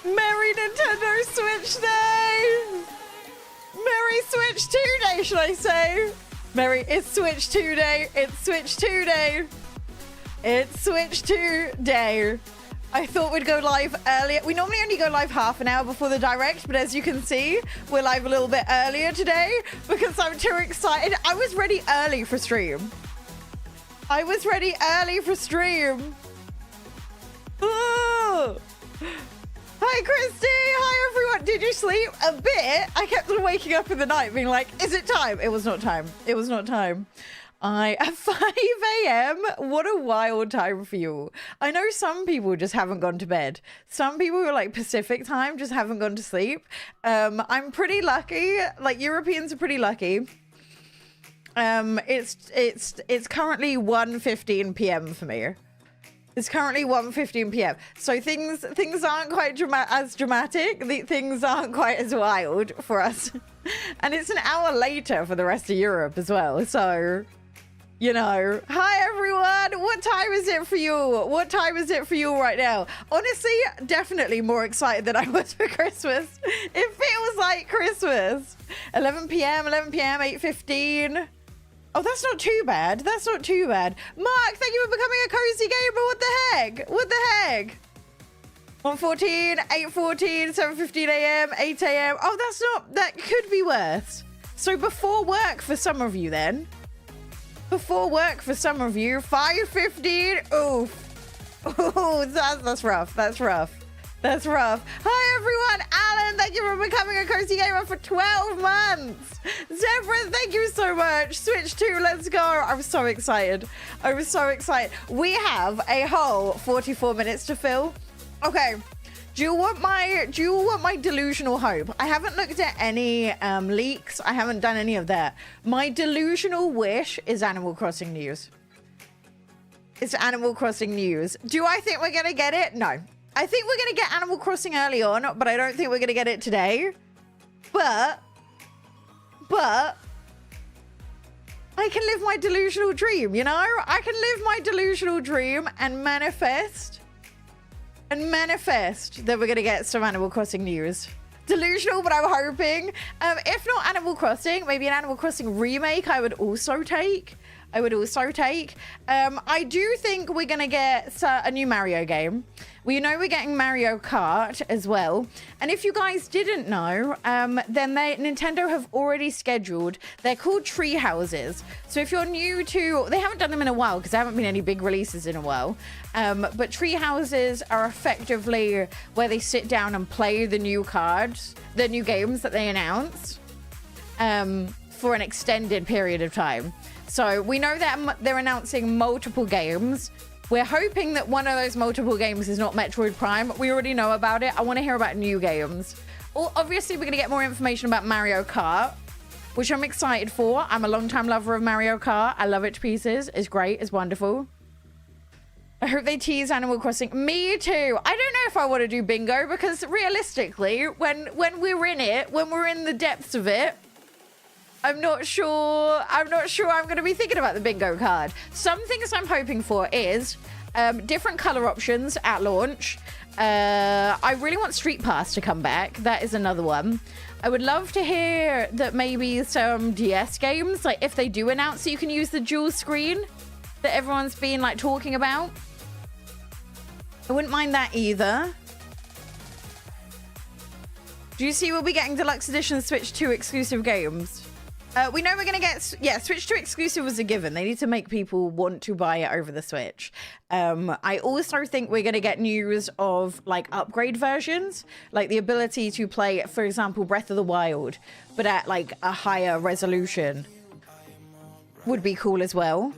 Merry Nintendo Switch Day! Merry Switch 2 Day, should I say? Merry, it's Switch 2 Day. It's Switch 2 Day. It's Switch 2 Day. I thought we'd go live earlier. We normally only go live half an hour before the direct, but as you can see, we're live a little bit earlier today because I'm too excited. I was ready early for stream. I was ready early for stream. Oh. Hi, Christy. Hi, everyone. Did you sleep? A bit. I kept on waking up in the night being like, is it time? It was not time. It was not time. At 5 a.m. What a wild time for you. I know some people just haven't gone to bed. Some people who are like Pacific time just haven't gone to sleep. I'm pretty lucky. Like Europeans are pretty lucky. It's currently 1:15 p.m. for me. It's currently 1:15 p.m. So things aren't quite as dramatic. Things aren't quite as wild for us. And it's an hour later for the rest of Europe as well. So, you know. Hi, everyone. What time is it for you? What time is it for you right now? Honestly, definitely more excited than I was for Christmas. It feels like Christmas. 11 p.m., 8:15. Oh, that's not too bad. That's not too bad. Mark, thank you for becoming a cozy gamer. What the heck? What the heck? 1:14, 8:14, 7:15 a.m., 8 a.m. Oh, that's not... That could be worse. So before work for some of you then. Before work for some of you. 5:15. Oof. Oh, that's rough. That's rough. That's rough. Hi, everyone. Alan, thank you for becoming a cozy gamer for 12 months. Zebra, thank you so much. Switch 2, let's go. I'm so excited. I was so excited. We have a whole 44 minutes to fill. Okay. Do you want my delusional hope? I haven't looked at any leaks. I haven't done any of that. My delusional wish is Animal Crossing news. It's Animal Crossing news. Do I think we're going to get it? No. I think we're going to get Animal Crossing early on, but I don't think we're going to get it today. But I can live my delusional dream, you know? I can live my delusional dream and manifest that we're going to get some Animal Crossing news. Delusional, but I'm hoping. If not Animal Crossing, maybe an Animal Crossing remake I would also take. I do think we're going to get a new Mario game. We know we're getting Mario Kart as well. And if you guys didn't know, then Nintendo have already scheduled, they're called tree houses. So if you're new to, they haven't done them in a while because there haven't been any big releases in a while. But tree houses are effectively where they sit down and play the new cards, the new games that they announced for an extended period of time. So we know that they're announcing multiple games. We're hoping that one of those multiple games is not Metroid Prime. We already know about it. I want to hear about new games. Well, obviously, we're going to get more information about Mario Kart, which I'm excited for. I'm a long-time lover of Mario Kart. I love it to pieces. It's great. It's wonderful. I hope they tease Animal Crossing. Me too. I don't know if I want to do bingo because realistically, when we're in it, when we're in the depths of it, I'm not sure I'm going to be thinking about the bingo card. Some things I'm hoping for is different color options at launch. I really want Street Pass to come back. That is another one. I would love to hear that maybe some DS games, like if they do announce that you can use the dual screen that everyone's been like talking about. I wouldn't mind that either. Do you see we'll be getting Deluxe Edition Switch 2 exclusive games? We know we're going to get... Yeah, Switch 2 exclusive was a given. They need to make people want to buy it over the Switch. I also think we're going to get news of, like, upgrade versions. Like, the ability to play, for example, Breath of the Wild, but at, like, a higher resolution would be cool as well.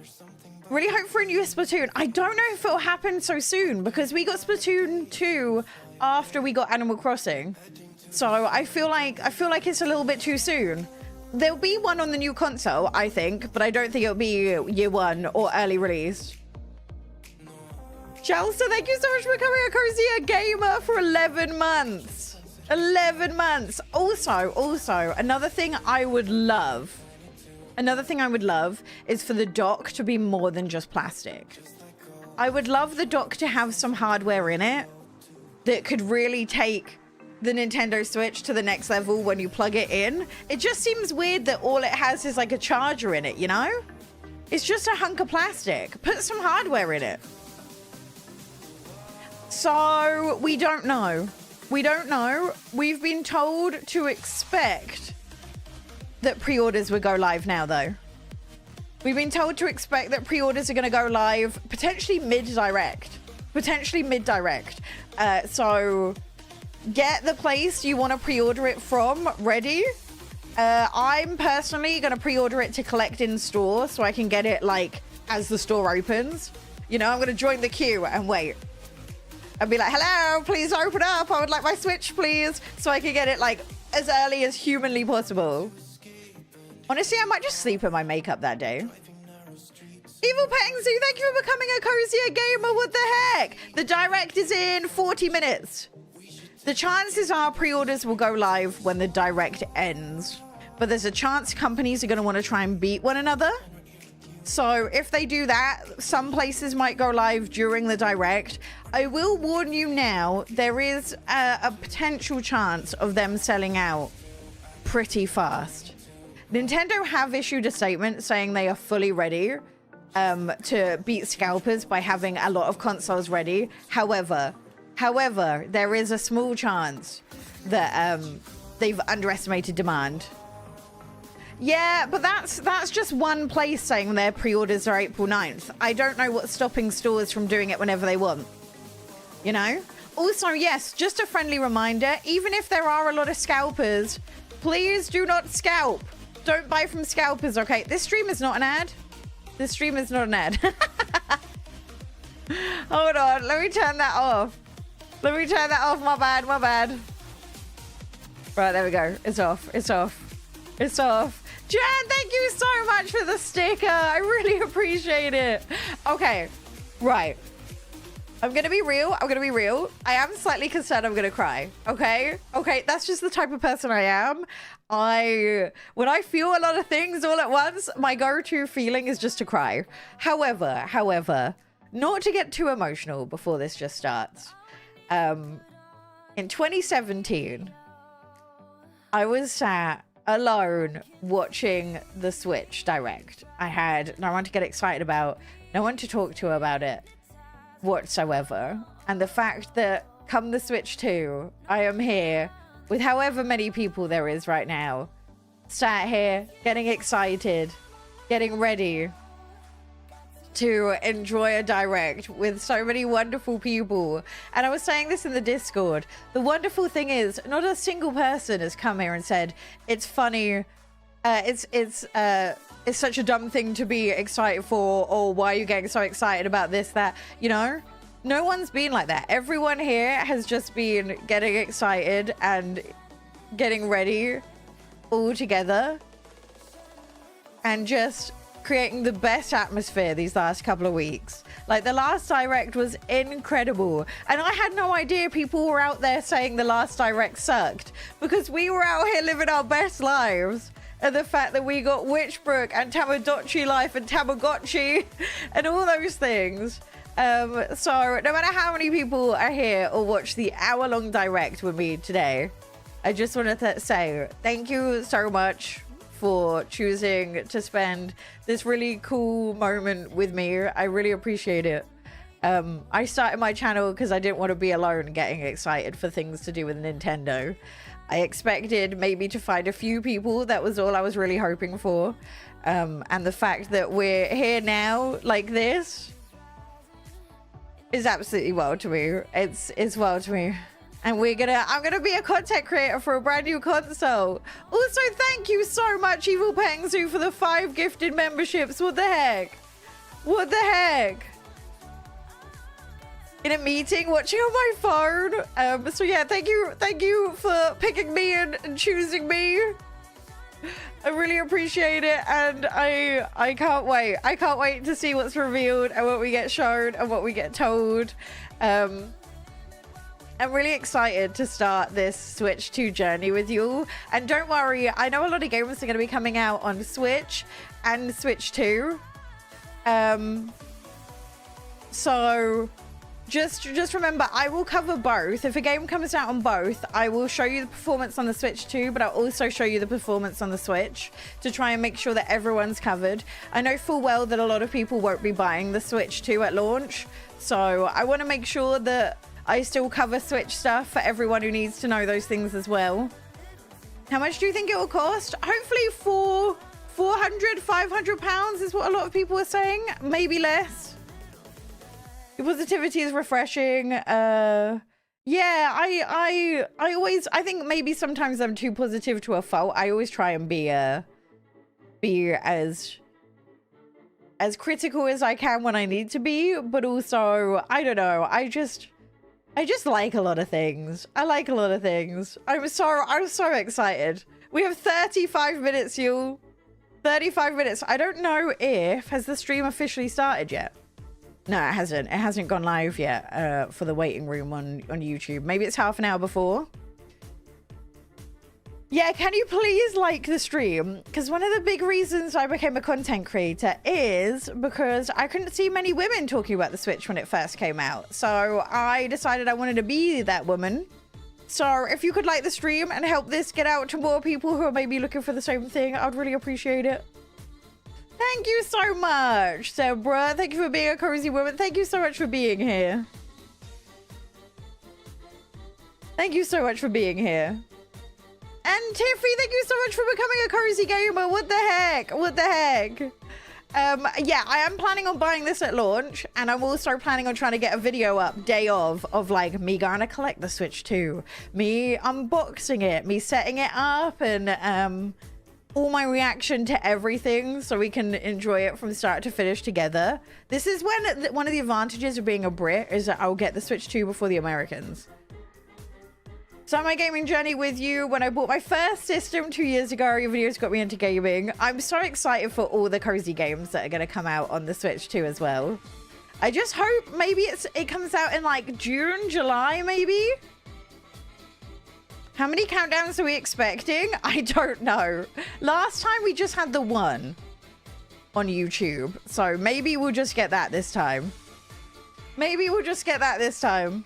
Really hope for a new Splatoon. I don't know if it'll happen so soon, because we got Splatoon 2 after we got Animal Crossing. So I feel like it's a little bit too soon. There'll be one on the new console, I think, but I don't think it'll be year one or early release. Chalster, thank you so much for becoming a Cozier Gamer for 11 months. 11 months. Also, another thing I would love is for the dock to be more than just plastic. I would love the dock to have some hardware in it that could really take the Nintendo Switch to the next level when you plug it in. It just seems weird that all it has is like a charger in it, you know? It's just a hunk of plastic. Put some hardware in it. So we don't know. We don't know. We've been told to expect that pre-orders will go live now, though. We've been told to expect that pre-orders are going to go live potentially mid-direct. So get the place you want to pre-order it from ready. I'm personally going to pre-order it to collect in store so I can get it like as the store opens. You know, I'm going to join the queue and wait. I'd be like, hello, please open up. I would like my Switch, please. So I can get it like as early as humanly possible. Honestly, I might just sleep in my makeup that day. Evil Pengzu, thank you for becoming a Cozier Gamer. What the heck? The Direct is in 40 minutes. The chances are pre-orders will go live when the Direct ends. But there's a chance companies are going to want to try and beat one another. So if they do that, some places might go live during the Direct. I will warn you now, there is a potential chance of them selling out pretty fast. Nintendo have issued a statement saying they are fully ready to beat scalpers by having a lot of consoles ready. However, there is a small chance that they've underestimated demand. Yeah, but that's just one place saying their pre-orders are April 9th. I don't know what's stopping stores from doing it whenever they want. You know? Also, yes, just a friendly reminder, even if there are a lot of scalpers, please do not scalp. Don't buy from scalpers, okay? This stream is not an ad. This stream is not an ad. Hold on, let me turn that off. Let me turn that off, my bad. Right, there we go. It's off. Jen, thank you so much for the sticker. I really appreciate it. Okay, right. I'm gonna be real. I am slightly concerned I'm gonna cry. Okay, that's just the type of person I am. When I feel a lot of things all at once, my go-to feeling is just to cry. However, not to get too emotional before this just starts. In 2017, I was sat alone watching the Switch Direct. I had no one to get excited about, no one to talk to about it whatsoever. And the fact that come the Switch 2, I am here with however many people there is right now, sat here getting excited, getting ready to enjoy a Direct with so many wonderful people. And I was saying this in the Discord. The wonderful thing is, not a single person has come here and said, it's funny, it's such a dumb thing to be excited for, or why are you getting so excited about this, that, you know? No one's been like that. Everyone here has just been getting excited and getting ready all together and just creating the best atmosphere these last couple of weeks. Like, the last Direct was incredible. And I had no idea people were out there saying the last Direct sucked, because we were out here living our best lives. And the fact that we got Witchbrook and Tamagotchi Life and Tamagotchi and all those things. So no matter how many people are here or watch the hour-long Direct with me today, I just want to say thank you so much for choosing to spend this really cool moment with me. I really appreciate it. I started my channel because I didn't want to be alone getting excited for things to do with Nintendo. I expected maybe to find a few people. That was all I was really hoping for. And the fact that we're here now like this is absolutely wild to me. It's wild to me. And I'm gonna be a content creator for a brand new console. Also, thank you so much, Evil Pengzu, for the 5 gifted memberships. What the heck? What the heck? In a meeting, watching on my phone. So yeah, thank you for picking me and choosing me. I really appreciate it, and I can't wait. I can't wait to see what's revealed and what we get shown and what we get told. I'm really excited to start this Switch 2 journey with you. And don't worry, I know a lot of games are going to be coming out on Switch and Switch 2. So just remember, I will cover both. If a game comes out on both, I will show you the performance on the Switch too, but I'll also show you the performance on the Switch to try and make sure that everyone's covered. I know full well that a lot of people won't be buying the Switch 2 at launch, so I want to make sure that I still cover Switch stuff for everyone who needs to know those things as well. How much do you think it will cost? Hopefully for 400, 500 pounds is what a lot of people are saying. Maybe less. Your positivity is refreshing. Yeah, I think maybe sometimes I'm too positive to a fault. I always try and be as critical as I can when I need to be, but also, I don't know, I just like a lot of things. I like a lot of things. I'm so excited. We have 35 minutes, you. 35 minutes. I don't know if, has the stream officially started yet? No, it hasn't. It hasn't gone live yet for the waiting room on YouTube. Maybe it's half an hour before. Yeah, can you please like the stream? Because one of the big reasons I became a content creator is because I couldn't see many women talking about the Switch when it first came out. So I decided I wanted to be that woman. So if you could like the stream and help this get out to more people who are maybe looking for the same thing, I'd really appreciate it. Thank you so much, Zebra. Thank you for being a cozy woman. Thank you so much for being here. Thank you so much for being here. And Tiffy, thank you so much for becoming a cozy gamer. What the heck? What the heck? Yeah, I am planning on buying this at launch, and I'm also planning on trying to get a video up day of like me going to collect the Switch 2, me unboxing it, me setting it up, and all my reaction to everything so we can enjoy it from start to finish together. This is when one of the advantages of being a Brit is that I'll get the Switch 2 before the Americans. So my gaming journey with you. When I bought my first system 2 years ago, your videos got me into gaming. I'm so excited for all the cozy games that are going to come out on the Switch 2 as well. I just hope maybe it comes out in like June, July, maybe. How many countdowns are we expecting? I don't know. Last time we just had the one on YouTube. So maybe we'll just get that this time. Maybe we'll just get that this time.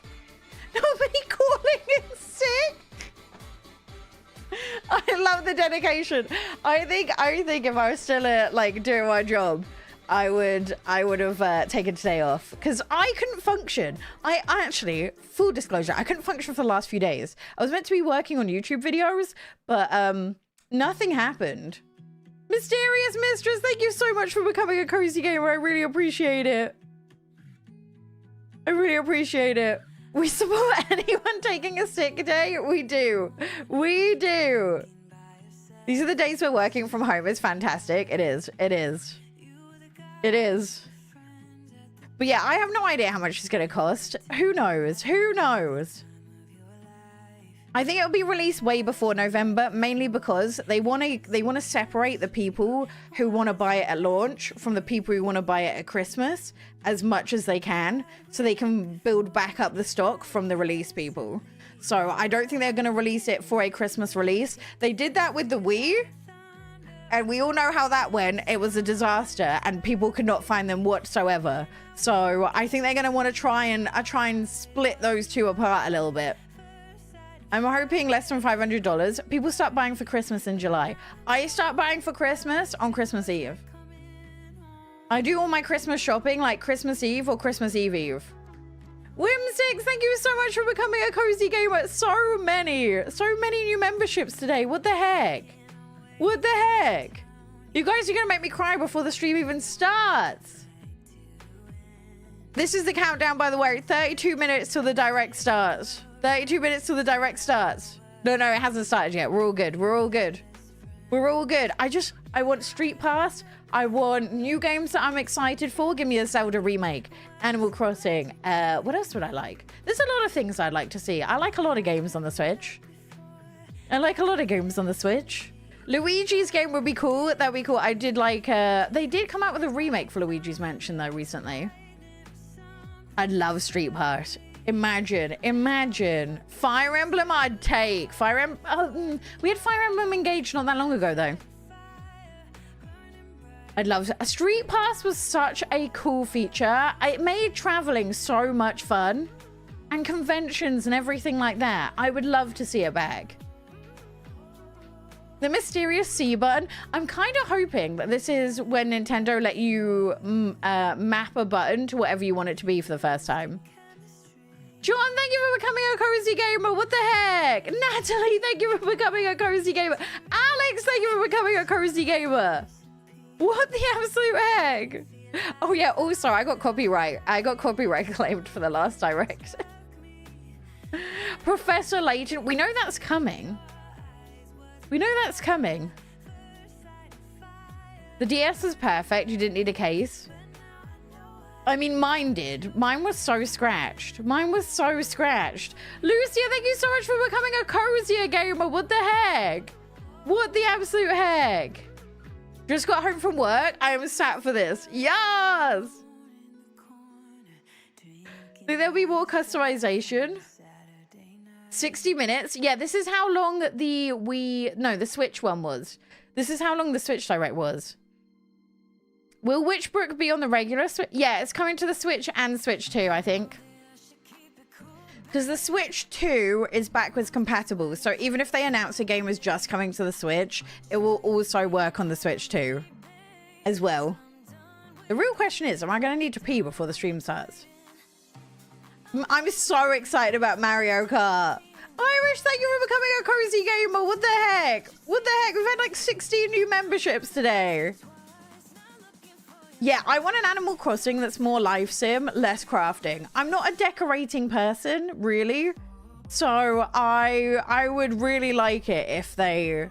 Nobody calling in sick. I love the dedication. I think if I was still like doing my job, I would have taken today off because I couldn't function. I actually, full disclosure, I couldn't function for the last few days. I was meant to be working on YouTube videos, but nothing happened. Mysterious Mistress, thank you so much for becoming a cozy gamer. I really appreciate it. I really appreciate it. We support anyone taking a sick day. We do. We do. These are the days we're working from home. It's fantastic. It is. It is. It is. But yeah, I have no idea how much it's going to cost. Who knows? Who knows? I think it'll be released way before November, mainly because they want to separate the people who want to buy it at launch from the people who want to buy it at Christmas as much as they can, so they can build back up the stock from the release people. So I don't think they're going to release it for a Christmas release. They did that with the Wii, and we all know how that went. It was a disaster, and people could not find them whatsoever. So I think they're going to want to try and split those two apart a little bit. I'm hoping less than $500. People start buying for Christmas in July. I start buying for Christmas on Christmas Eve. I do all my Christmas shopping like Christmas Eve or Christmas Eve Eve. Whimsix, thank you so much for becoming a cozy gamer. So many new memberships today. What the heck? What the heck? You guys are gonna make me cry before the stream even starts. This is the countdown, by the way. 32 minutes till the direct starts. 32 minutes till the direct starts. No, it hasn't started yet. We're all good. We're all good. We're all good. I want Street Pass. I want new games that I'm excited for. Give me a Zelda remake. Animal Crossing. What else would I like? There's a lot of things I'd like to see. I like a lot of games on the Switch. Luigi's game would be cool. That'd be cool. I did like... they did come out with a remake for Luigi's Mansion, though, recently. I'd love Street Pass. Imagine. Fire Emblem I'd take. We had Fire Emblem Engage not that long ago, though. I'd love a Street Pass was such a cool feature. It made traveling so much fun. And conventions and everything like that. I would love to see it back. The mysterious C button. I'm kind of hoping that this is when Nintendo let you map a button to whatever you want it to be for the first time. John, thank you for becoming a cozy gamer. What the heck? Natalie, thank you for becoming a cozy gamer. Alex, thank you for becoming a cozy gamer. What the absolute heck? Oh yeah, also I got copyright claimed for the last direct. Professor Layton, we know that's coming. The DS is perfect. You didn't need a case. I mean, mine did. Mine was so scratched. Lucia, thank you so much for becoming a cozier gamer. What the heck? What the absolute heck? Just got home from work. I am sat for this. Yes! Think there'll be more customization. 60 minutes. Yeah, this is how long the Switch one was. This is how long the Switch Direct was. Will Witchbrook be on the regular Switch? Yeah, it's coming to the Switch and Switch 2, I think. Because the Switch 2 is backwards compatible. So even if they announce a game is just coming to the Switch, it will also work on the Switch 2 as well. The real question is, am I going to need to pee before the stream starts? I'm so excited about Mario Kart. Irish, thank you for becoming a cozy gamer. What the heck? We've had like 16 new memberships today. Yeah, I want an Animal Crossing that's more life sim, less crafting. I'm not a decorating person, really. So I would really like it if they,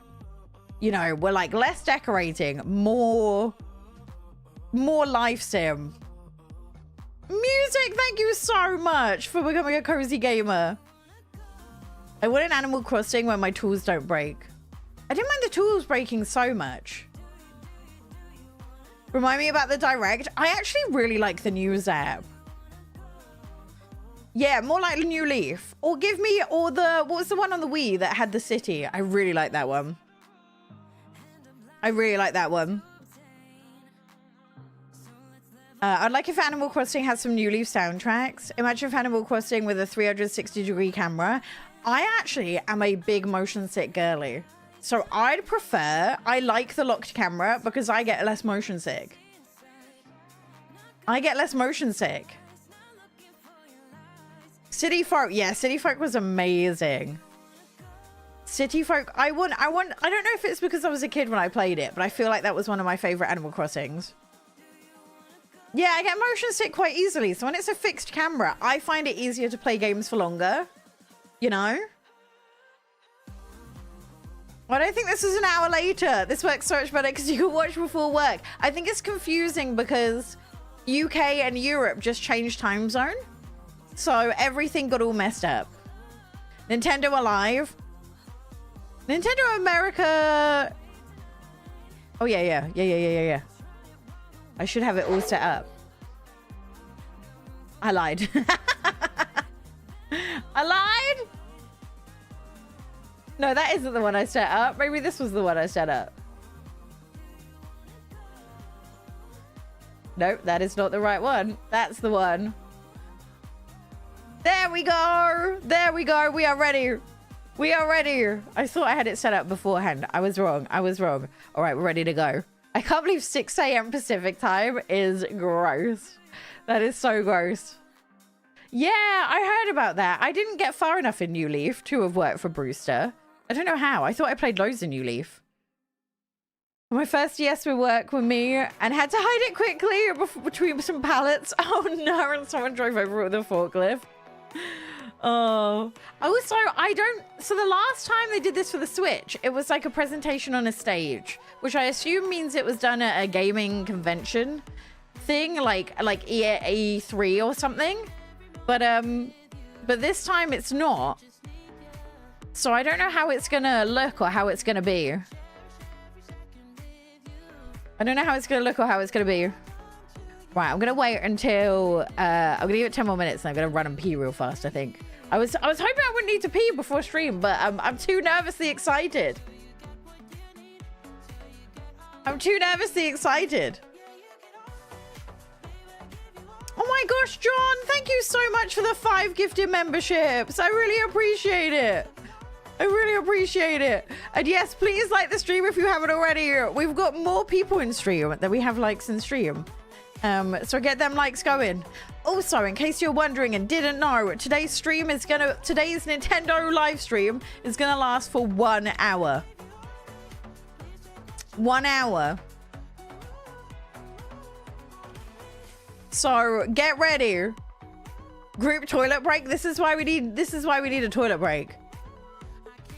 you know, were like less decorating, more life sim. Music, thank you so much for becoming a cozy gamer. I want an Animal Crossing where my tools don't break. I didn't mind the tools breaking so much. Remind me about the Direct. I actually really like the news app. Yeah, more like the New Leaf. Or give me, or the, what was the one on the Wii that had the city? I really like that one. I'd like if Animal Crossing had some New Leaf soundtracks. Imagine if Animal Crossing with a 360-degree camera. I actually am a big motion sick girly. So I'd prefer, I like the locked camera because I get less motion sick. City Folk, yeah, City Folk was amazing. City Folk, I don't know if it's because I was a kid when I played it, but I feel like that was one of my favorite Animal Crossings. Yeah, I get motion sick quite easily. So when it's a fixed camera, I find it easier to play games for longer. You know? I don't think this is an hour later. This works so much better because you can watch before work. I think it's confusing because UK and Europe just changed time zone. So everything got all messed up. Nintendo Alive. Nintendo America. Oh, yeah. I should have it all set up. I lied. I lied? No, that isn't the one I set up. Maybe this was the one I set up. Nope, that is not the right one. That's the one. There we go. There we go. We are ready. We are ready. I thought I had it set up beforehand. I was wrong. All right, we're ready to go. I can't believe 6 a.m. Pacific time is gross. That is so gross. Yeah, I heard about that. I didn't get far enough in New Leaf to have worked for Brewster. I don't know how. I thought I played loads in New Leaf. My first yes would work with me and had to hide it quickly between some pallets. Oh no, and someone drove over with a forklift. Oh. Also, so the last time they did this for the Switch, it was like a presentation on a stage, which I assume means it was done at a gaming convention thing, like E3 or something. But this time it's not. So I don't know how it's gonna look or how it's gonna be. I don't know how it's gonna look or how it's gonna be. Right, I'm gonna wait until I'm gonna give it 10 more minutes and I'm gonna run and pee real fast, I think. I was hoping I wouldn't need to pee before stream, but I'm too nervously excited. I'm too nervously excited. Oh my gosh, John, thank you so much for the 5 gifted memberships. I really appreciate it. I really appreciate it. And yes, please like the stream if you haven't already. We've got more people in stream than we have likes in stream. So get them likes going. Also, in case you're wondering and didn't know, today's Nintendo live stream is gonna last for 1 hour. 1 hour. So get ready. Group toilet break. This is why we need a toilet break.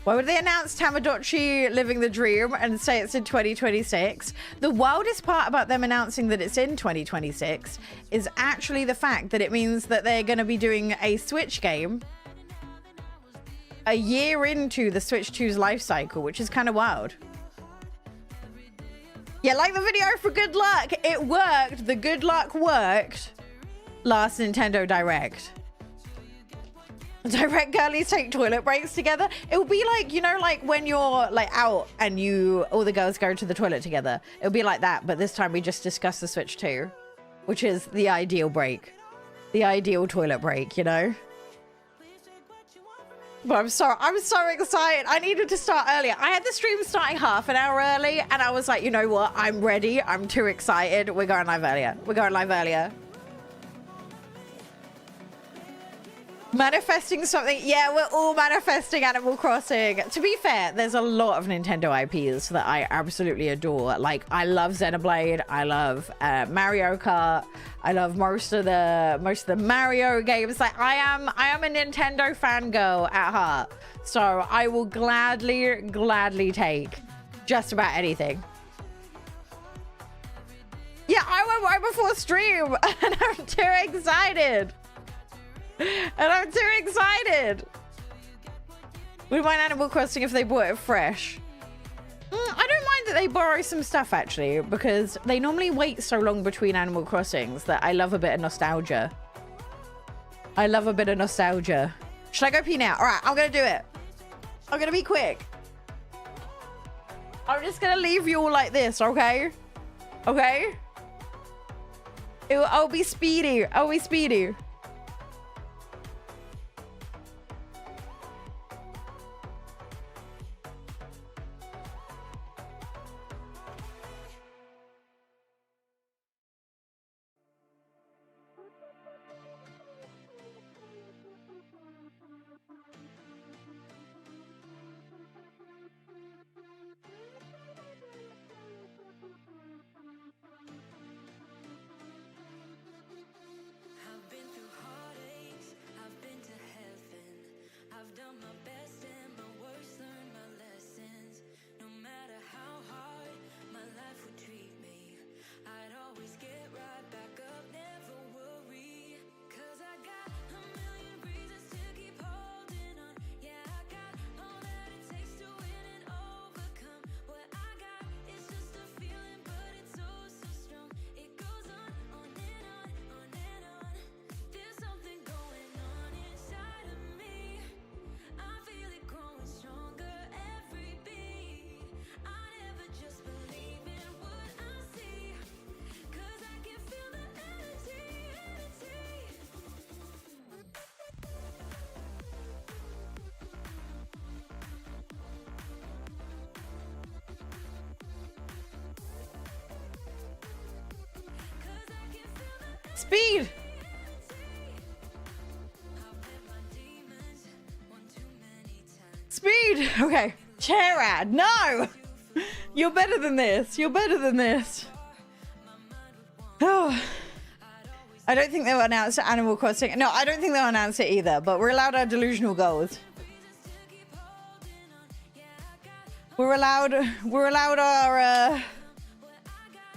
Why would they announce Tamagotchi living the dream and say it's in 2026? The wildest part about them announcing that it's in 2026 is actually the fact that it means that they're going to be doing a Switch game a year into the Switch 2's life cycle, which is kind of wild. Yeah, like the video for good luck. It worked. The good luck worked last Nintendo Direct. Direct girlies take toilet breaks together. It will be like, you know, like when you're like out and all the girls go to the toilet together. It'll be like that, but this time we just discuss the Switch 2, which is the ideal break. The ideal toilet break, you know? But I'm so excited. I needed to start earlier. I had the stream starting half an hour early and I was like, you know what? I'm ready. I'm too excited. We're going live earlier. We're going live earlier. Manifesting something. Yeah, we're all manifesting Animal Crossing. To be fair, there's a lot of Nintendo IPs that I absolutely adore. Like, I love Xenoblade. I love Mario Kart. I love most of the Mario games. Like, I am a Nintendo fangirl at heart. So I will gladly take just about anything. Yeah, I went right before stream and I'm too excited. And I'm too excited. Would mind Animal Crossing if they bought it fresh. I don't mind that they borrow some stuff, actually, because they normally wait so long between Animal Crossings that I love a bit of nostalgia. I love a bit of nostalgia. Should I go pee now? All right, I'm going to do it. I'm going to be quick. I'm just going to leave you all like this, okay? Okay? I'll be speedy. I'll be speedy. Speed. Speed. Okay. Chair ad. No. You're better than this. You're better than this. Oh. I don't think they'll announce Animal Crossing. No, I don't think they'll announce it either, but we're allowed our delusional goals. We're allowed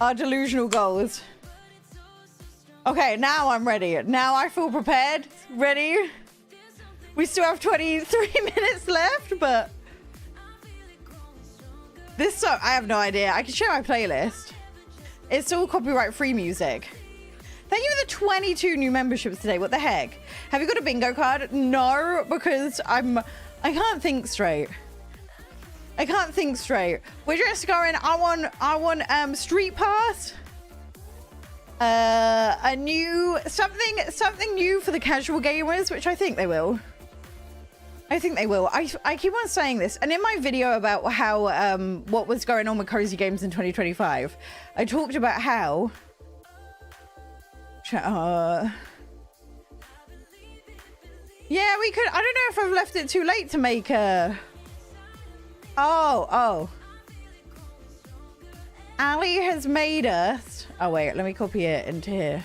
our delusional goals. Okay, now I'm ready. Now I feel prepared. Ready? We still have 23 minutes left, but this song, I have no idea. I can share my playlist. It's all copyright-free music. Thank you for the 22 new memberships today. What the heck? Have you got a bingo card? No, because I can't think straight. I can't think straight. We're just going, I want Street Pass. A new something new for the casual gamers, which I think they will. I think they will. I keep on saying this, and in my video about how what was going on with cozy games in 2025, I talked about how yeah, we could. I don't know if I've left it too late to make a oh Ali has made us. Oh wait, let me copy it into here.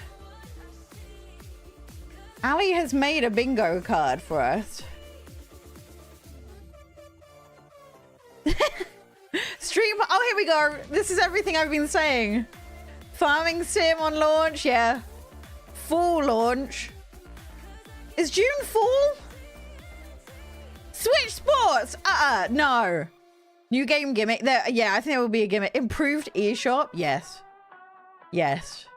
Ali has made a bingo card for us. Stream. Oh, here we go. This is everything I've been saying. Farming sim on launch. Yeah. Full launch. Is June fall? Switch Sports. No. New game gimmick. There. Yeah, I think there will be a gimmick. Improved eShop. Yes. Yes.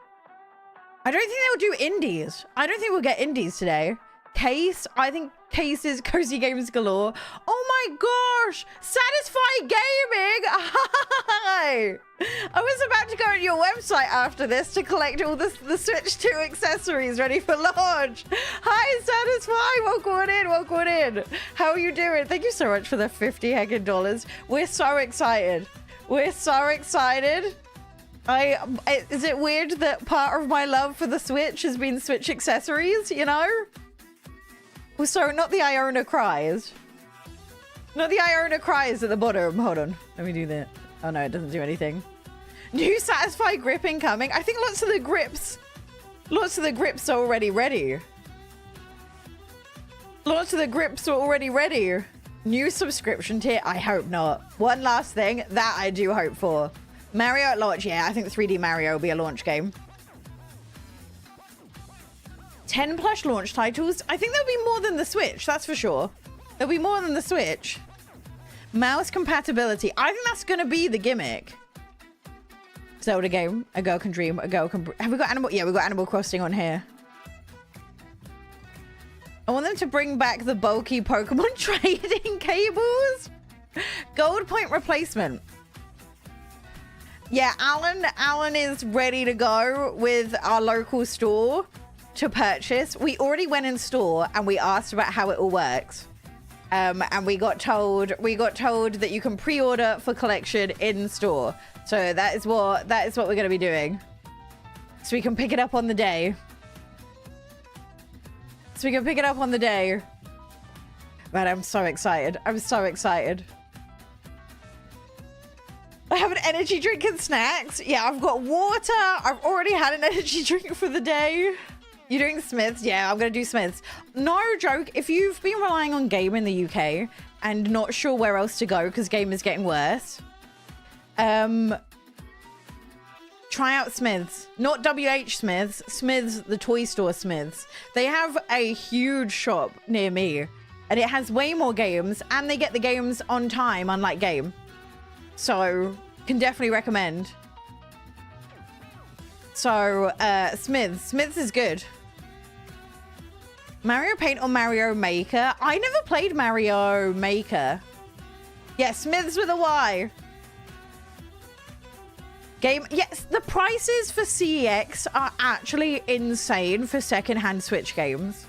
I don't think they'll do indies. I don't think we'll get indies today. Case. I think Case is cozy games galore. Oh my gosh. Satisfy Gaming. Hi. I was about to go on your website after this to collect all the Switch 2 accessories ready for launch. Hi, Satisfy. Welcome on in. Welcome on in. How are you doing? Thank you so much for the 50 heckin' dollars. We're so excited. We're so excited. Is it weird that part of my love for the Switch has been Switch accessories, you know? Also, not the Eeowna cries. Not the Eeowna cries at the bottom. Hold on. Let me do that. Oh no, it doesn't do anything. New Satisfy grip incoming. I think lots of the grips are already ready. Lots of the grips are already ready. New subscription tier. I hope not. One last thing that I do hope for. Mario at launch. Yeah, I think 3D Mario will be a launch game. 10 plush launch titles. I think there'll be more than the Switch. That's for sure. There'll be more than the Switch. Mouse compatibility. I think that's going to be the gimmick. Zelda game. A girl can dream. A girl can... Have we got Animal... Yeah, we've got Animal Crossing on here. I want them to bring back the bulky Pokemon trading cables. Gold point replacement. Yeah, Alan is ready to go with our local store to purchase. We already went in store and we asked about how it all works. And we got told that you can pre-order for collection in store. So that is what we're going to be doing. So we can pick it up on the day. Man, I'm so excited. I'm so excited. I have an energy drink and snacks. Yeah, I've got water. I've already had an energy drink for the day. You're doing Smiths? Yeah, I'm going to do Smiths. No joke. If you've been relying on Game in the UK and not sure where else to go because Game is getting worse, try out Smiths. Not WH Smiths. Smiths, the toy store Smiths. They have a huge shop near me and it has way more games and they get the games on time, unlike Game. So, can definitely recommend. So, Smiths is good. Mario Paint or Mario Maker? I never played Mario Maker. Yeah, Smiths with a Y. Game. Yes, the prices for CEX are actually insane for secondhand Switch games.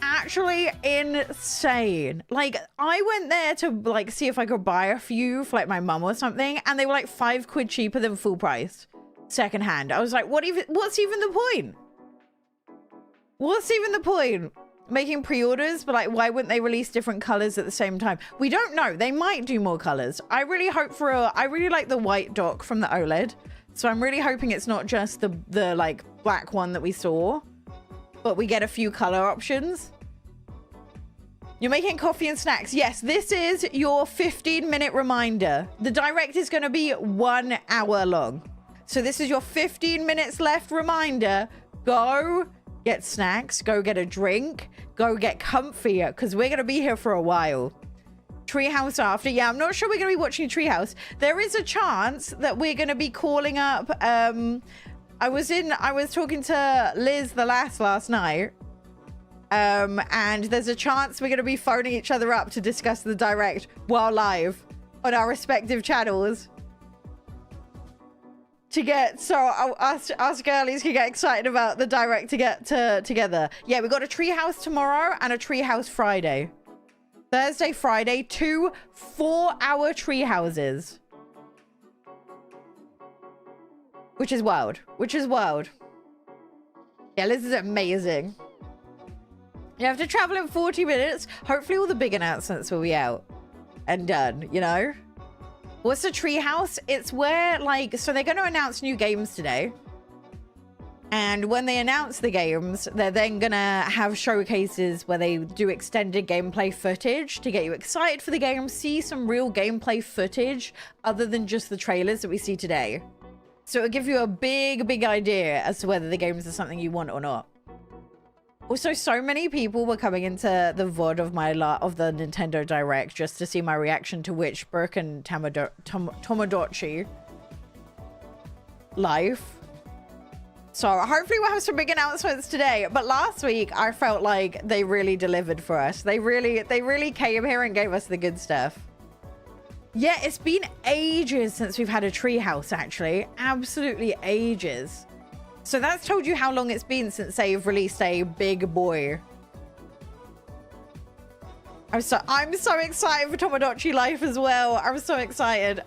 Actually insane. Like, I went there to like see if I could buy a few for like my mum or something, and they were like £5 cheaper than full price secondhand. I was like, what's even the point? What's even the point? making pre-orders, but like, why wouldn't they release different colors at the same time? We don't know. They might do more colors. I really hope for I really like the white dock from the OLED. So I'm really hoping it's not just the like black one that we saw, but we get a few color options. You're making coffee and snacks. Yes, this is your 15-minute reminder. The direct is going to be 1 hour long. So this is your 15 minutes left reminder. Go get snacks, go get a drink, go get comfy, because we're going to be here for a while. Treehouse after. Yeah, I'm not sure we're going to be watching Treehouse. There is a chance that we're going to be calling up. I was talking to Liz last night. And there's a chance we're going to be phoning each other up to discuss the direct while live on our respective channels. So us girlies can get excited about the direct to get together. Yeah, we got a Treehouse tomorrow and a Treehouse Friday. Thursday, Friday, 2 4-hour Treehouses. Which is wild. Yeah, Liz is amazing. You have to travel in 40 minutes. Hopefully all the big announcements will be out and done, you know? What's a Treehouse? It's where, like, so they're going to announce new games today. And when they announce the games, they're then going to have showcases where they do extended gameplay footage to get you excited for the game, see some real gameplay footage other than just the trailers that we see today. So it'll give you a big idea as to whether the games are something you want or not. Also, so many people were coming into the VOD of the Nintendo Direct just to see my reaction to Witchbrook and Tomodachi Life. So hopefully we'll have some big announcements today. But last week, I felt like they really delivered for us. They really came here and gave us the good stuff. Yeah, it's been ages since we've had a Treehouse, actually. Absolutely ages. So that's told you how long it's been since they've released a big boy. I'm so excited for Tomodachi Life as well. I'm so excited.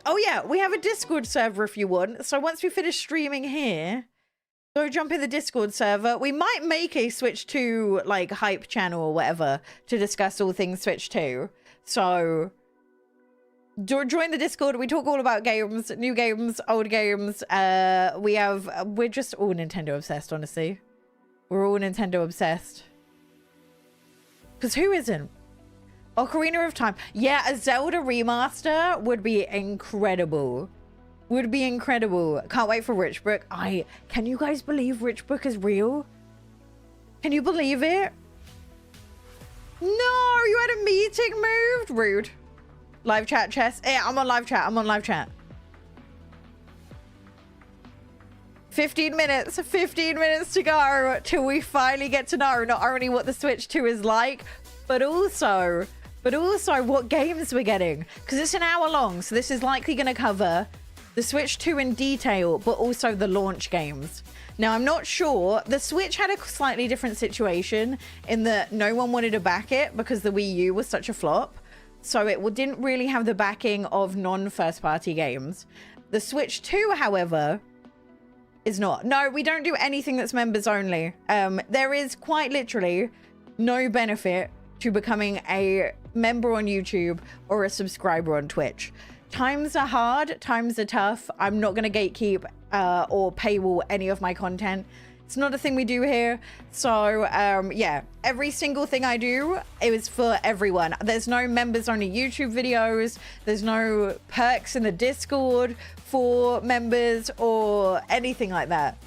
Oh yeah, we have a Discord server if you want. So once we finish streaming here, go jump in the Discord server. We might make a Switch 2 like hype channel or whatever to discuss all things Switch 2. So join the Discord. We talk all about games, new games, old games. We're just all Nintendo obsessed, honestly. We're all Nintendo obsessed. Because who isn't? Ocarina of Time. Yeah, a Zelda remaster would be incredible. Can't wait for Richbrook. Can you guys believe Richbrook is real? Can you believe it? No, you had a meeting moved? Rude. Live chat, Chess. Yeah, I'm on live chat. 15 minutes to go till we finally get to know not only what the Switch 2 is like, but also what games we're getting. Because it's an hour long, so this is likely going to cover the Switch 2 in detail, but also the launch games. Now, I'm not sure. The Switch had a slightly different situation in that no one wanted to back it because the Wii U was such a flop. So it didn't really have the backing of non-first party games. The Switch 2, however, is not. No, we don't do anything that's members only. There is quite literally no benefit to becoming a member on YouTube or a subscriber on Twitch. Times are hard, times are tough. I'm not going to gatekeep or paywall any of my content. It's not a thing we do here. So yeah, every single thing I do is for everyone. There's no members only YouTube videos. There's no perks in the Discord for members or anything like that.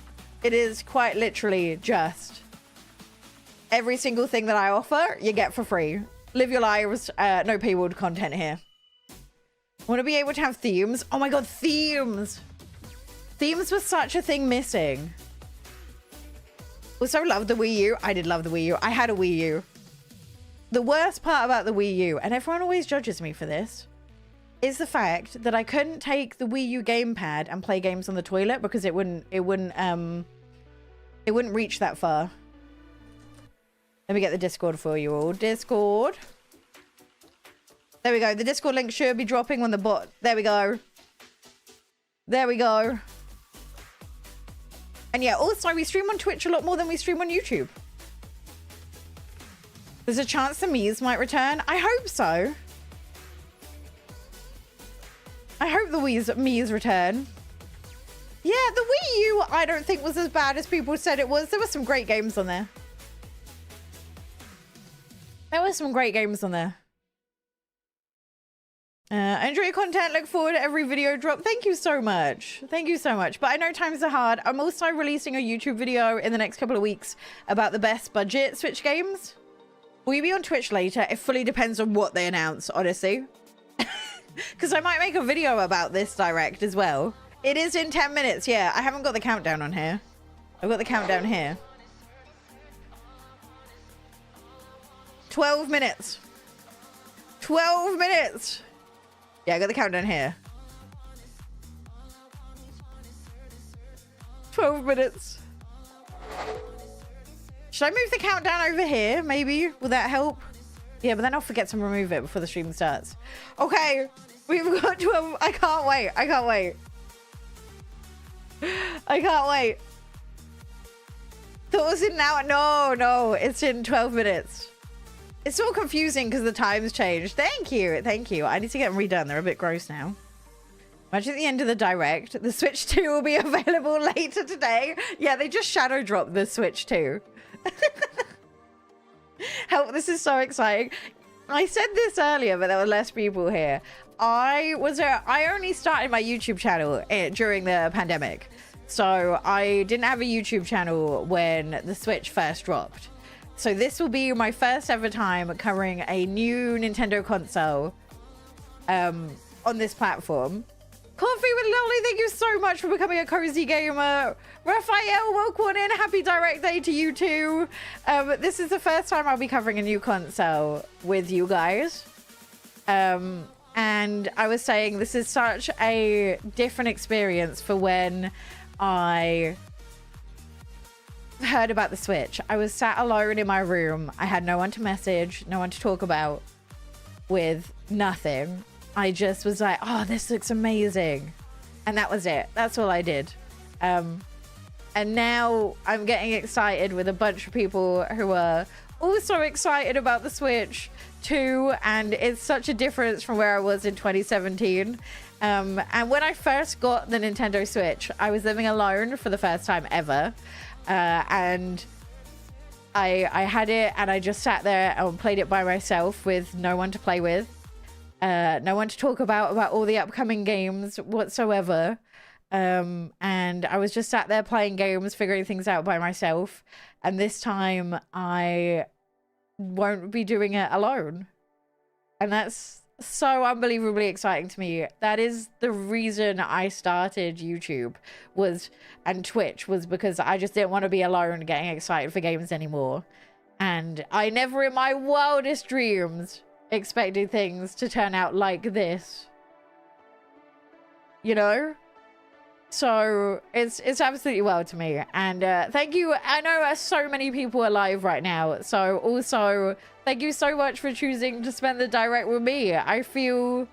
It is quite literally just every single thing that I offer, you get for free. Live your lives, no paywalled content here. I want to be able to have themes. Oh my God, themes. Themes was such a thing missing. Also loved the Wii U. I did love the Wii U. I had a Wii U. The worst part about the Wii U, and everyone always judges me for this, is the fact that I couldn't take the Wii U gamepad and play games on the toilet because it wouldn't reach that far. Let me get the Discord for you all. Discord. There we go. The Discord link should be dropping when the bot. There we go. There we go. And yeah, also we stream on Twitch a lot more than we stream on YouTube. There's a chance the Mii's might return. I hope so. I hope the Mii's return. Yeah, the Wii U I don't think was as bad as people said it was. There were some great games on there. There were some great games on there. Enjoy your content. Look forward to every video drop. Thank you so much. Thank you so much. But I know times are hard. I'm also releasing a YouTube video in the next couple of weeks about the best budget Switch games. Will you be on Twitch later? It fully depends on what they announce, honestly. Because I might make a video about this direct as well. It is in 10 minutes. Yeah, I haven't got the countdown on here. I've got the countdown here. 12 minutes. 12 minutes. Yeah, I got the countdown here. 12 minutes. Should I move the countdown over here? Maybe. Will that help? Yeah, but then I'll forget to remove it before the stream starts. Okay. We've got 12. I can't wait. I can't wait. I can't wait. Thought it was in now. No, it's in 12 minutes. It's all confusing because the time's changed. Thank you. Thank you. I need to get them redone. They're a bit gross now. Imagine at the end of the direct, the Switch 2 will be available later today. Yeah, they just shadow dropped the Switch 2. Help, this is so exciting. I said this earlier, but there were less people here. I only started my YouTube channel during the pandemic. So I didn't have a YouTube channel when the Switch first dropped. So this will be my first ever time covering a new Nintendo console on this platform. Coffee with Lolly, thank you so much for becoming a cozy gamer. Raphael, welcome in. Happy direct day to you too. This is the first time I'll be covering a new console with you guys. And I was saying this is such a different experience for when I heard about the Switch. I was sat alone in my room. I had no one to message, no one to talk about with, nothing. I just was like, oh, this looks amazing. And that was it. That's all I did. And now I'm getting excited with a bunch of people who are also excited about the Switch too. And it's such a difference from where I was in 2017. And when I first got the Nintendo Switch, I was living alone for the first time ever. And I had it and I just sat there and played it by myself with no one to play with. No one to talk about all the upcoming games whatsoever. And I was just sat there playing games, figuring things out by myself. And this time I won't be doing it alone. And that's so unbelievably exciting to me. That is the reason I started YouTube and Twitch was because I just didn't want to be alone getting excited for games anymore. And I never in my wildest dreams expected things to turn out like this, you know. So it's absolutely wild to me. And thank you. I know so many people are live right now, so also thank you so much for choosing to spend the direct with me. I feel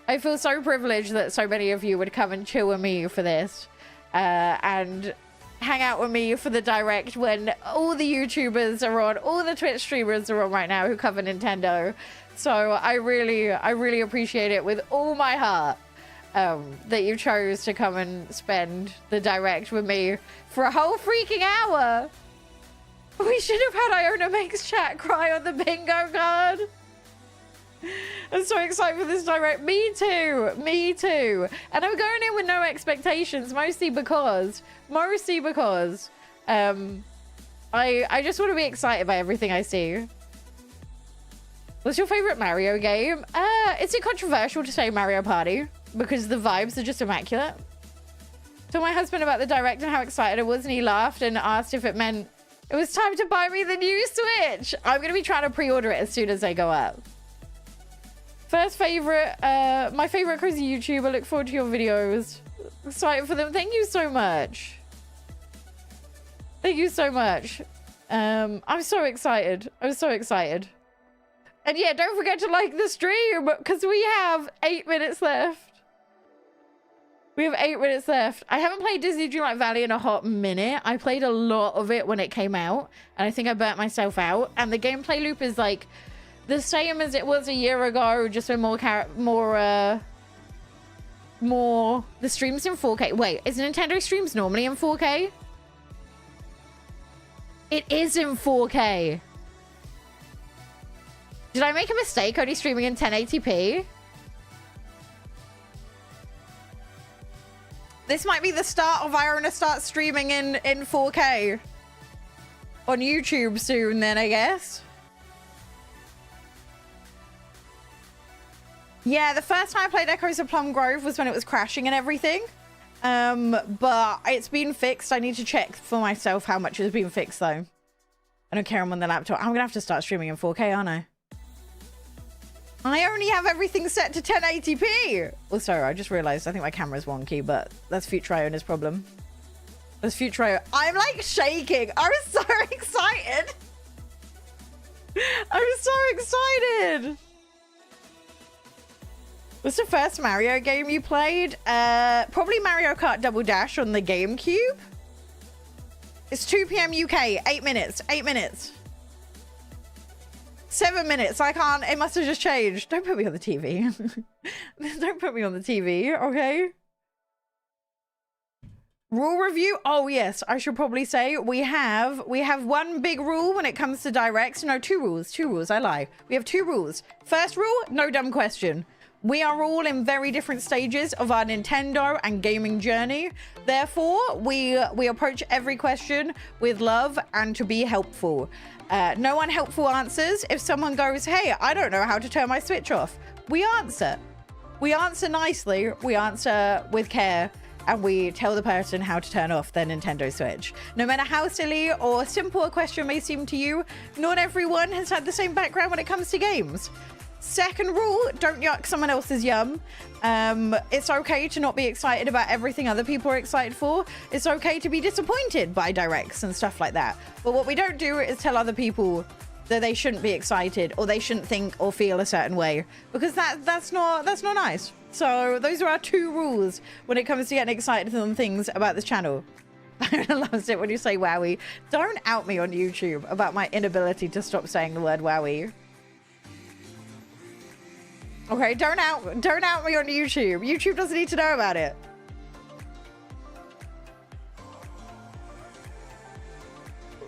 so privileged that so many of you would come and chill with me for this and hang out with me for the direct when all the YouTubers are on, all the Twitch streamers are on right now who cover Nintendo. So I really appreciate it with all my heart that you chose to come and spend the direct with me for a whole freaking hour. We should have had Iona Makes Chat cry on the bingo card. I'm so excited for this direct. Me too. Me too. And I'm going in with no expectations, mostly because I just want to be excited by everything I see. What's your favorite Mario game? Is it controversial to say Mario Party? Because the vibes are just immaculate. Told my husband about the direct and how excited I was, and he laughed and asked if it meant it was time to buy me the new Switch. I'm going to be trying to pre-order it as soon as they go up. First favorite, my favorite crazy YouTuber. Look forward to your videos. Excited for them. Thank you so much. Thank you so much. I'm so excited. I'm so excited. And yeah, don't forget to like the stream because we have 8 minutes left. We have 8 minutes left. I haven't played Disney Dreamlight Valley in a hot minute. I played a lot of it when it came out, and I think I burnt myself out. And the gameplay loop is like the same as it was a year ago, just with more the streams in 4K. Wait, is Nintendo streams normally in 4K? It is in 4K. Did I make a mistake only streaming in 1080p? This might be the start of Eeowna start streaming in 4K on YouTube soon then, I guess. Yeah, the first time I played Echoes of Plum Grove was when it was crashing and everything. But it's been fixed. I need to check for myself how much has been fixed though. I don't care, I'm on the laptop. I'm gonna have to start streaming in 4K, aren't I? I only have everything set to 1080p. Oh, sorry, I just realized I think my camera's wonky, but that's future Iona's problem. That's future Iona. I'm like shaking. I'm so excited. I'm so excited. What's the first Mario game you played? Probably Mario Kart Double Dash on the GameCube. It's 2 p.m. UK. 8 minutes. 8 minutes. 7 minutes. I can't. It must have just changed. Don't put me on the TV. Don't put me on the TV, okay? Rule review. Oh yes, I should probably say we have one big rule when it comes to directs. No, 2 rules. 2 rules. I lie. We have 2 rules. First rule: no dumb question. We are all in very different stages of our Nintendo and gaming journey. Therefore, we approach every question with love and to be helpful. No unhelpful answers. If someone goes, hey, I don't know how to turn my Switch off, we answer. We answer nicely. We answer with care. And we tell the person how to turn off their Nintendo Switch. No matter how silly or simple a question may seem to you, not everyone has had the same background when it comes to games. Second rule, don't yuck someone else's yum. It's okay to not be excited about everything other people are excited for. It's okay to be disappointed by directs and stuff like that. But what we don't do is tell other people that they shouldn't be excited or they shouldn't think or feel a certain way, because that's not nice. So those are our 2 rules when it comes to getting excited on things about this channel. I loves it when you say wowie. Don't out me on YouTube about my inability to stop saying the word wowie. Okay, don't out me on YouTube. YouTube doesn't need to know about it.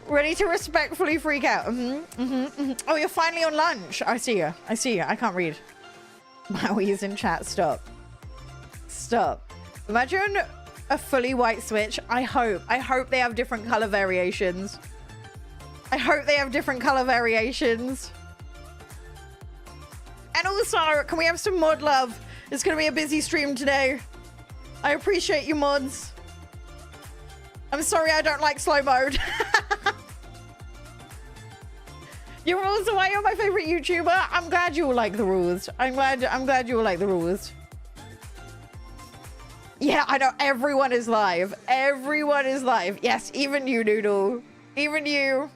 Ready to respectfully freak out. Oh, you're finally on lunch. I see you. I see you. I can't read. Maui's in chat. Stop. Stop. Imagine a fully white Switch. I hope they have different color variations. I hope they have different color variations. And also, can we have some mod love? It's going to be a busy stream today. I appreciate you, mods. I'm sorry I don't like slow mode. Your rules are why you're my favorite YouTuber. I'm glad you all like the rules. I'm glad you all like the rules. Yeah, I know. Everyone is live. Everyone is live. Yes, even you, Noodle. Even you.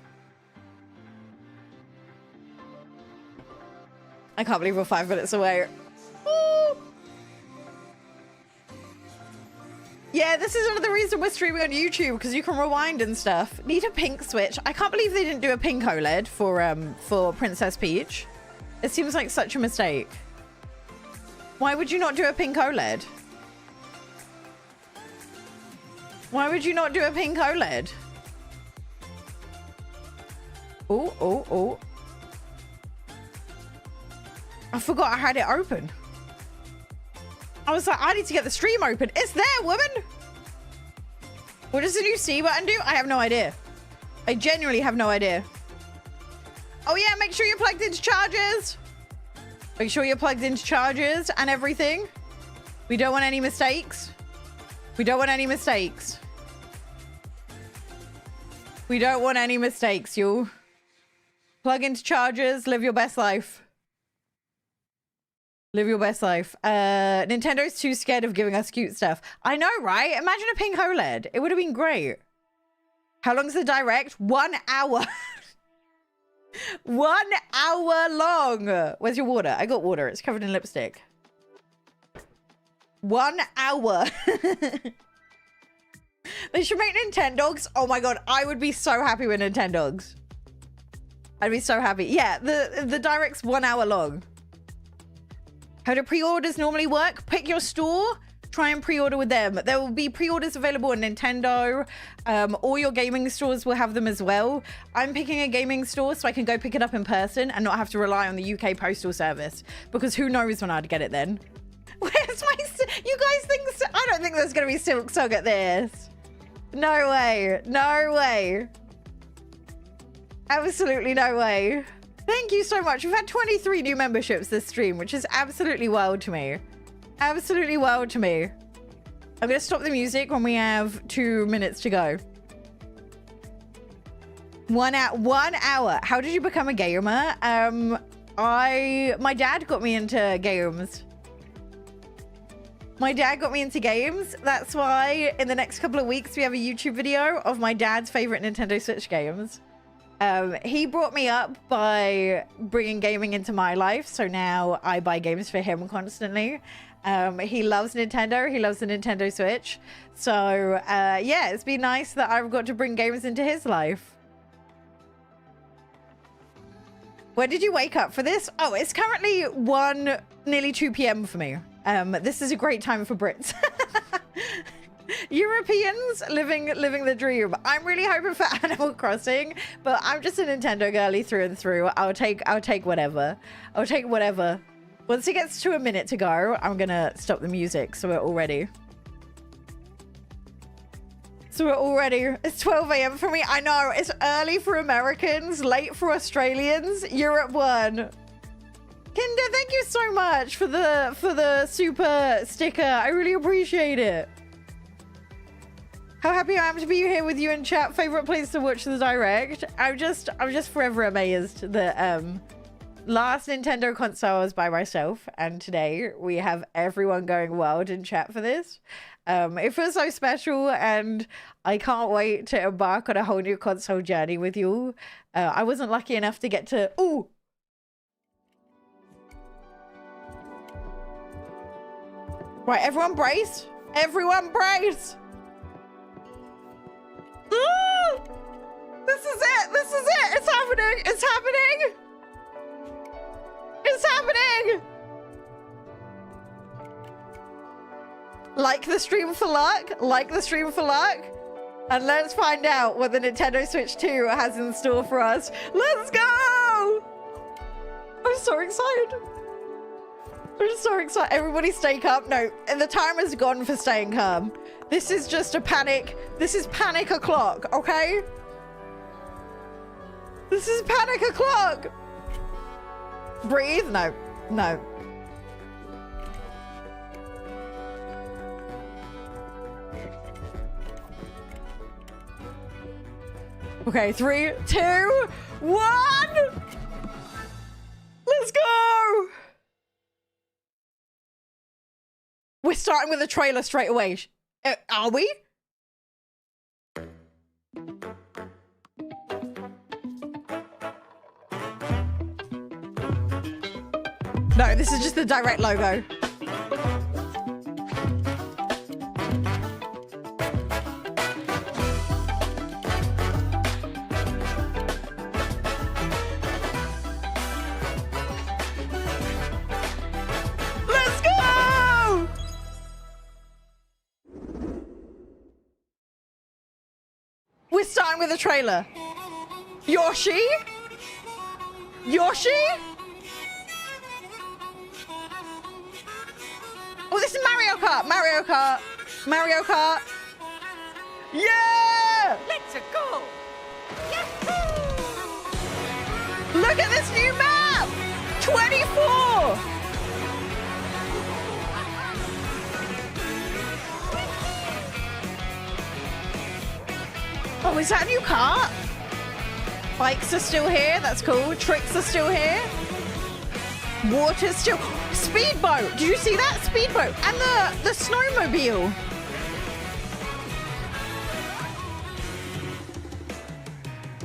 I can't believe we're 5 minutes away. Ooh. Yeah, this is another reason we're streaming on YouTube, because you can rewind and stuff. Need a pink Switch. I can't believe they didn't do a pink OLED for Princess Peach. It seems like such a mistake. Why would you not do a pink OLED? Why would you not do a pink OLED? Oh, oh, oh. I forgot I had it open. I was like, I need to get the stream open. It's there, woman. What does the new C button do? I have no idea. I genuinely have no idea. Oh yeah, make sure you're plugged into chargers. Make sure you're plugged into chargers and everything. We don't want any mistakes. We don't want any mistakes. We don't want any mistakes, you. Plug into chargers, live your best life. Live your best life. Nintendo's too scared of giving us cute stuff. I know, right? Imagine a pink OLED. It would have been great. How long's the direct? 1 hour. 1 hour long. Where's your water? I got water. It's covered in lipstick. 1 hour. They should make Nintendogs. Oh my god, I would be so happy with Nintendogs. I'd be so happy. Yeah, the Direct's 1 hour long. How do pre-orders normally work? Pick your store, try and pre-order with them. There will be pre-orders available on Nintendo. All your gaming stores will have them as well. I'm picking a gaming store so I can go pick it up in person and not have to rely on the UK postal service, because who knows when I'd get it then. Where's my... You guys think... I don't think there's going to be Silk Song at this. No way. No way. Absolutely no way. Thank you so much. We've had 23 new memberships this stream, which is absolutely wild to me. Absolutely wild to me. I'm going to stop the music when we have 2 minutes to go. 1 hour. How did you become a gamer? My dad got me into games. My dad got me into games. That's why in the next couple of weeks we have a YouTube video of my dad's favorite Nintendo Switch games. He brought me up by bringing gaming into my life, so now I buy games for him constantly. He loves Nintendo. He loves the Nintendo Switch. So yeah, it's been nice that I've got to bring games into his life. When did you wake up for this? Oh, it's currently nearly 2 p.m. for me. This is a great time for Brits. Europeans living the dream. I'm really hoping for Animal Crossing, but I'm just a Nintendo girly through and through. I'll take whatever. I'll take whatever. Once it gets to a minute to go, I'm gonna stop the music so we're all ready. So we're all ready. It's 12 a.m. for me. I know, it's early for Americans, late for Australians. Europe won. Kinder, thank you so much for the super sticker. I really appreciate it. How happy I am to be here with you in chat. Favorite place to watch the Direct. I'm just forever amazed that last Nintendo console I was by myself, and today we have everyone going wild in chat for this. It feels so special, and I can't wait to embark on a whole new console journey with you. I wasn't lucky enough to get to... Ooh! Right, everyone brace. Everyone brace. This is it. This is it. It's happening. It's happening. It's happening. Like the stream for luck. Like the stream for luck. And let's find out what the Nintendo Switch 2 has in store for us. Let's go. I'm so excited. I'm so excited. Everybody stay calm. No, the timer's gone for staying calm. This is just a panic. This is panic o'clock, okay? This is panic o'clock. Breathe. No, no. Okay, 3, 2, 1. Let's go. We're starting with a trailer straight away. Are we? No, this is just the Direct logo. Let's go! We're starting with a trailer. Yoshi? Yoshi? Oh, this is Mario Kart. Mario Kart. Mario Kart. Yeah! Let's go! Yahoo! Look at this new map! 24! Oh, is that a new cart? Bikes are still here. That's cool. Tricks are still here. Water's still... Speedboat! Did you see that? Speedboat! And the snowmobile!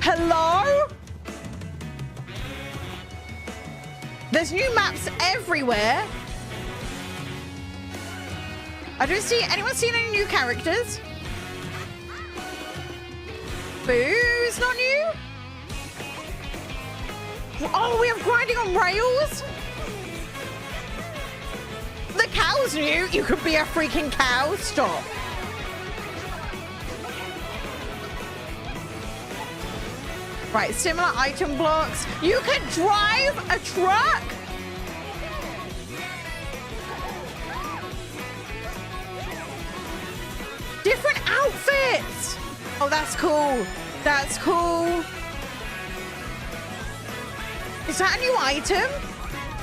Hello? There's new maps everywhere. I don't see anyone seen any new characters. Boo's not new. Oh, we have grinding on rails. The cow's new. You could be a freaking cow. Stop. Right, similar item blocks. You can drive a truck. Different outfits. Oh, that's cool. That's cool. Is that a new item?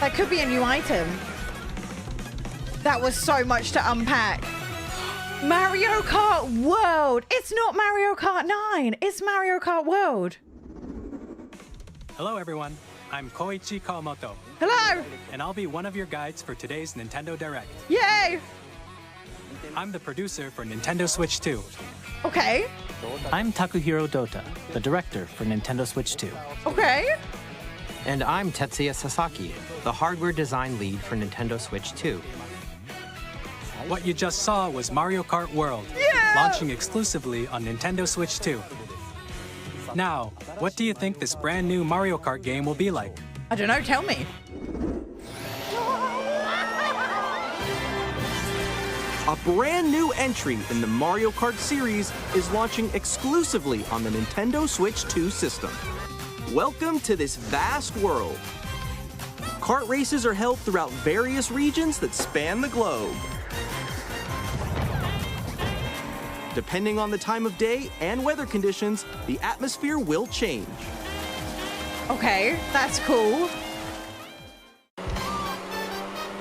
That could be a new item. That was so much to unpack. Mario Kart World. It's not Mario Kart 9. It's Mario Kart World. Hello, everyone. I'm Koichi Kawamoto. Hello. And I'll be one of your guides for today's Nintendo Direct. Yay. I'm the producer for Nintendo Switch 2. Okay. I'm Takuhiro Dota, the director for Nintendo Switch 2. Okay. And I'm Tetsuya Sasaki, the hardware design lead for Nintendo Switch 2. What you just saw was Mario Kart World, launching exclusively on Nintendo Switch 2. Now, what do you think this brand new Mario Kart game will be like? I don't know, tell me. A brand new entry in the Mario Kart series is launching exclusively on the Nintendo Switch 2 system. Welcome to this vast world. Kart races are held throughout various regions that span the globe. Depending on the time of day and weather conditions, the atmosphere will change. Okay, that's cool.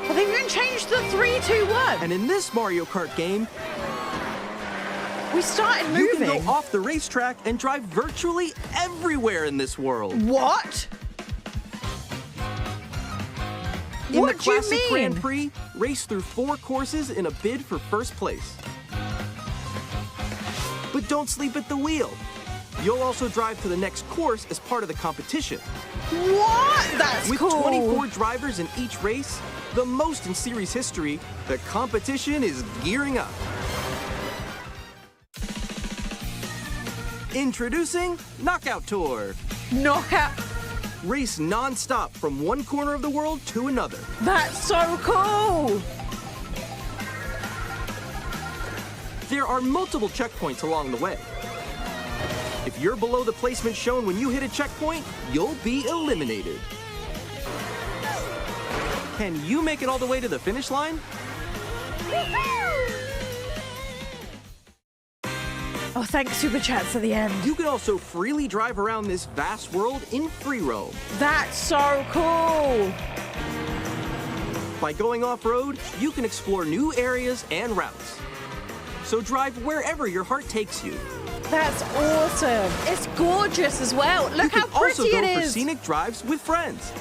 Well, they've even changed the 3, 2, 1. And in this Mario Kart game, We started moving. you can go off the racetrack and drive virtually everywhere in this world. What? In What the do you Classic mean? Grand Prix, race through 4 courses in a bid for first place. But don't sleep at the wheel. You'll also drive to the next course as part of the competition. What? That's With cool. 24 drivers in each race, the most in series history, the competition is gearing up. Introducing Knockout Tour. Knockout. Race non-stop from one corner of the world to another. That's so cool. There are multiple checkpoints along the way. If you're below the placement shown when you hit a checkpoint, you'll be eliminated. Can you make it all the way to the finish line? Oh, thanks, Super Chats at the end. You can also freely drive around this vast world in free roam. That's so cool. By going off-road, you can explore new areas and routes. So drive wherever your heart takes you. That's awesome. It's gorgeous as well. Look You how can also pretty go it for is. scenic drives with friends.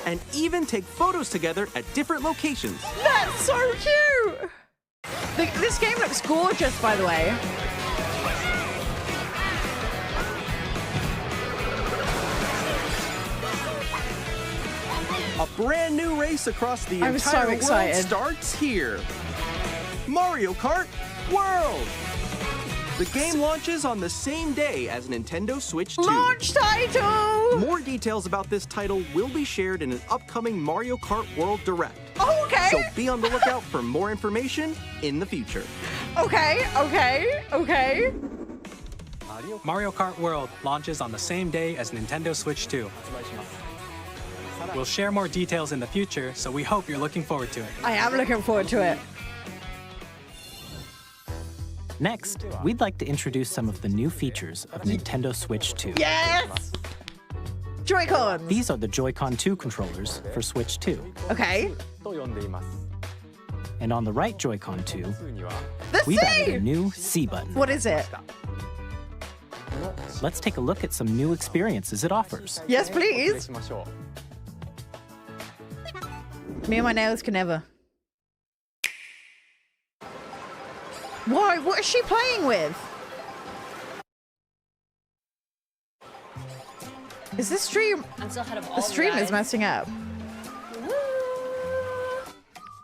And even take photos together at different locations. That's so cute. This game looks gorgeous, by the way. A brand new race across the I'm so entire world excited. starts here. Mario Kart World. The game launches on the same day as Nintendo Switch 2. Launch title. More details about this title will be shared in an upcoming Mario Kart World Direct. Oh, okay. So be on the lookout for more information in the future. Okay. Mario Kart World launches on the same day as Nintendo Switch 2. We'll share more details in the future, so we hope you're looking forward to it. I am looking forward to it. Next, we'd like to introduce some of the new features of Nintendo Switch 2. Yes. Joy-Cons. These are the Joy-Con 2 controllers for Switch 2. Okay. And on the right Joy-Con 2, The we've added C. a new C button. What is it? Let's take a look at some new experiences it offers. Yes, please. Me and my nails can never. Why? What is she playing with? Is this stream? I'm still ahead of all The stream is guys. messing up.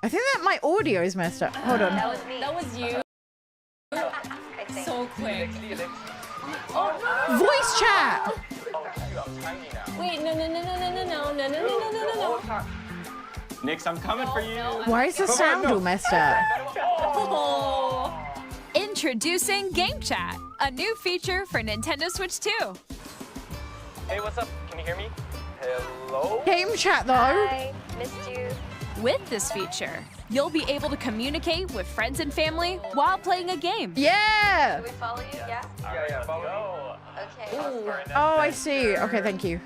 I think that my audio is messed up. Hold on. That was me. That was you. I think. So quick. Voice chat. Wait, no. Nix, I'm coming for you. Why is the sound all messed up? Oh. Introducing Game Chat, a new feature for Nintendo Switch 2. Hey, what's up? Can you hear me? Hello? Game chat though. Hi, missed you. With this feature, you'll be able to communicate with friends and family while playing a game. Yeah. Do we follow you? Yeah. Yeah, follow. Okay. Oh, I see. Okay, thank you.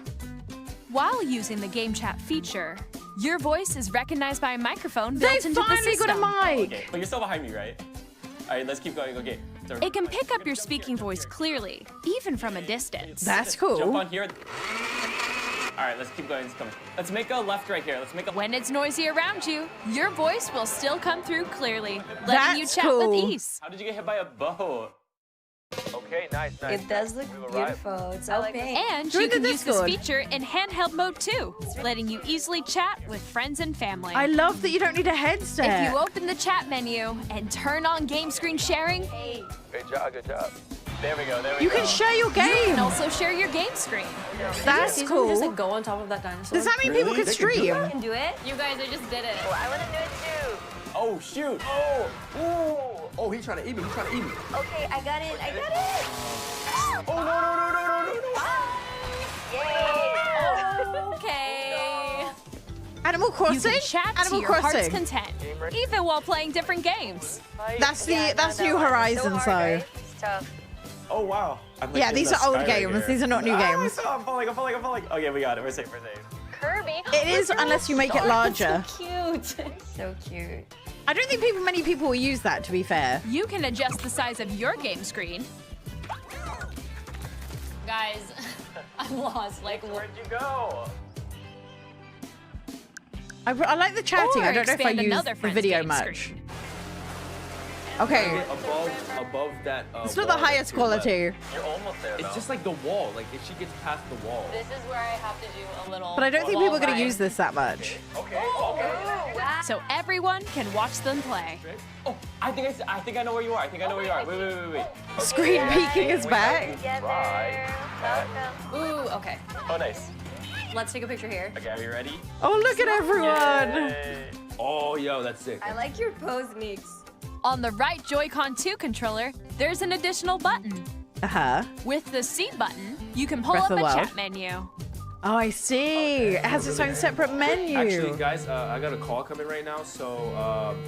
While using the Game Chat feature, your voice is recognized by a microphone They built into the finally system. got a mic. Okay, but you're still behind me, right? All right, let's keep going. Okay. So It can pick up your speaking voice clearly, even from a distance. That's jump cool. on here. All right, let's keep going. Let's make a left right here. Let's make a. When it's noisy around you, your voice will still come through clearly, letting That's you chat cool. with ease. How did you get hit by a bow? Okay, nice. It does look beautiful. It's so pink. And Join you can the use this Discord. feature in handheld mode too, letting you easily chat with friends and family. I love that you don't need a headset. If you open the chat menu and turn on game screen sharing, Good job. There we go. You can share your you game. can also share your game screen. That's cool. Just like go on top of that dinosaur. Does that mean people can stream? can do it? You guys just did it. Oh, I want to do it too. Oh shoot! Oh, he's trying to eat me. Okay, I got it. Oh no! Okay. Animal You Crossing. can chat to Animal your heart's Crossing. content, even while playing different games. That's New Horizons though. It's tough. Oh wow! Yeah, these are old games. These are not new games. I'm falling. Okay, we got it. We're safe. Kirby. It is unless you make it larger. Cute. So cute. I don't think many people will use that, to be fair. You can adjust the size of your game screen. Guys, I'm lost. Like, Where'd you go? I like the chatting. Or I don't know if I expand use another the friend's video game much. screen. Okay, Above that. it's not the highest quality, You're almost there. It's just like the wall. Like if she gets past the wall. this is where I have to do a little. but I don't think people are going to use this that much. Okay. So everyone can watch them play. Oh, I think I know where you are. Wait. Screen peeking is back. Right. Ooh, okay. Oh, nice. Let's take a picture here. Okay, are you ready? Oh, look at everyone. Yay. Oh, yo, that's sick. I like your pose, Nix. On the right Joy-Con 2 controller, there's an additional button. Uh-huh. With the C button, you can pull Breath up of a the Wild. chat menu. Oh, I see. It has its own separate menu. Actually, guys, I got a call coming right now, so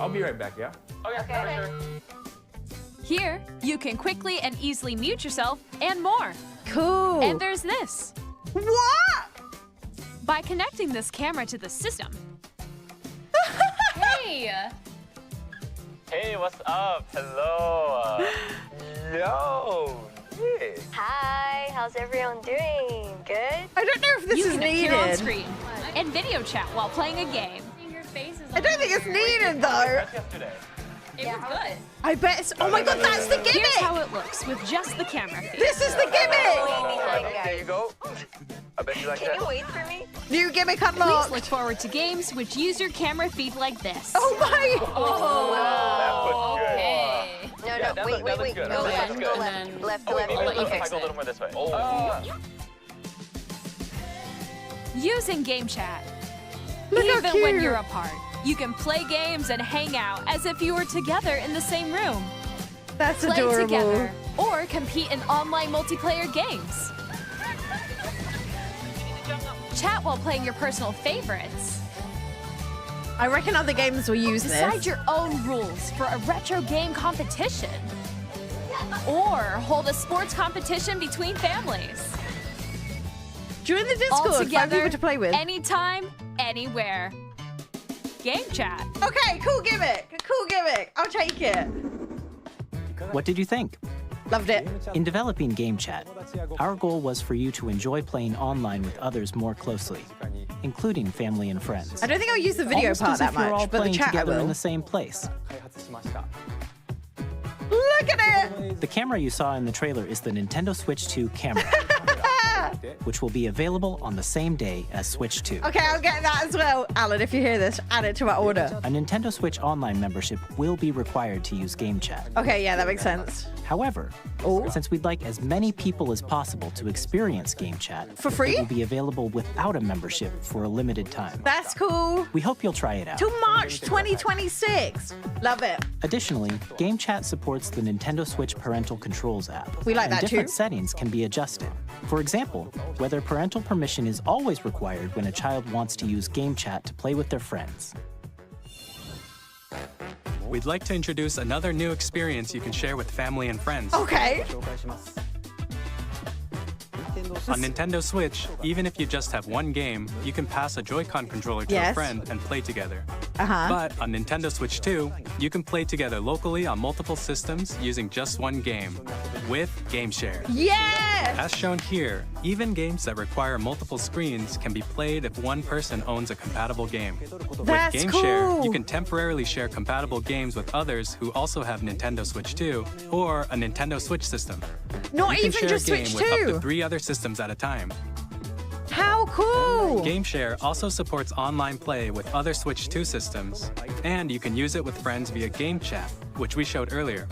I'll be right back. Yeah. Okay, for sure. Here, you can quickly and easily mute yourself and more. Cool. And there's this. What? By connecting this camera to the system, Hey! Hey, what's up? Hello. Yo. Yeah. Hi, how's everyone doing? Good? I don't know if this you is can appear on needed. screen and video chat while playing a game. I don't think it's needed though. That's yesterday. It was good. I bet it's. Oh my god, that's the Here's how gimmick. it looks with just the camera feed. This is the gimmick. There you go. I bet you like Can that. you wait for me? New gimmick Please unlocked. look forward to games which use your camera feed like this. Oh my. Okay. No, wait. good. Go That left, looks go good. left. Left, Oh, wait, left. maybe Okay. if I go a little more this way. Using Game Chat. Look how Even when cute. you're apart, you can play games and hang out as if you were together in the same room. That's Play adorable. together or compete in online multiplayer games. Chat while playing your personal favorites. I reckon other games will use Decide this. your own rules for a retro game competition. Or hold a sports competition between families. Join the All Discord. 5 together, people to play with. anytime, anywhere. Game Chat. Okay, cool gimmick. Cool gimmick. I'll take it. What did you think? Loved it. In developing Game Chat, our goal was for you to enjoy playing online with others more closely, including family and friends. I don't think I'll use the video Almost part as that if you're all much, but the playing chat I together in will. the same place. Look at it. The camera you saw in the trailer is the Nintendo Switch 2 camera. which will be available on the same day as Switch 2. Okay, I'll get that as well. Alan, if you hear this, add it to my order. A Nintendo Switch Online membership will be required to use Game Chat. Okay, yeah, that makes sense. However, since we'd like as many people as possible to experience Game Chat, For free? it will be available without a membership for a limited time. That's cool. We hope you'll try it out. Till March 2026. Love it. Additionally, Game Chat supports the Nintendo Switch Parental Controls app. We like and that different too. settings can be adjusted. For example, whether parental permission is always required when a child wants to use Game Chat to play with their friends. We'd like to introduce another new experience you can share with family and friends. Okay. On Nintendo Switch, even if you just have one game, you can pass a Joy-Con controller to a friend and play together. But on Nintendo Switch 2, you can play together locally on multiple systems using just one game, with Game Share. Yes! As shown here, even games that require multiple screens can be played if one person owns a compatible game. That's with Game cool. Share, you can temporarily share compatible games with others who also have Nintendo Switch 2 or a Nintendo Switch system. Not You can even share just a game Switch with up 2. to 3 other systems at a time. How cool! Game Share also supports online play with other Switch 2 systems, and you can use it with friends via Game Chat, which we showed earlier.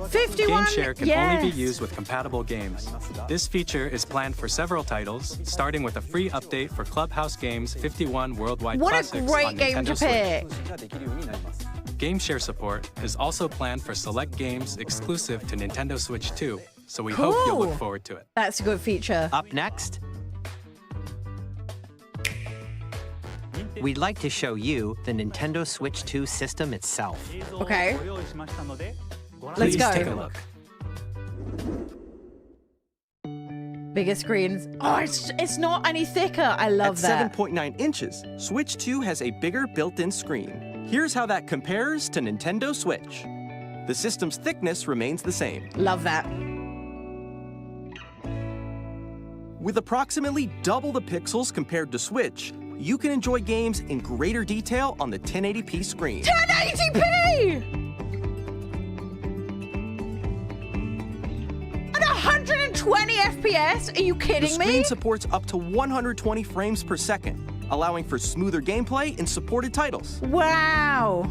51. Game Share can yes. only be used with compatible games. This feature is planned for several titles, starting with a free update for Clubhouse Games 51 Worldwide What a Classics great on game Nintendo to Switch. pick. Game Share support is also planned for select games exclusive to Nintendo Switch 2, so we hope you'll look Cool. forward to it. That's a good feature. Up next, we'd like to show you the Nintendo Switch 2 system itself. Okay. Let's Please go. take a look. Bigger screens. Oh, it's not any thicker. I love that. At 7.9 inches, Switch 2 has a bigger built-in screen. Here's how that compares to Nintendo Switch. The system's thickness remains the same. Love that. With approximately double the pixels compared to Switch, you can enjoy games in greater detail on the 1080p screen. 1080p! And 120 FPS? Are you The kidding screen me? supports up to 120 frames per second, allowing for smoother gameplay in supported titles. Wow.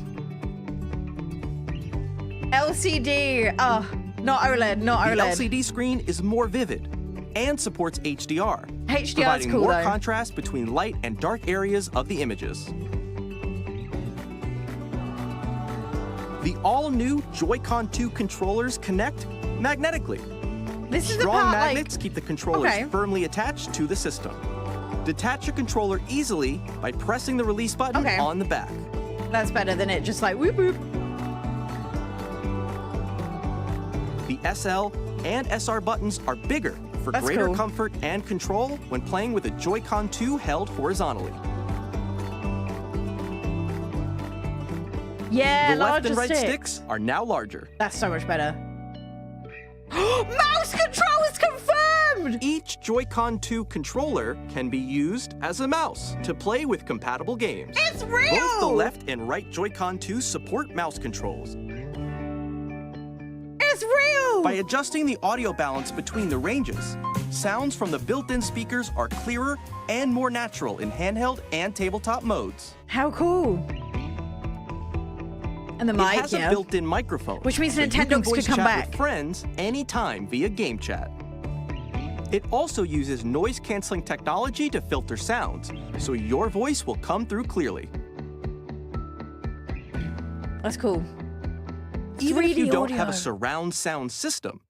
LCD. Oh, not OLED, not The OLED. LCD screen is more vivid and supports HDR, HDR is providing cool more though. contrast between light and dark areas of the images. The all-new Joy-Con 2 controllers connect magnetically. This is the Strong part magnets like... keep the controllers Okay. firmly attached to the system. Detach a controller easily by pressing the release button Okay. on the back. That's better than it just like whoop whoop. The SL and SR buttons are bigger for That's greater cool. comfort and control when playing with a Joy-Con 2 held horizontally. Yeah, The left larger and right stick. sticks are now larger. That's so much better. Mouse control is confirmed! Each Joy-Con 2 controller can be used as a mouse to play with compatible games. It's real! Both the left and right Joy-Con 2 support mouse controls. It's real! By adjusting the audio balance between the ranges, sounds from the built-in speakers are clearer and more natural in handheld and tabletop modes. How cool. And the It mic, has yeah. a built-in microphone, Which means so you Nintendo can could voice come chat back. with friends anytime via Game Chat. It also uses noise-canceling technology to filter sounds, so your voice will come through clearly. That's cool. Even if you 3D don't have a audio. surround sound system,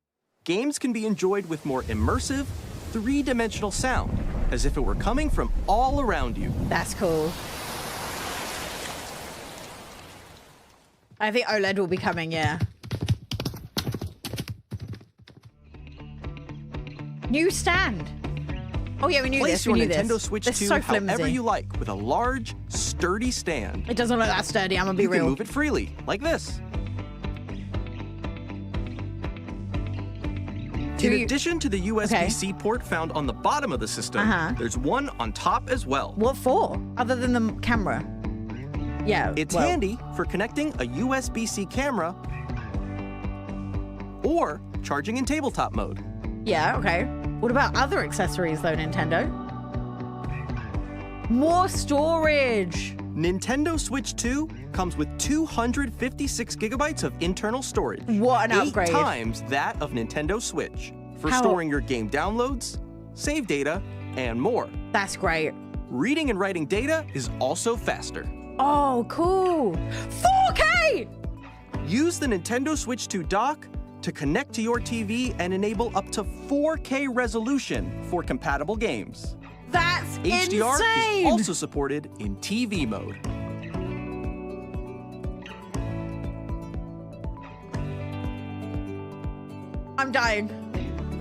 games can be enjoyed with more immersive, three-dimensional sound, as if it were coming from all around you. That's cool. I think OLED will be coming, yeah. New stand. Oh yeah, we knew Place this. your We knew Nintendo this. Switch This 2 is so flimsy. however you like with a large, sturdy stand. It doesn't look that sturdy. I'm gonna be You can real. move it freely, like this. In addition to the USB-C port found on the bottom of the system, there's one on top as well. What for? Other than the camera? Yeah. It's well, handy for connecting a USB-C camera or charging in tabletop mode. Yeah. Okay. What about other accessories though, Nintendo? More storage. Nintendo Switch 2 comes with 256 gigabytes of internal storage. What an 8 upgrade. times that of Nintendo Switch for How? storing your game downloads, save data, and more. That's great. Reading and writing data is also faster. Oh, cool. 4K! Use the Nintendo Switch 2 dock to connect to your TV and enable up to 4K resolution for compatible games. That's HDR insane! is also supported in TV mode. I'm dying.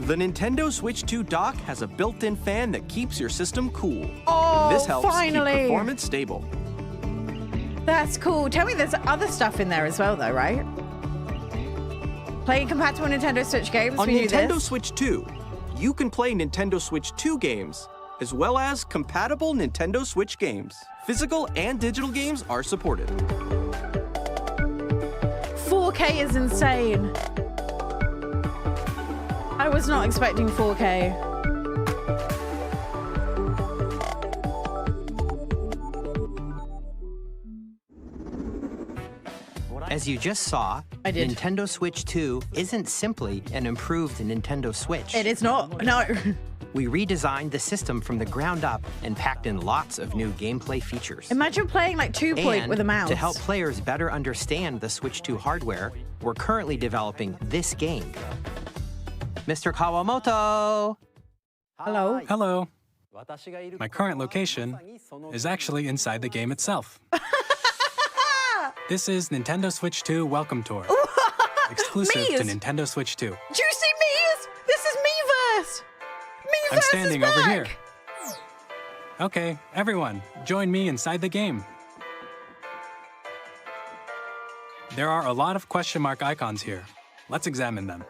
The Nintendo Switch 2 dock has a built-in fan that keeps your system cool. Oh, This helps finally. keep performance stable. That's cool. Tell me there's other stuff in there as well though, right? Playing compatible Nintendo Switch games. On we knew Nintendo this. Switch 2, you can play Nintendo Switch 2 games, as well as compatible Nintendo Switch games. Physical and digital games are supported. 4K is insane. I was not expecting 4K. As you just saw, I did. Nintendo Switch 2 isn't simply an improved Nintendo Switch. It is not. No. We redesigned the system from the ground up and packed in lots of new gameplay features. Imagine playing like 2-point And with a mouse. to help players better understand the Switch 2 hardware, we're currently developing this game. Mr. Kawamoto! Hello. Hello. My current location is actually inside the game itself. This is Nintendo Switch 2 Welcome Tour, exclusive to Mii's. Nintendo Switch 2. Do you see Mii's? This is Miiverse. Miiverse I'm standing is over back. here. Okay, everyone, join me inside the game. There are a lot of question mark icons here. Let's examine them.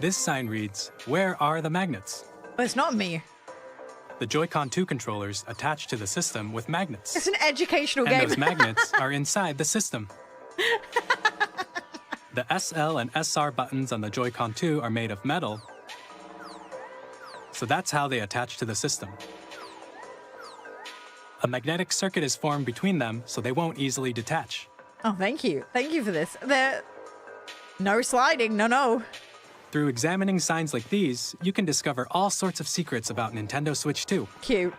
This sign reads, "Where are the magnets?" But it's not me. The Joy-Con 2 controllers attach to the system with magnets. It's an educational And game. those magnets are inside the system. The SL and SR buttons on the Joy-Con 2 are made of metal, so that's how they attach to the system. A magnetic circuit is formed between them, so they won't easily detach. Oh, thank you. Thank you for this. No sliding. No. Through examining signs like these, you can discover all sorts of secrets about Nintendo Switch 2. Cute.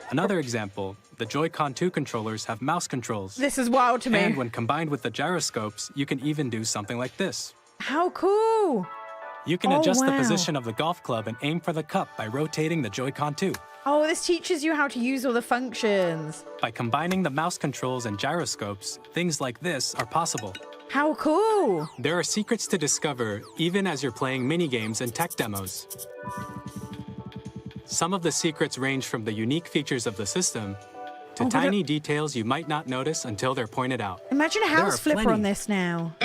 Another example, the Joy-Con 2 controllers have mouse controls. This is wild to me. And when combined with the gyroscopes, you can even do something like this. How cool. You can Oh, adjust the wow. position of the golf club and aim for the cup by rotating the Joy-Con 2. Oh, this teaches you how to use all the functions. By combining the mouse controls and gyroscopes, things like this are possible. How cool. There are secrets to discover even as you're playing minigames and tech demos. Some of the secrets range from the unique features of the system to tiny details you might not notice until they're pointed out. Imagine a There house are flipper plenty. on this now.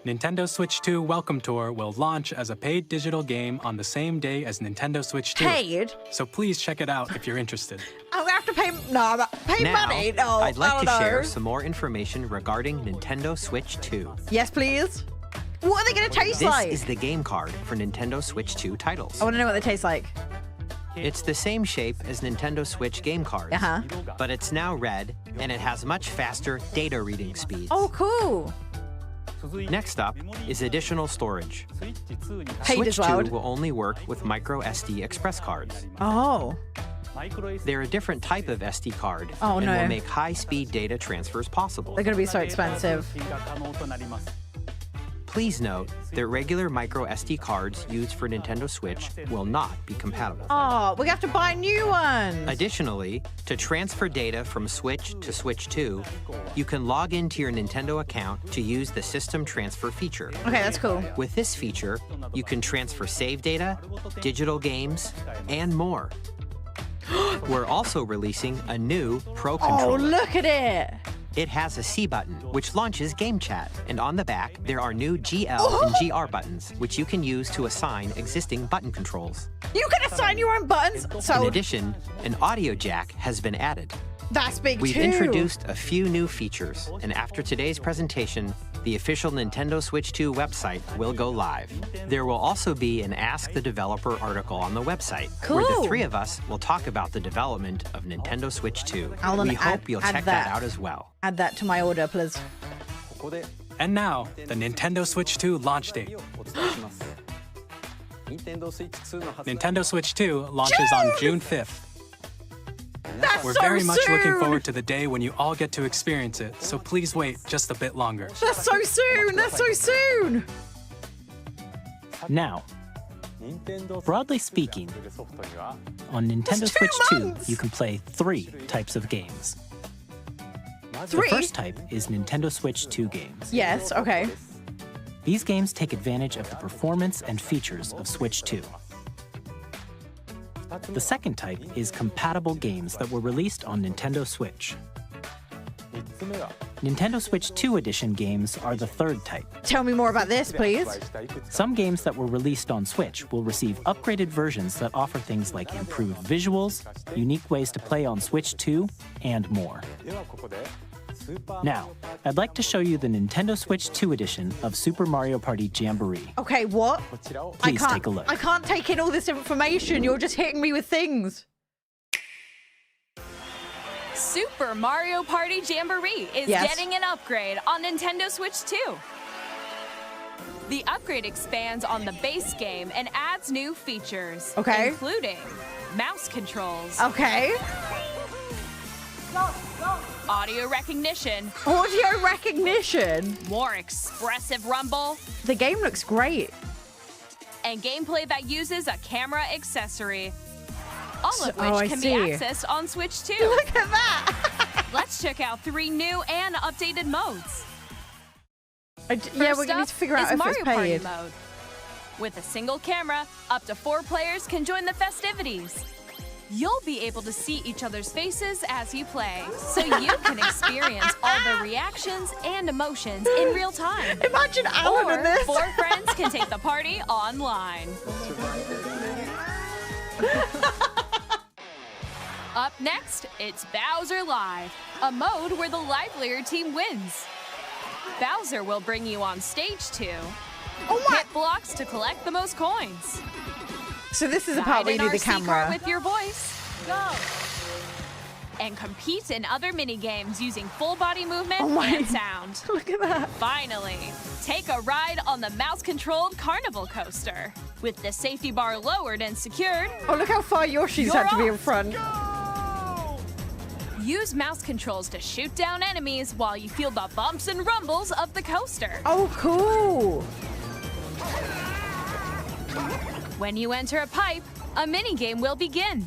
Nintendo Switch 2 Welcome Tour will launch as a paid digital game on the same day as Nintendo Switch 2. Paid? So please check it out if you're interested. I'm gonna have to pay. No, pay Now, money. No. I'd like oh, to no. share some more information regarding Nintendo Switch 2. Yes, please. What are they gonna taste This like? is the game card for Nintendo Switch 2 titles. I want to know what they taste like. It's the same shape as Nintendo Switch game cards, Uh-huh. but it's now red, and it has much faster data reading speeds. Oh, cool. Next up is additional storage. Paid Switch as 2 well. will only work with micro SD express cards. Oh. They're a different type of SD card Oh, and no. will make high-speed data transfers possible. They're gonna be so expensive. Please note that regular micro SD cards used for Nintendo Switch will not be compatible. Oh, we have to buy new ones. Additionally, to transfer data from Switch to Switch 2, you can log into your Nintendo account to use the System Transfer feature. Okay, that's cool. With this feature, you can transfer save data, digital games, and more. We're also releasing a new Pro Oh, controller. look at it. It has a C button, which launches Game Chat, and on the back, there are new GL and GR buttons, which you can use to assign existing button controls. You can assign your own buttons. In So addition, an audio jack has been added. that's big We've too. introduced a few new features, and after today's presentation, the official Nintendo Switch 2 website will go live. There will also be an Ask the Developer article on the website, where the Cool. three of us will talk about the development of Nintendo Switch 2. I'll We add- hope you'll add check that. that out as well. Add that to my order, please. And now, the Nintendo Switch 2 launch date. Nintendo Switch 2 launches on June 5th. That's We're so very much soon. looking forward to the day when you all get to experience it, so please wait just a bit longer. That's so soon. That's so soon. Now, broadly speaking, on Nintendo It's 2 Switch 2, months. you can play 3 types of games. 3? The first type is Nintendo Switch 2 games. Yes. Okay. These games take advantage of the performance and features of Switch 2. The second type is compatible games that were released on Nintendo Switch. Nintendo Switch 2 Edition games are the third type. Tell me more about this, please. Some games that were released on Switch will receive upgraded versions that offer things like improved visuals, unique ways to play on Switch 2, and more. Now, I'd like to show you the Nintendo Switch 2 edition of Super Mario Party Jamboree. Okay, what? Please take a look. I can't take in all this information. You're just hitting me with things. Super Mario Party Jamboree is Yes. getting an upgrade on Nintendo Switch 2. The upgrade expands on the base game and adds new features, Okay. including mouse controls, Okay. audio recognition, Audio recognition. more expressive rumble, The game looks great. and gameplay that uses a camera accessory. All of Oh, I which can be see. accessed on Switch 2. Look at that. Let's check out 3 new and updated modes. Yeah, First we're going to need up to figure out is if Mario it's Party paid. mode. With a single camera, up to 4 players can join the festivities. You'll be able to see each other's faces as you play, so you can experience all the reactions and emotions in real time. Imagine Alan in Or this. 4 friends can take the party online. Up next, it's Bowser Live, a mode where the livelier team wins. Bowser will bring you on stage 2. Oh my! Hit blocks to collect the most coins. So this is the part Guide where you an need the RC car camera. with your voice. Go! And compete in other mini games using full body movement Oh my- and sound. Look at that. Finally, take a ride on the mouse-controlled carnival coaster. With the safety bar lowered and secured, Oh, look how far Yoshi's You're had to be in off. front. use mouse controls to shoot down enemies while you feel the bumps and rumbles of the coaster. Oh, cool. When you enter a pipe, a mini-game will begin.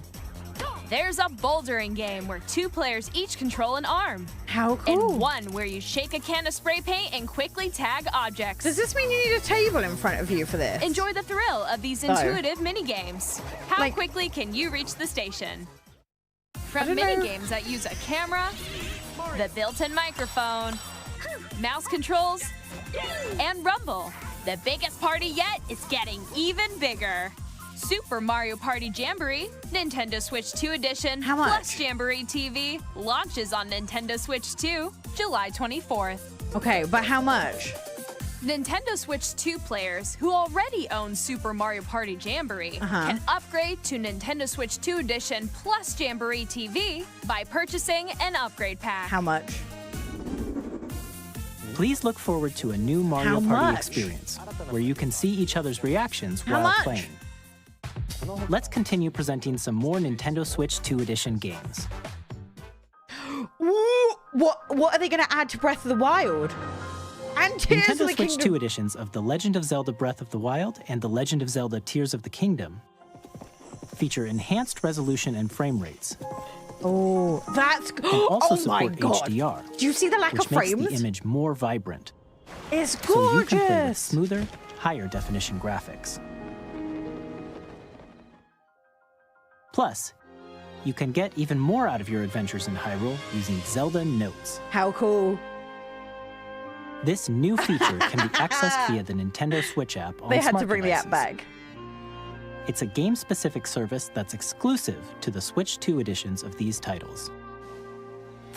There's a bouldering game where 2 players each control an arm. How cool. And one where you shake a can of spray paint and quickly tag objects. Does this mean you need a table in front of you for this? Enjoy the thrill of these No. intuitive mini-games. How Like- quickly can you reach the station? I From don't know. mini-games that use a camera, the built-in microphone, mouse controls, and rumble, the biggest party yet is getting even bigger. Super Mario Party Jamboree, Nintendo Switch 2 Edition, How much? plus Jamboree TV, launches on Nintendo Switch 2, July 24th. Okay, but how much? Nintendo Switch 2 players who already own Super Mario Party Jamboree can upgrade to Nintendo Switch 2 Edition plus Jamboree TV by purchasing an upgrade pack. How much? Please look forward to a new Mario How Party much? experience where you can see each other's reactions How while much? playing. Let's continue presenting some more Nintendo Switch 2 Edition games. Ooh, what are they going to add to Breath of the Wild? And Tears of Nintendo the Switch Kingdom. 2 editions of The Legend of Zelda Breath of the Wild and The Legend of Zelda Tears of the Kingdom feature enhanced resolution and frame rates, Oh, that's and also oh my support god! HDR, Do you see the lack which of makes frames? the image more vibrant, It's so you can play with gorgeous. smoother, higher definition graphics. Plus, you can get even more out of your adventures in Hyrule using Zelda Notes. How cool! This new feature can be accessed via the Nintendo Switch app on They had smart to bring the app devices. back. It's a game-specific service that's exclusive to the Switch 2 editions of these titles.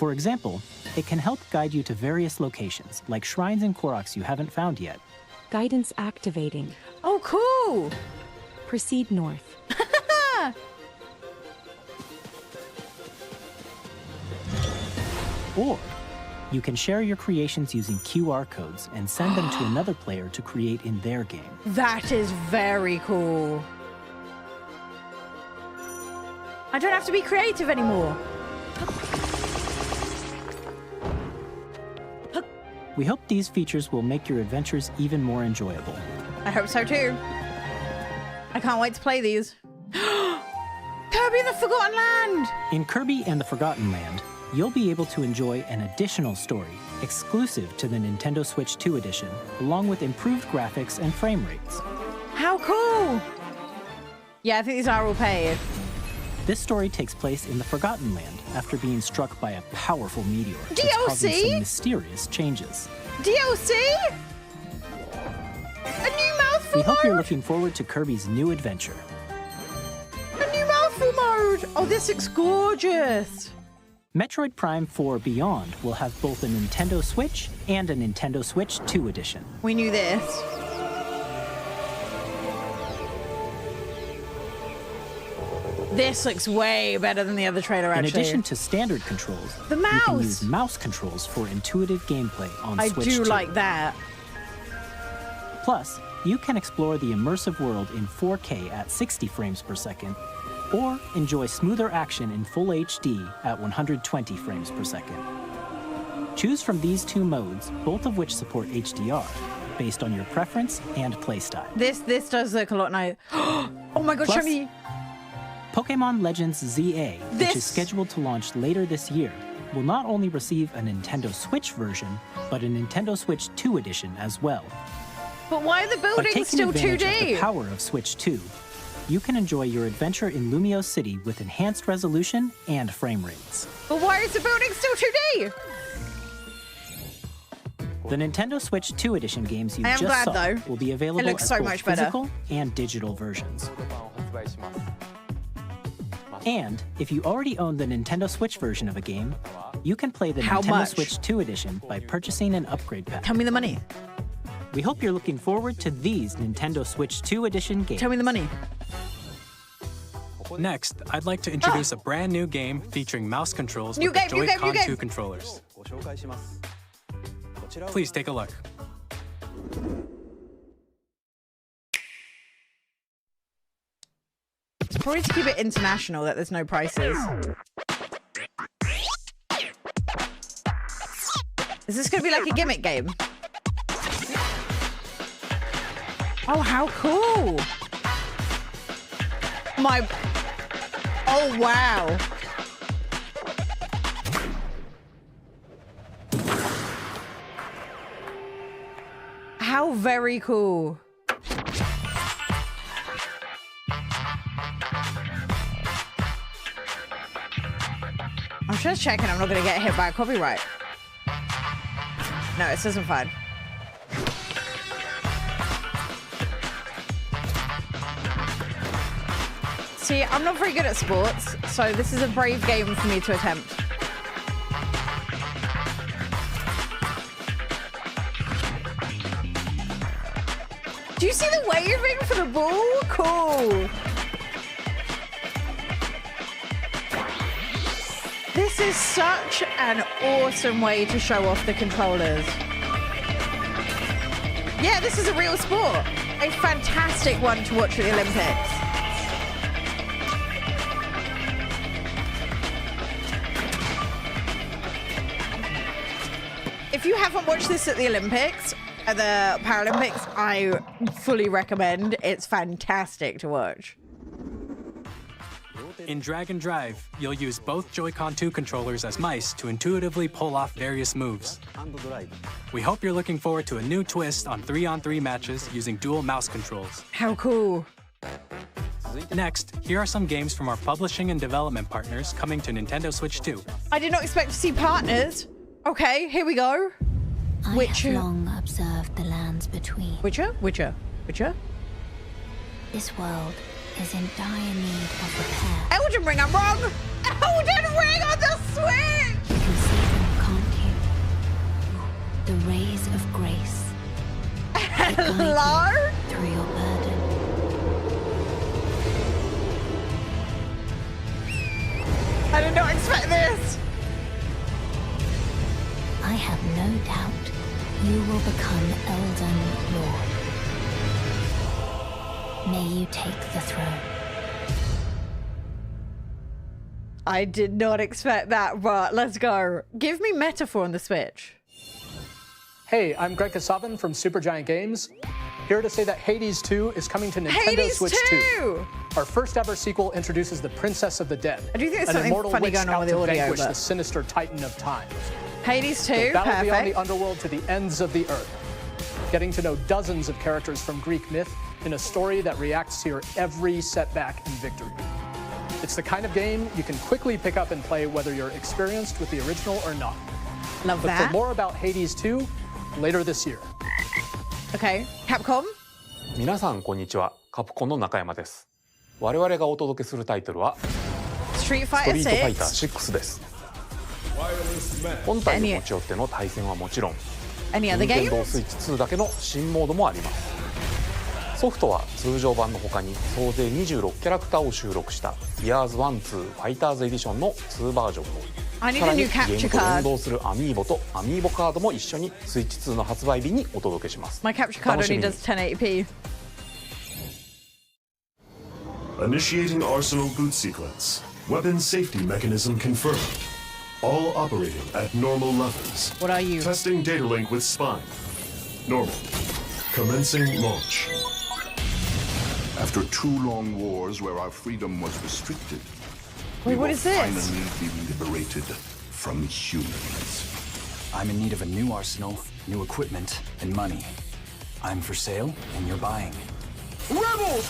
For example, it can help guide you to various locations, like shrines and Koroks you haven't found yet. Guidance activating. Oh, cool. Proceed north. Or you can share your creations using QR codes and send them to another player to create in their game. That is very cool. I don't have to be creative anymore. We hope these features will make your adventures even more enjoyable. I hope so too. I can't wait to play these. Kirby and the Forgotten Land! In Kirby and the Forgotten Land, you'll be able to enjoy an additional story exclusive to the Nintendo Switch 2 edition, along with improved graphics and frame rates. How cool! Yeah, I think these are all paid. This story takes place in the Forgotten Land after being struck by a powerful meteor that's DLC? causing some mysterious changes. DLC? A new mouthful We hope you're mode? looking forward to Kirby's new adventure. A new mouthful mode! Oh, this looks gorgeous. Metroid Prime 4 Beyond will have both a Nintendo Switch and a Nintendo Switch 2 edition. We knew this. This looks way better than the other trailer, actually. In addition to standard controls, The you mouse! can use mouse controls for intuitive gameplay on I Switch do 2. like that. Plus, you can explore the immersive world in 4K at 60 frames per second, or enjoy smoother action in full HD at 120 frames per second. Choose from these two modes, both of which support HDR, based on your preference and playstyle. This does look a lot nice. Oh my god, Plus, show me. Pokemon Legends ZA, which This- is scheduled to launch later this year, will not only receive a Nintendo Switch version, but a Nintendo Switch 2 edition as well. But why are the By buildings taking still advantage of 2D? the power of Switch 2, you can enjoy your adventure in Lumio City with enhanced resolution and frame rates. But why is the building still 2D? The Nintendo Switch 2 edition games you I am just glad, saw though. will be available It looks as so both much better. physical and digital versions. And if you already own the Nintendo Switch version of a game, you can play the How Nintendo much? Switch 2 edition by purchasing an upgrade pack. Tell me the money. We hope you're looking forward to these Nintendo Switch 2 edition games. Tell me the money. Next, I'd like to introduce a brand new game featuring mouse controls New with the game, new game, new Joy-Con game. 2 controllers. Please take a look. It's probably to keep it international that there's no prices. Is this going to be like a gimmick game? Oh, how cool! Oh, wow. How very cool. I'm just checking I'm not going to get hit by a copyright. No, it isn't fine. See, I'm not very good at sports, so this is a brave game for me to attempt. Do you see the waving for the ball? Cool. This is such an awesome way to show off the controllers. Yeah, this is a real sport. A fantastic one to watch at the Olympics. If you haven't watched this at the Olympics, at the Paralympics, I fully recommend. It's fantastic to watch. In Drag and Drive, you'll use both Joy-Con 2 controllers as mice to intuitively pull off various moves. We hope you're looking forward to a new twist on 3-on-3 matches using dual mouse controls. How cool. Next, here are some games from our publishing and development partners coming to Nintendo Switch 2. I did not expect to see partners. Okay, here we go. I have long observed the lands between. Witcher? This world is in dire need of repair. Elden Ring, I'm wrong! Elden Ring on the Switch! You can see Hello? through your burden. I did not expect this. I have no doubt you will become Elden Lord. May you take the throne. I did not expect that, but let's go. Give me Metaphor on the Switch. Hey, I'm Greg Kasavin from Supergiant Games. Here to say that Hades 2 is coming to Nintendo Hades Switch 2. Our first ever sequel introduces the Princess of the Dead, I do think there's an something immortal funny witch going on out with the to audio, vanquish but- the sinister titan of time. Hades 2, So battle beyond the perfect. underworld to the ends of the earth, getting to know dozens of characters from Greek myth in a story that reacts to your every setback and victory. It's the kind of game you can quickly pick up and play whether you're experienced with the original or not. Love Look that. for more about Hades 2 later this year. Okay, Capcom. 皆さんこんにちは。カプコンの中山です。我々がお届けするタイトルは Street スト Fighter リートファイタ 6. ー6です。本体を持ち寄っての対戦はもちろん、 Any other 任天堂 games? スイッチ2だけの新モードもあります。ソフトは通常版の他に総勢26キャラクターを収録した Years 1-2 ファイターズエディションの2バージョンを、 I need さ a らに new ゲー capture ムと連 card. 動するアミーボとアミーボカードも一緒にスイッチ2の発売日にお届けします。 My capture card 楽し only みに。 does 1080p. Initiating Arsenal boot sequence. Weapon safety mechanism confirmed. All operating at normal levels. What are you? Testing data link with spine. Normal. Commencing launch. After 2 long wars where our freedom was restricted, Wait, we what will is this? finally be liberated from humans. I'm in need of a new arsenal, new equipment, and money. I'm for sale, and you're buying. Rebels!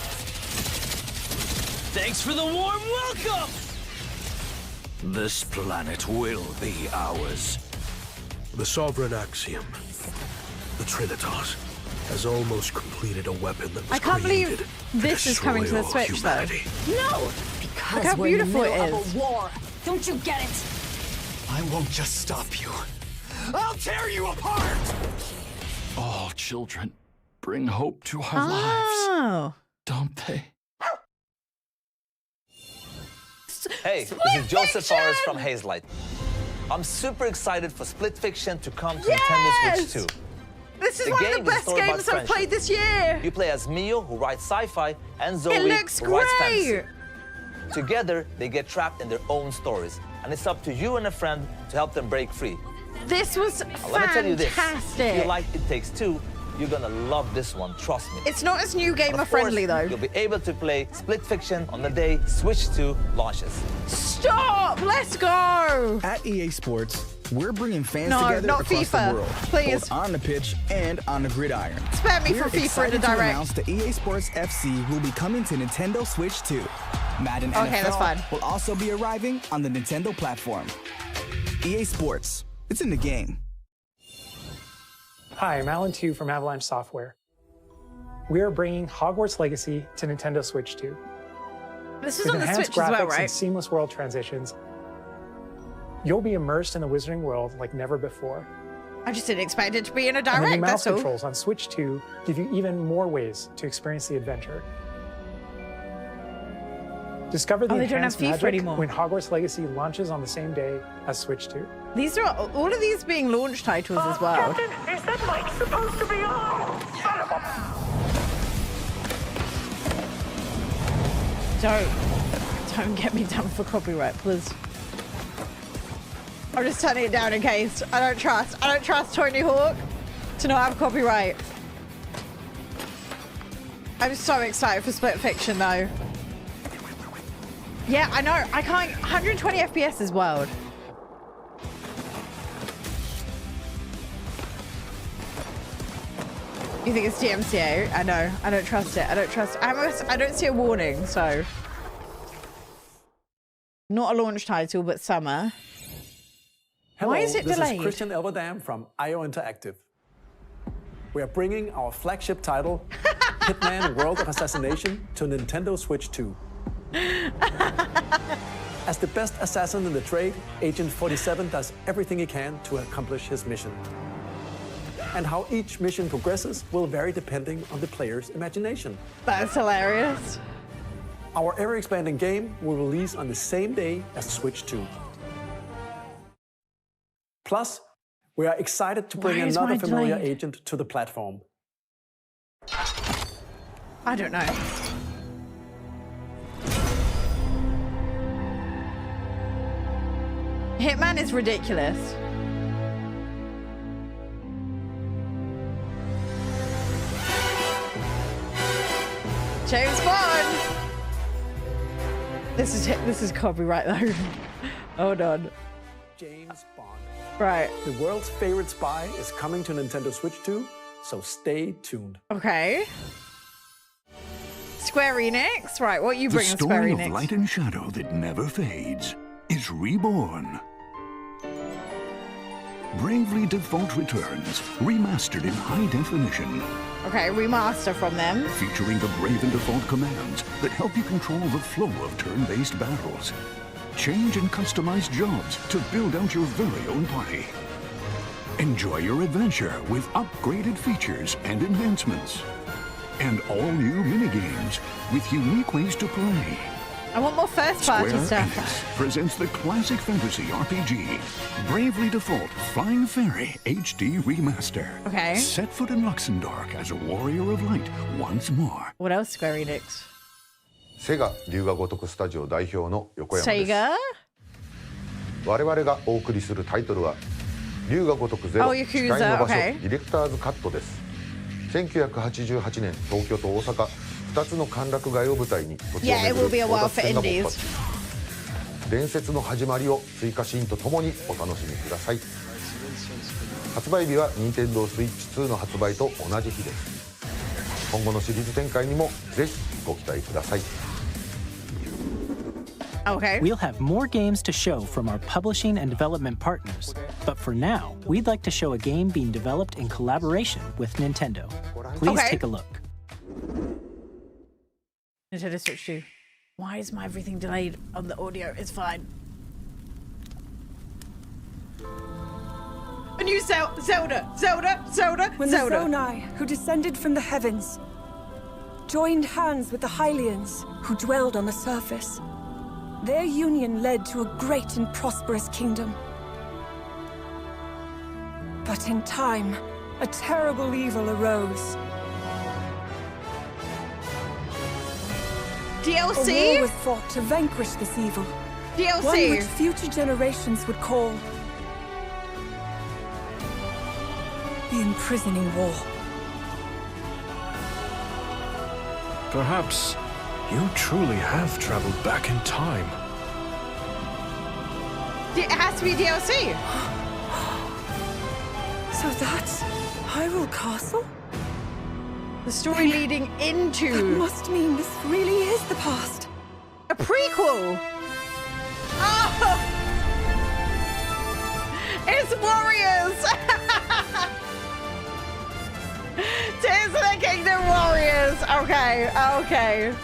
Thanks for the warm welcome! This planet will be ours. The Sovereign Axiom, the Trinitas, has almost completed a weapon that was I can't believe created this is coming to the destroy all Switch, though. humanity. No! Look Because how we're in the beautiful it middle is. of a war. Don't you get it? I won't just stop you. I'll tear you apart! All children bring hope to our lives, Oh. don't they? Hey, this is Joseph Fares from Hazelight. I'm super excited for Split Fiction to come to Nintendo Switch 2. This is The one of game the is a best story about games I've friendship. played this year. You play as Mio, who writes sci-fi, and Zoe, It looks who writes fantasy. great. Together, they get trapped in their own stories, and it's up to you and a friend to help them break free. This was Now, let me tell you this: if fantastic. you like It Takes Two, you're gonna love this one. Trust me. It's not as new And gamer of course, friendly though. You'll be able to play Split Fiction on the day Switch 2 launches. Stop! Let's go! At EA Sports, we're bringing fans No, together not across FIFA. the world, Please. both on the pitch and on the gridiron. Spare me We're for FIFA in the excited to direct. announce that EA Sports FC will be coming to Nintendo Switch 2. Madden Okay, NFL that's fine. will also be arriving on the Nintendo platform. EA Sports, it's in the game. Hi, I'm Alan Tu from Avalanche Software. We are bringing Hogwarts Legacy to Nintendo Switch 2. This is With on the enhanced Switch as well, graphics and right? seamless world transitions, you'll be immersed in the Wizarding world like never before. I just didn't expect it to be in a And the new direct, mouse that's all. controls on Switch 2 give you even more ways to experience the adventure. Discover the Oh, they don't have enhanced FIFA magic anymore. when Hogwarts Legacy launches on the same day as Switch 2. These are all of these being launch titles as well. Captain, is that mic supposed to be on? Don't get me down for copyright, please. I'm just turning it down in case. I don't trust Tony Hawk to not have copyright. I'm so excited for Split Fiction though. Yeah, I know. I can't. 120 FPS is wild. You think it's DMCA? I know. I don't trust it. I don't trust. I don't see a warning, so. Not a launch title, but summer. Hello, Why is it this delayed? is Christian Elverdam from IO Interactive. We are bringing our flagship title, Hitman World of Assassination, to Nintendo Switch 2. As the best assassin in the trade, Agent 47 does everything he can to accomplish his mission. and how each mission progresses will vary depending on the player's imagination. That's hilarious. Our ever-expanding game will release on the same day as Switch 2. Plus, we are excited to bring another familiar agent to the platform. I don't know. Hitman is ridiculous. James Bond. This is copyright though. Hold on. James Bond. Right. The world's favorite spy is coming to Nintendo Switch 2, so stay tuned. Okay. Square Enix? Right, what are you bringing, Square Enix? The story of light and shadow that never fades is reborn. Bravely Default returns, remastered in high definition. Okay, remaster from them. Featuring the Brave and Default commands that help you control the flow of turn-based battles. Change and customize jobs to build out your very own party. Enjoy your adventure with upgraded features and enhancements. And all new minigames with unique ways to play. I want more first-party Square stuff. Enix presents the classic fantasy RPG, Bravely Default Flying Fairy HD Remaster. Okay. Set foot in Luxembourg as a warrior of light once more. What else, Square Enix? セガ龍が如くスタジオ代表の横山です。 Sega? 我々がお送りするタイトルは龍が如くゼロ Oh, 誓い Yakuza, の場所 okay. ディレクターズカットです。1988年東京と大阪2つの歓楽街を舞台に土地を Yeah, it 巡 will be る a 争 while 奪 for 戦が勃 indies. 発。伝説の始まりを追加シーンとともにお楽しみください。発売日は Nintendo Switch 2の発売と同じ日です。今後のシリーズ展開にもぜひご期待ください。 Okay. We'll have more games to show from our publishing and development partners. But for now, we'd like to show a game being developed in collaboration with Nintendo. Please take a look. Nintendo Switch 2. Why is my everything delayed on the audio? It's fine. A new Zelda! When the Zonai, who descended from the heavens, joined hands with the Hylians, who dwelled on the surface, their union led to a great and prosperous kingdom. But in time, a terrible evil arose. DLC? A war was fought to vanquish this evil. DLC? One which future generations would call the Imprisoning War. Perhaps you truly have traveled back in time. It has to be DLC. So that's Hyrule Castle? The story leading into... That must mean this really is the past. A prequel! Oh! It's Warriors! Tears of the Kingdom Warriors! Okay, okay.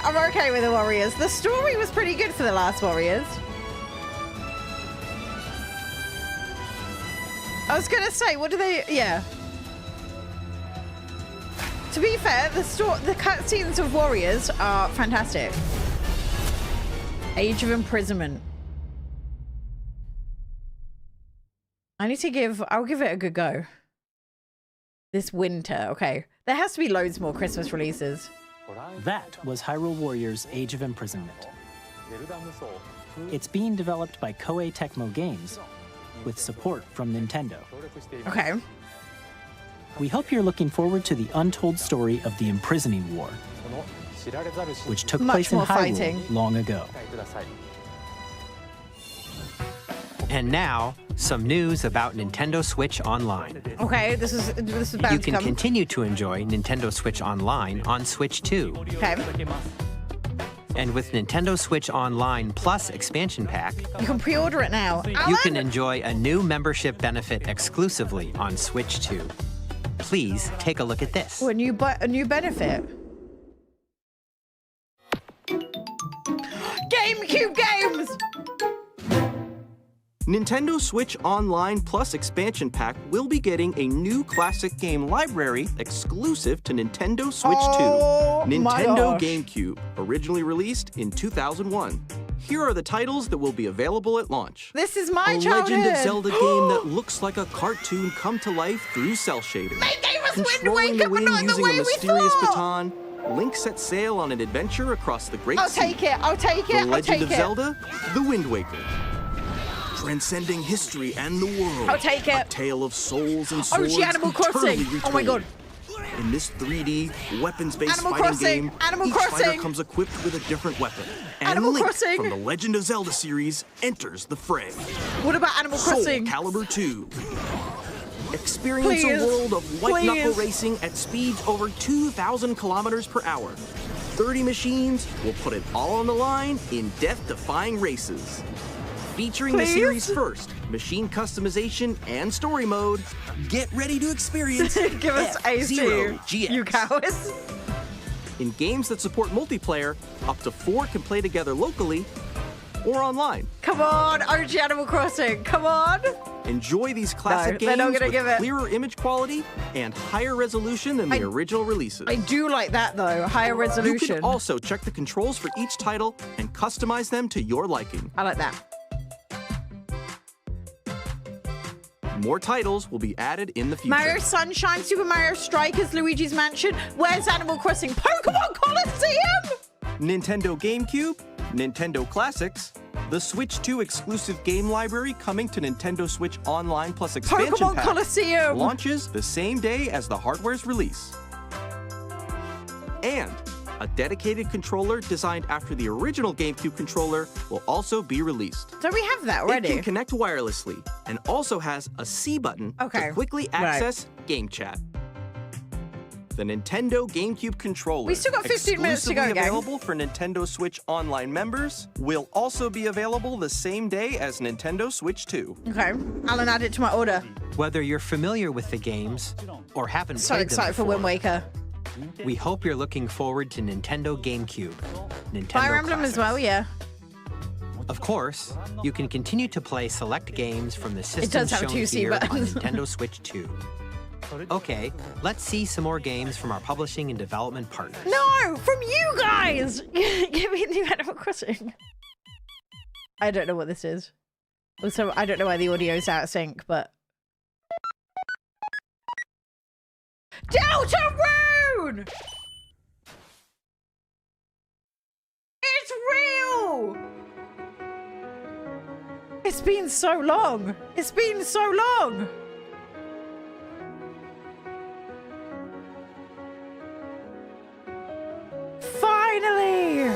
I'm okay with the Warriors. The story was pretty good for the last Warriors. I was gonna say, what do they... Yeah. To be fair, the cutscenes of Warriors are fantastic. Age of Imprisonment. I'll give it a good go. This winter, okay. There has to be loads more Christmas releases. That was Hyrule Warriors Age of Imprisonment. It's being developed by Koei Tecmo Games with support from Nintendo. Okay. We hope you're looking forward to the untold story of the Imprisoning War, which took place in Hyrule long ago. And now, some news about Nintendo Switch Online. Okay, this is bound You to can come. continue to enjoy Nintendo Switch Online on Switch 2. Okay. And with Nintendo Switch Online Plus expansion pack, You can pre-order it now. you can enjoy a new membership benefit exclusively on Switch 2. Please take a look at this. Oh, a new benefit. GameCube games! Nintendo Switch Online Plus Expansion Pack will be getting a new classic game library exclusive to Nintendo Switch 2. Nintendo GameCube, originally released in 2001. Here are the titles that will be available at launch. This is my childhood. A Legend of Zelda game that looks like a cartoon come to life through cell shading. They gave us Controlling Wind Waker, the but wind not in the using way a we mysterious thought. baton, Link sets sail on an adventure across the Great I'll Sea. take it. I'll take it. The I'll Legend take of it. Zelda, The Wind Waker. Transcending history and the world. I'll take it. A tale of souls and swords. OG Animal Crossing. eternally Oh my god. retold. In this 3D, weapons-based Animal fighting Crossing. game, Animal each Crossing. fighter comes equipped with a different weapon. And Animal Link Crossing. from the Legend of Zelda series enters the fray. What about Animal Crossing? Soul Calibur 2. Experience Please. a world of white-knuckle Please. racing at speeds over 2,000 kilometers per hour. 30 machines will put it all on the line in death-defying races. Featuring the Please? series' first machine customization and story mode, get ready to experience Give us F-Zero A2, GX. you cowards. In games that support multiplayer, up to 4 can play together locally or online. Come on, OG Animal Crossing. Come on. Enjoy these classic they're not games gonna give with it. clearer image quality and higher resolution than the original releases. I do like that though, higher You resolution. can also check the controls for each title and customize them to your liking. I like that. More titles will be added in the future. Mario Sunshine, Super Mario Strikers, Luigi's Mansion. Where's Animal Crossing? Pokemon Coliseum! Nintendo GameCube, Nintendo Classics, the Switch 2 exclusive game library coming to Nintendo Switch Online Plus Expansion Pokemon Pack Coliseum! launches the same day as the hardware's release. And a dedicated controller designed after the original GameCube controller will also be released. Don't we have that already? It can connect wirelessly and also has a C button to quickly access Game Chat. The Nintendo GameCube controller, We still got 15 minutes to go, exclusively gang. available for Nintendo Switch Online members, will also be available the same day as Nintendo Switch 2. Okay, Alan, add it to my order. Whether you're familiar with the games or haven't So played excited for them Wind before, Waker. we hope you're looking forward to Nintendo GameCube, Nintendo Fire Emblem as well, yeah. Of course, you can continue to play select games from the system does have shown 2 C here on buttons. Nintendo Switch 2. Okay, let's see some more games from our publishing and development partners. No, from you guys! Give me new Animal Crossing. I don't know what this is. Also, I don't know why the audio's out of sync, but... Deltarune! It's real! It's been so long. It's been so long. Finally!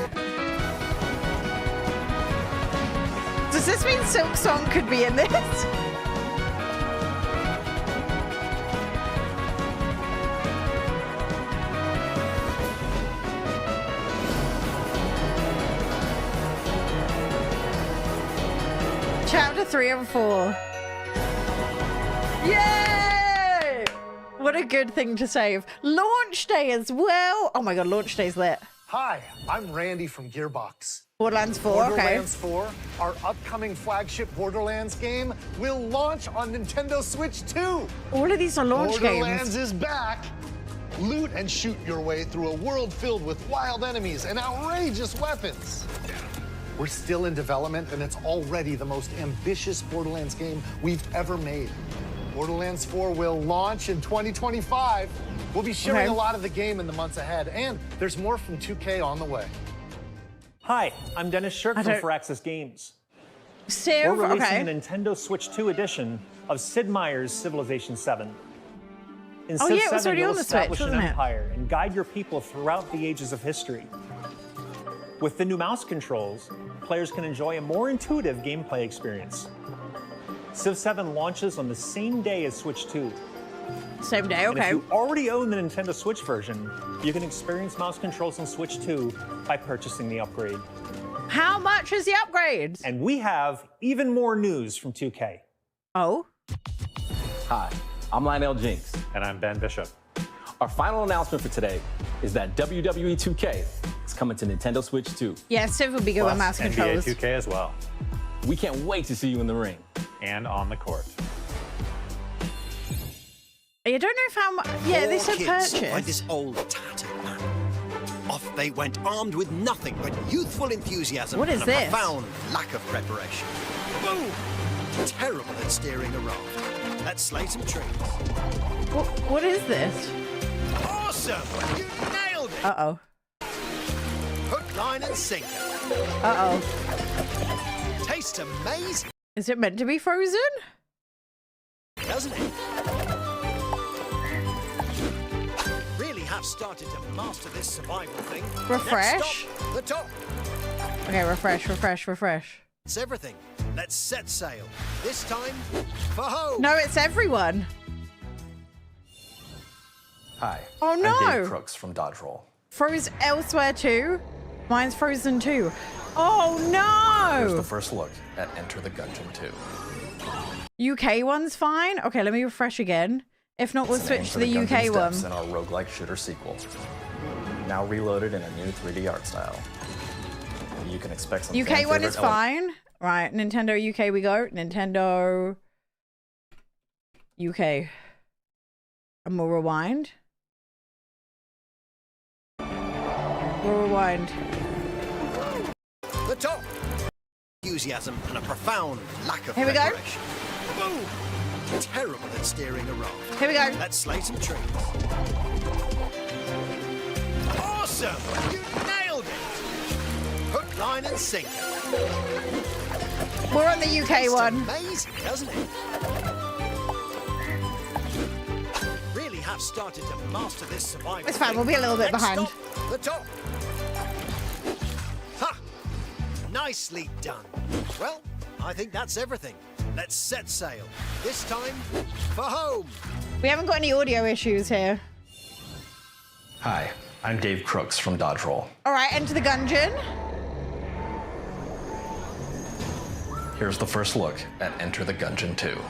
Does this mean Silk Song could be in this? Chapter 3 and 4. Yay! What a good thing to save. Launch day as well. Oh my god, launch day's lit. Hi, I'm Randy from Gearbox. Borderlands 4, Borderlands 4, our upcoming flagship Borderlands game, will launch on Nintendo Switch 2. All of these are launch Borderlands games. is back. Loot and shoot your way through a world filled with wild enemies and outrageous weapons. We're still in development, and it's already the most ambitious Borderlands game we've ever made. Borderlands 4 will launch in 2025. We'll be sharing a lot of the game in the months ahead, and there's more from 2K on the way. Hi, I'm Dennis Shirk I from don't- Firaxis Games. Civ, We're releasing okay. a Nintendo Switch 2 edition of Sid Meier's Civilization 7. In Oh, Civ yeah, it was 7, already you'll on the Switch, establish an wasn't it? empire and guide your people throughout the ages of history. With the new mouse controls, players can enjoy a more intuitive gameplay experience. Civ 7 launches on the same day as Switch 2. Same day, And if okay. you already own the Nintendo Switch version, you can experience mouse controls on Switch 2 by purchasing the upgrade. How much is the upgrade? And we have even more news from 2K. Oh? Hi, I'm Lionel Jinks. And I'm Ben Bishop. Our final announcement for today is that WWE 2K is coming to Nintendo Switch 2. Yeah, Civ will be good with mouse NBA controls. 2K as well. We can't wait to see you in the ring. and on the court. I don't know if how much. Yeah, they said purchase. Like this old tattered man. Off they went, armed with nothing but youthful enthusiasm What is and a this? profound lack of preparation. Boom! Terrible at steering a raft. Let's slay some trees. What is this? Awesome! You nailed it! Uh-oh. Hook, line, and sinker. Uh-oh. Tastes amazing. Is it meant to be frozen? Doesn't it? Really have started to master this survival thing. Refresh? Next stop, the top. Okay, refresh. It's everything. Let's set sail. This time for home. No, it's everyone. Hi. Oh, no. I'm Dave Crooks from Dodge Roll. Froze elsewhere too? Mine's frozen too. Oh, no. Here's the first look at Enter the Gungeon 2. UK one's fine? Okay, let me refresh again. If not, we'll It's the name switch for to the UK one. Steps in our roguelike shooter sequel. Now reloaded in a new 3D art style. You can expect some UK one is fine. Right, Nintendo UK we go. Nintendo UK. And we'll rewind. We'll rewind. The top. Enthusiasm and a profound lack of Here we go. preparation. Boom! Terrible at steering a raft. Here we go. Let's slay some trees. Awesome! You nailed it! Hook, line, and sinker. We're on the UK Tastes one. Amazing, doesn't it? Really have started to master this survival. It's fine, thing. we'll be a little bit Next behind. Stop, the top. Ha! Nicely done. Well, I think that's everything. Let's set sail. This time for home. We haven't got any audio issues here. Hi, I'm Dave Crooks from Dodge Roll. All right, enter the gungeon. Here's the first look at Enter the Gungeon 2.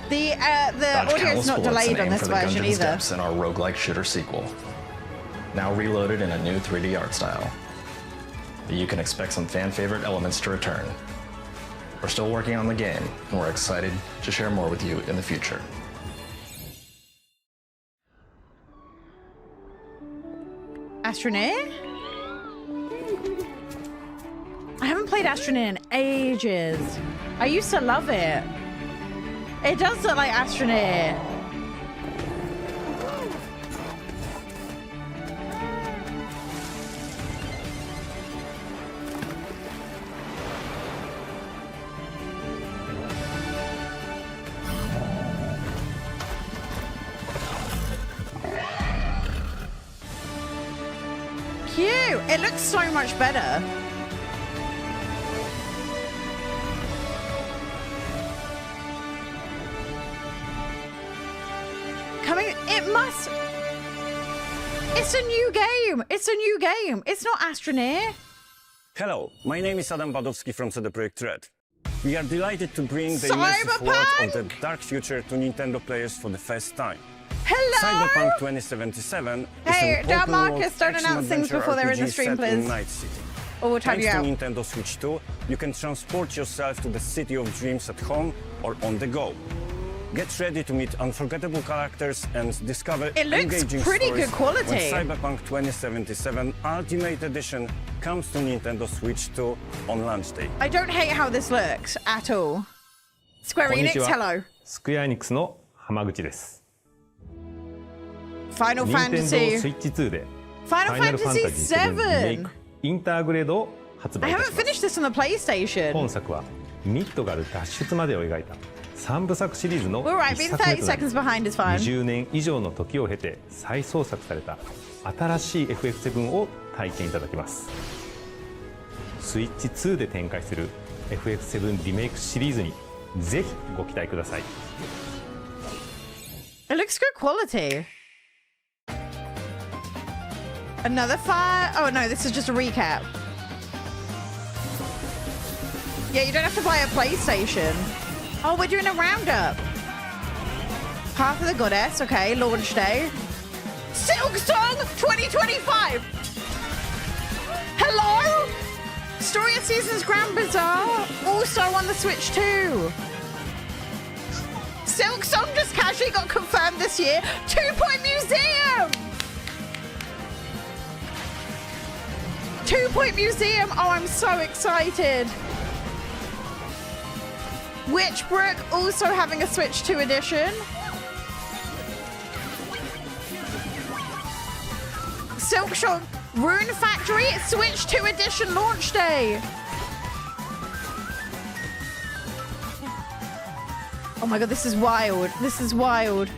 The Dodge audio is countless not bullets delayed and on aim this for the version Gungeon either. Steps in our roguelike shooter sequel. Now reloaded in a new 3D art style. You can expect some fan-favorite elements to return. We're still working on the game, and we're excited to share more with you in the future. Astronaut? I haven't played Astronaut in ages. I used to love it. It does look like Astronaut. Cute. It looks so much better. It must. It's a new game. It's a new game. It's not Astronaut. Hello, my name is Adam Badowski from CD Projekt Red. We are delighted to bring the immersive world of the dark future to Nintendo players for the first time. Hello. Cyberpunk 2077 Hey, is an open Marcus, world don't announce things before they're in the RPG stream, set in please. Night City. Or we'll time Thanks you to out. Nintendo Switch 2, you can transport yourself to the city of dreams at home or on the go. Get ready to meet unforgettable characters and discover It looks engaging pretty stories good quality. when Cyberpunk 2077 Ultimate Edition comes to Nintendo Switch 2 on launch day. I don't hate how this looks at all. Square Enix, hello. スクエアエニックスの浜口です。 Final 任天堂 Fantasy. スイッチ2で Final Fantasy 7. リメイクインターグレードを発売 I いた haven't します。 finished this on the PlayStation. 本作はミッドガル脱出までを描いた3部作シリーズの All right, 1 being 作目 30となり seconds behind is fine. 20年以上の時を経て再創作された新しい FF7 を体験いただけます。スイッチ2で展開する FF7 リメイクシリーズにぜひご期待ください。 It looks good quality. Another fire. Oh no, this is just a recap. Yeah, you don't have to buy a PlayStation. Oh, we're doing a roundup. Path of the Goddess, okay, launch day. Silk Song 2025. Hello? Story of Seasons Grand Bazaar, also on the Switch too. Silk Song just casually got confirmed this year. 2 Point Museum! 2 Point Museum, oh, I'm so excited. Witchbrook also having a Switch 2 edition. Silk Song Rune Factory Switch 2 edition launch day. Oh my god, this is wild. This is wild.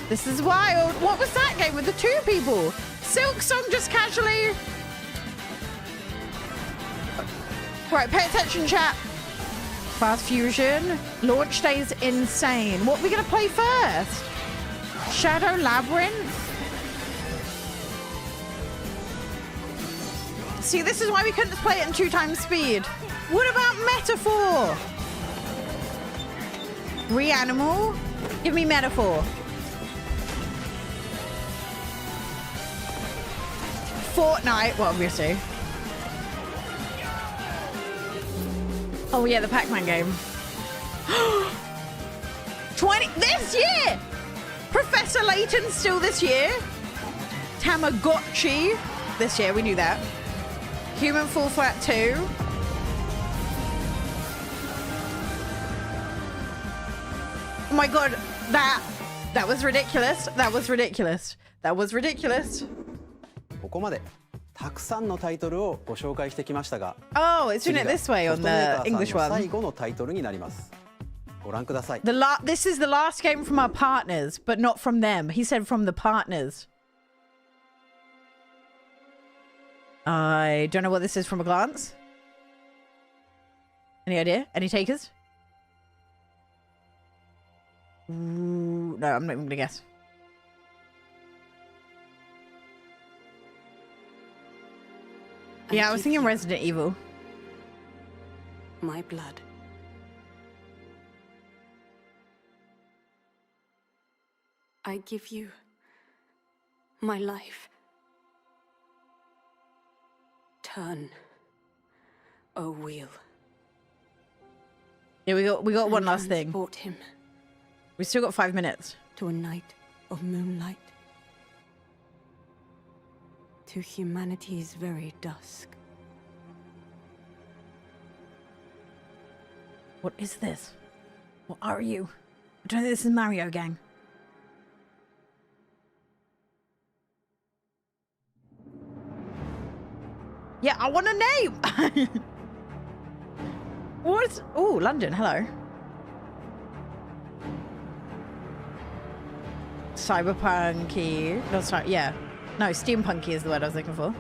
This is wild. What was that game with the 2 people? Silk Song just casually... Right, pay attention, chat. Fast Fusion. Launch day is insane. What are we going to play first? Shadow Labyrinth? See, this is why we couldn't play it in 2 times speed. What about Metaphor? Reanimal? Give me Metaphor. Fortnite, well, obviously. Oh yeah, the Pac-Man game. 20 this year! Professor Layton still this year. Tamagotchi this year, we knew that. Human Fall Flat 2. Oh my god, that was ridiculous. That was ridiculous. That was ridiculous. ここまでたくさんのタイトルをご紹介してきましたが、 Oh, it's doing it this way on the English one. 最後のタイトルになります。ご覧ください。 This is the last game from our partners, but not from them. He said from the partners. I don't know what this is from a glance. Any idea? Any takers? Ooh, no, I'm not even gonna guess. Yeah, I was thinking Resident Evil. My blood. I give you my life. Turn, O wheel. Yeah, we got one last thing. Transport him We still got 5 minutes. to a night of moonlight, to humanity's very dusk. What is this? What are you? I don't think this is Mario Gang. Yeah, I want a name! What? Oh, London, hello. Cyberpunk-y. No, sorry, yeah. No, steampunky is the word I was looking for.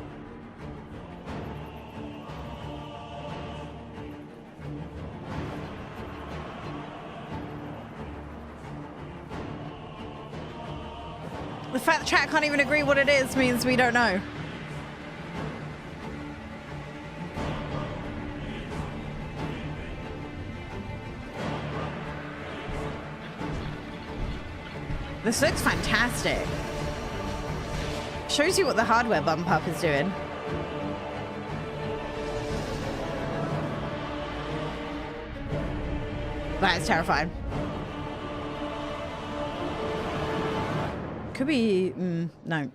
The fact the chat can't even agree what it is means we don't know. This looks fantastic. Shows you what the hardware bump up is doing. That is terrifying. Could be... no.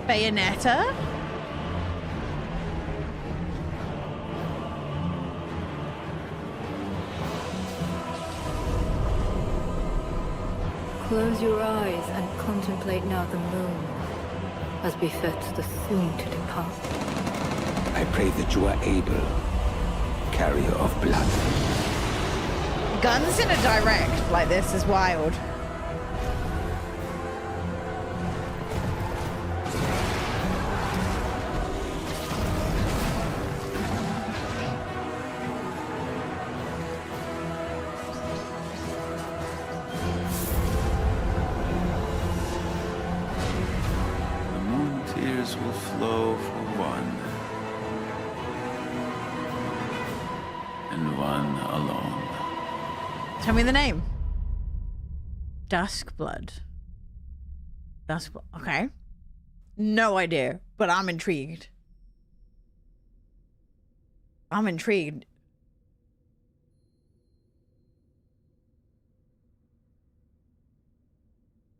Bayonetta? Close your eyes and contemplate now the moon, as befits the soon to depart. I pray that you are able, carrier of blood. Guns in a direct like this is wild. The moon tears will flow for one. alone. Tell me the name. Duskblood. Duskblood. Okay. No idea, but I'm intrigued. I'm intrigued.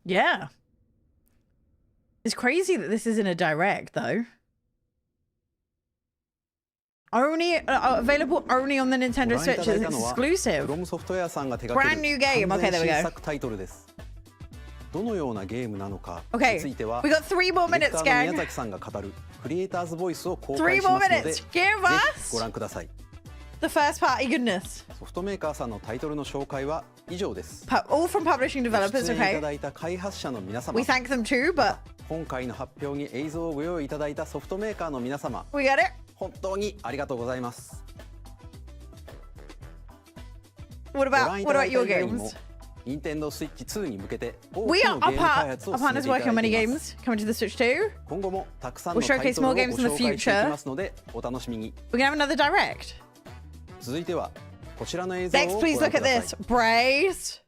Yeah. It's crazy that this is in a direct, though. Only available only on the Nintendo Switch. It's exclusive. Brand new game. Okay, there we go. Okay, we got 3 more minutes, gang. 3 more minutes. Give us the first party goodness. All from publishing developers, okay? We thank them too, but we get it. What about your games? We are our partners working on many games coming to the Switch too. We'll showcase more games in the future. We're gonna have another direct. Next, please look at this. Brace.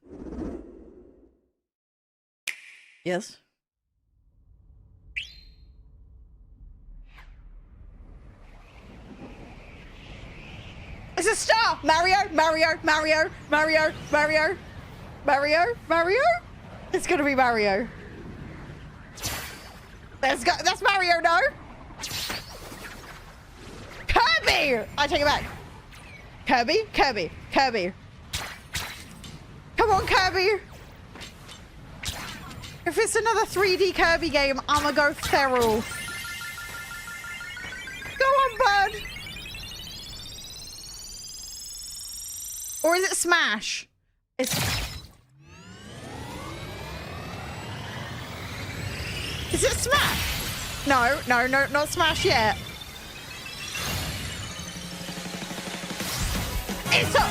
Yes. It's a star! Mario, Mario, Mario, Mario, Mario, Mario, Mario. It's gonna be Mario. Let's go. That's Mario, no? Kirby! I take it back. Kirby, Kirby, Kirby. Come on, Kirby. If it's another 3D Kirby game, I'm gonna go feral. Go on, bud. Or is it Smash? Is it Smash? No, no, no, not Smash yet. It's a...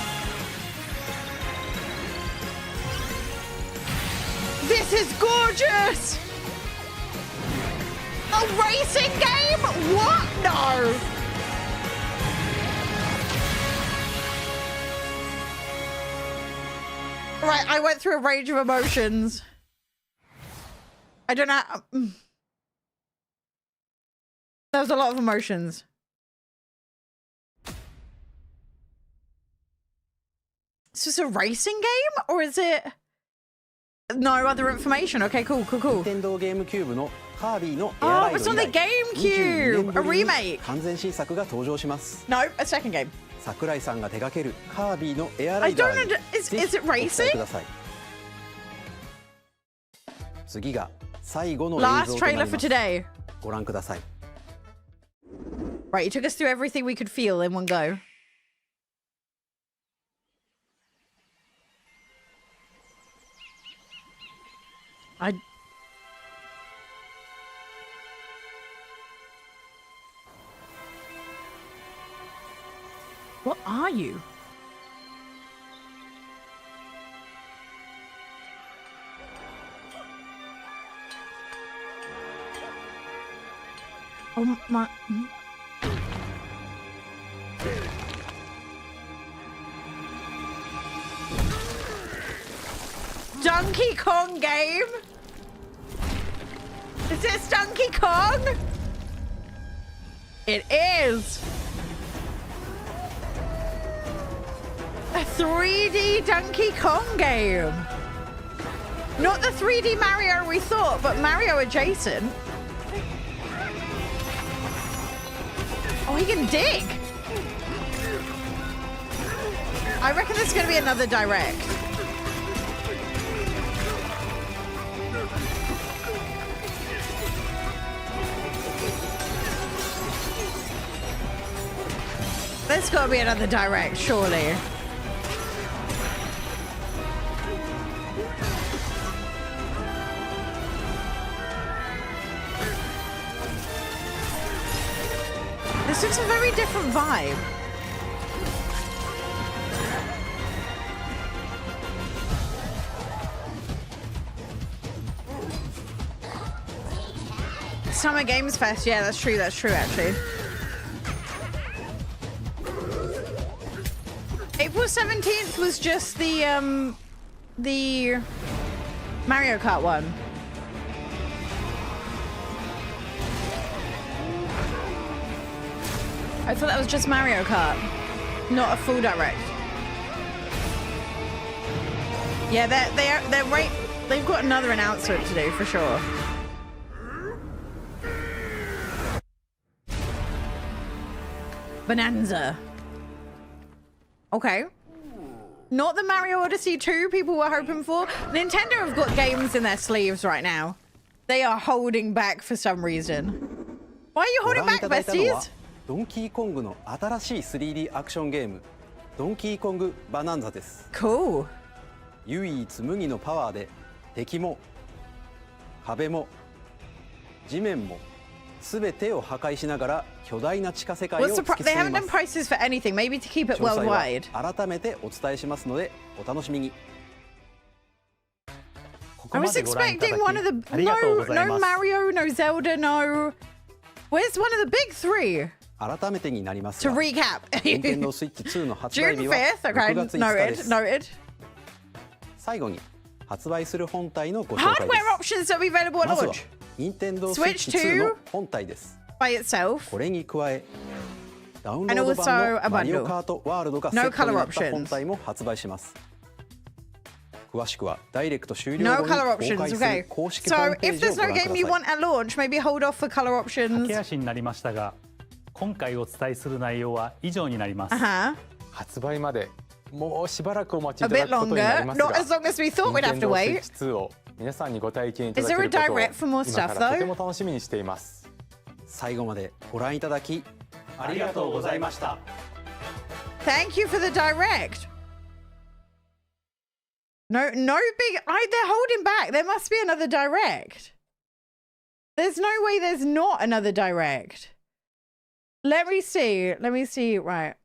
This is gorgeous! A racing game? What? No! Right, I went through a range of emotions. I don't know. There was a lot of emotions. Is this a racing game? Or is it... No other information. Okay, cool, cool, cool. Oh, it's on the GameCube! A remake! No, a second game. I don't know. Is it racing? Last trailer for today. Right, you took us through everything we could feel in one go. What are you? Oh my... Donkey Kong game? Is this Donkey Kong? It is. A 3D Donkey Kong game. Not the 3D Mario we thought, but Mario adjacent. Oh, he can dig. I reckon there's going to be another direct. There's got to be another direct, surely. This looks a very different vibe. Summer Games Fest, yeah, that's true actually. April 17th was just the Mario Kart one. I thought that was just Mario Kart, not a full direct. Yeah, they're right. They've got another announcement to do for sure. Bonanza. Okay. Not the Mario Odyssey 2 people were hoping for. Nintendo have got games in their sleeves right now. They are holding back for some reason. Why are you holding back, besties? ドンキーコングの新しい 3D アクションゲーム、ドンキーコングバナンザです。Cool. 唯一無二のパワーで敵も壁も地面もすべてを破壊しながら巨大な地下世界を突き進みます。They haven't done prices for anything, maybe to keep it worldwide. 改めてお伝えしますのでお楽しみに。I was expecting one of the no Mario, no Zelda, no. Where's one of the big three? 改めてになりますが、 To recap. Nintendo Switch 2の発売 June 日は 5th. 6 Okay, 月5日です。 noted. 最後に発売する本体のご紹介です。 Hardware options that will be available at まずは launch. Nintendo Switch 2の本体です。By itself. これに加え、ダウンロード版のマリオカートワールドがセットになった本体も発売します。詳しくはダイレクト終了後に公開する公式ホームページをご覧ください。 So if there's no game you want at launch, maybe hold off for color options. 駆け足になりましたが、今回お伝えする内容は以上になります。発売までもうしばらくお待ちい A ただ bit くことになり longer, ますが、 not as long as we thought we'd have to wait. Nintendo Switch 2を皆さんにご体験いただけ Is る there こ a とを direct for more 今 stuff からとて though? も楽しみにしています。最後までご覧いただきありがとうございました。 Thank you for the direct. No big. They're holding back. There must be another direct. There's no way there's not another direct. Let me see. Right.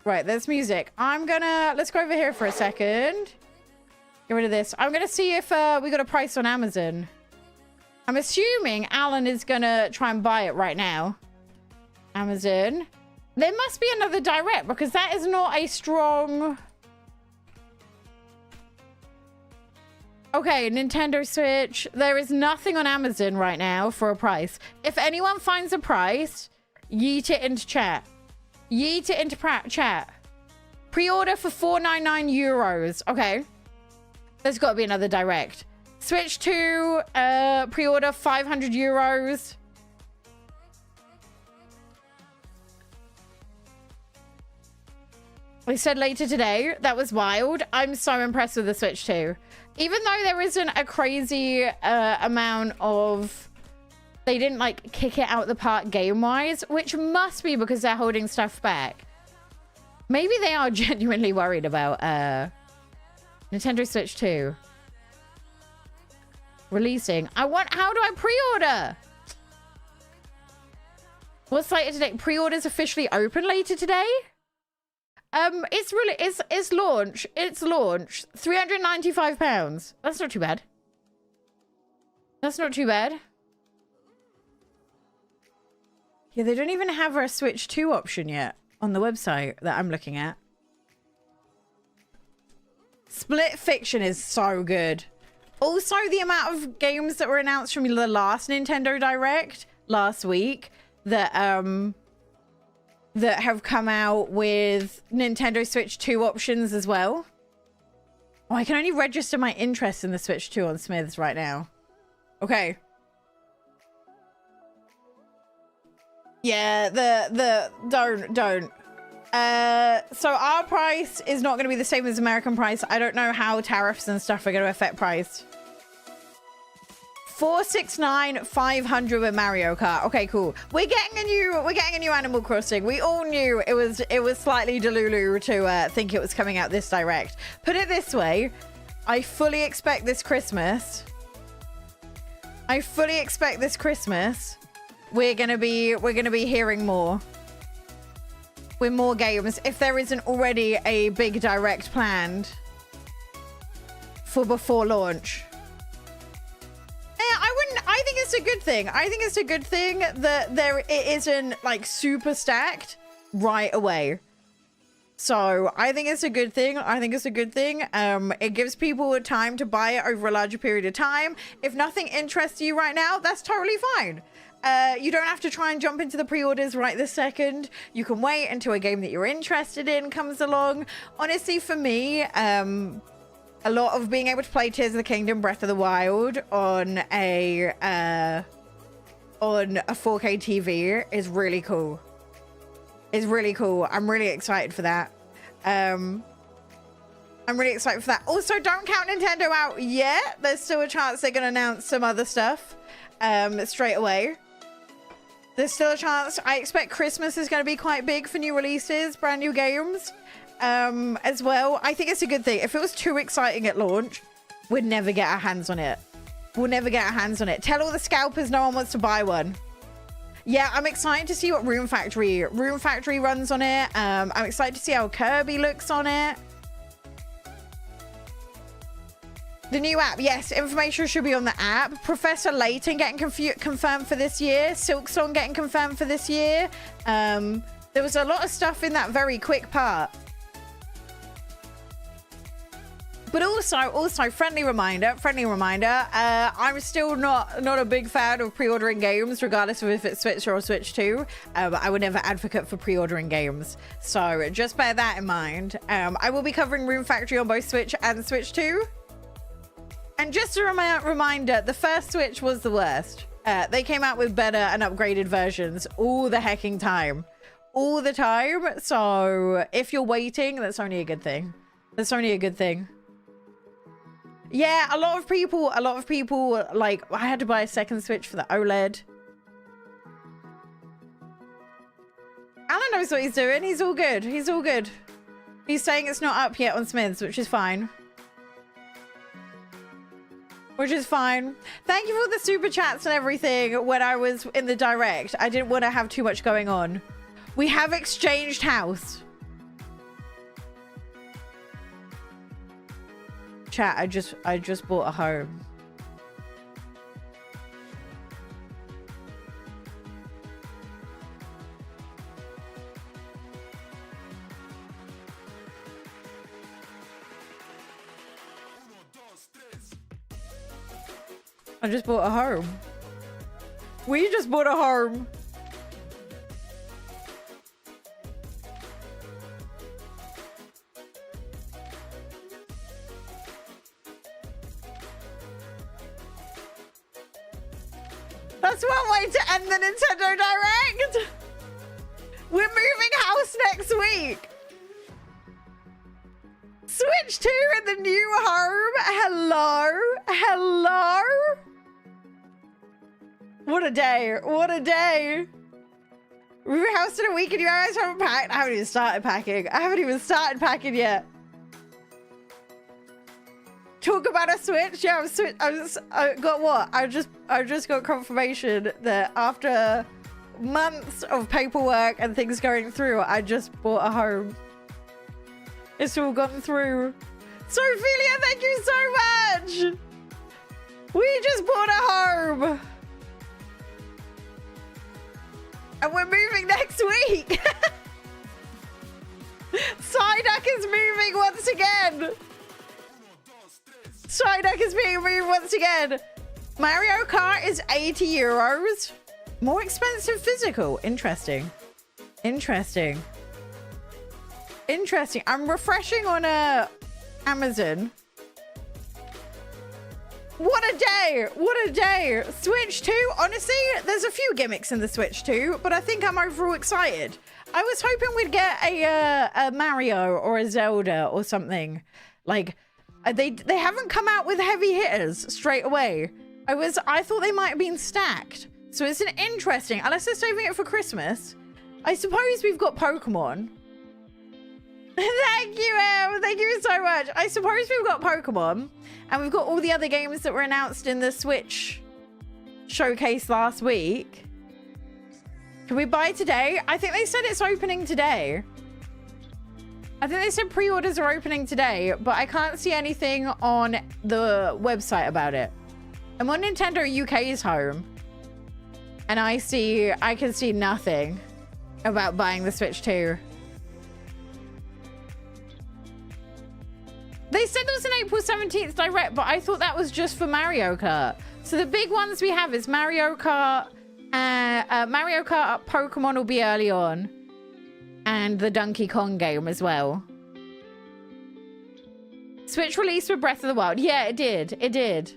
Right. There's music. Let's go over here for a second. Get rid of this. I'm gonna see if we got a price on Amazon. I'm assuming Alan is gonna try and buy it right now. Amazon. There must be another direct because that is not a strong. Okay, Nintendo Switch. There is nothing on Amazon right now for a price. If anyone finds a price, yeet it into chat. Yeet it into chat. Pre-order for €499. Okay. There's got to be another direct. Switch 2, pre-order €500. They said later today. That was wild. I'm so impressed with the Switch 2. Even though there isn't a crazy amount of... They didn't, like, kick it out the park game-wise, which must be because they're holding stuff back. Maybe they are genuinely worried about Nintendo Switch 2. Releasing. How do I pre-order? What's later today? Pre-orders officially open later today? It's launch. It's launch. £395. That's not too bad. That's not too bad. Yeah, they don't even have a Switch 2 option yet on the website that I'm looking at. Split Fiction is so good. Also, the amount of games that were announced from the last Nintendo Direct last week that have come out with Nintendo Switch 2 options as well. Oh, I can only register my interest in the Switch 2 on Smiths right now. Okay. Yeah, don't. So our price is not going to be the same as American price. I don't know how tariffs and stuff are going to affect price. 469 500 with Mario Kart. Okay, cool. We're getting a new Animal Crossing. We all knew it was slightly delulu to think it was coming out this direct. Put it this way, I fully expect this Christmas. We're gonna be hearing more. With more games, if there isn't already a big direct planned for before launch. I think it's a good thing. I think it's a good thing that it isn't like super stacked right away. So I think it's a good thing. I think it's a good thing. It gives people time to buy it over a larger period of time. If nothing interests you right now, that's totally fine. You don't have to try and jump into the pre-orders right this second. You can wait until a game that you're interested in comes along. Honestly, for me, a lot of being able to play Tears of the Kingdom, Breath of the Wild on a 4K TV is really cool. It's really cool. I'm really excited for that. I'm really excited for that. Also, don't count Nintendo out yet. There's still a chance they're going to announce some other stuff straight away. There's still a chance. I expect Christmas is going to be quite big for new releases, brand new games as well. I think it's a good thing. If it was too exciting at launch, we'd never get our hands on it. We'll never get our hands on it. Tell all the scalpers no one wants to buy one. Yeah, I'm excited to see what Room Factory runs on it. I'm excited to see how Kirby looks on it. The new app, yes, information should be on the app. Professor Layton getting confirmed for this year. Silksong getting confirmed for this year. There was a lot of stuff in that very quick part. But also, friendly reminder, I'm still not a big fan of pre-ordering games, regardless of if it's Switch or Switch 2. I would never advocate for pre-ordering games. So just bear that in mind. I will be covering Room Factory on both Switch and Switch 2. And just a reminder, the first Switch was the worst. They came out with better and upgraded versions all the hecking time. All the time. So if you're waiting, that's only a good thing. That's only a good thing. Yeah, a lot of people, like, I had to buy a second Switch for the OLED. Alan knows what he's doing. He's all good. He's all good. He's saying it's not up yet on Smiths, which is fine. Which is fine. Thank you for the super chats and everything when I was in the direct. I didn't want to have too much going on. We have exchanged house. Chat, I just bought a home. I just bought a home. We just bought a home. That's one way to end the Nintendo Direct. We're moving house next week. Switch 2 in the new home. Hello. Hello. What a day. What a day. Moving house in a week and you guys haven't packed. I haven't even started packing. I haven't even started packing yet. Talk about a Switch. Yeah, I got what? I just got confirmation that after months of paperwork and things going through, I just bought a home. It's all gone through. Sophelia, thank you so much. We just bought a home. And we're moving next week. Psyduck is moving once again. Psyduck is being moved once again. Mario Kart is 80 euros. More expensive physical. Interesting. Interesting. Interesting. I'm refreshing on Amazon. What a day. What a day. Switch 2. Honestly, there's a few gimmicks in the Switch 2, but I think I'm overall excited. I was hoping we'd get a Mario or a Zelda or something. Like, they haven't come out with heavy hitters straight away. I thought they might have been stacked. So it's an interesting, unless they're saving it for Christmas. I suppose we've got Pokemon. Thank you, Em. Thank you so much. I suppose we've got Pokemon. And we've got all the other games that were announced in the Switch showcase last week. Can we buy today? I think they said it's opening today. I think they said pre-orders are opening today, but I can't see anything on the website about it. I'm on Nintendo UK's home. And I can see nothing about buying the Switch 2. They said there was an April 17th direct, but I thought that was just for Mario Kart. So the big ones we have is Mario Kart, Pokemon will be early on, and the Donkey Kong game as well. Switch released with Breath of the Wild. Yeah, it did. It did.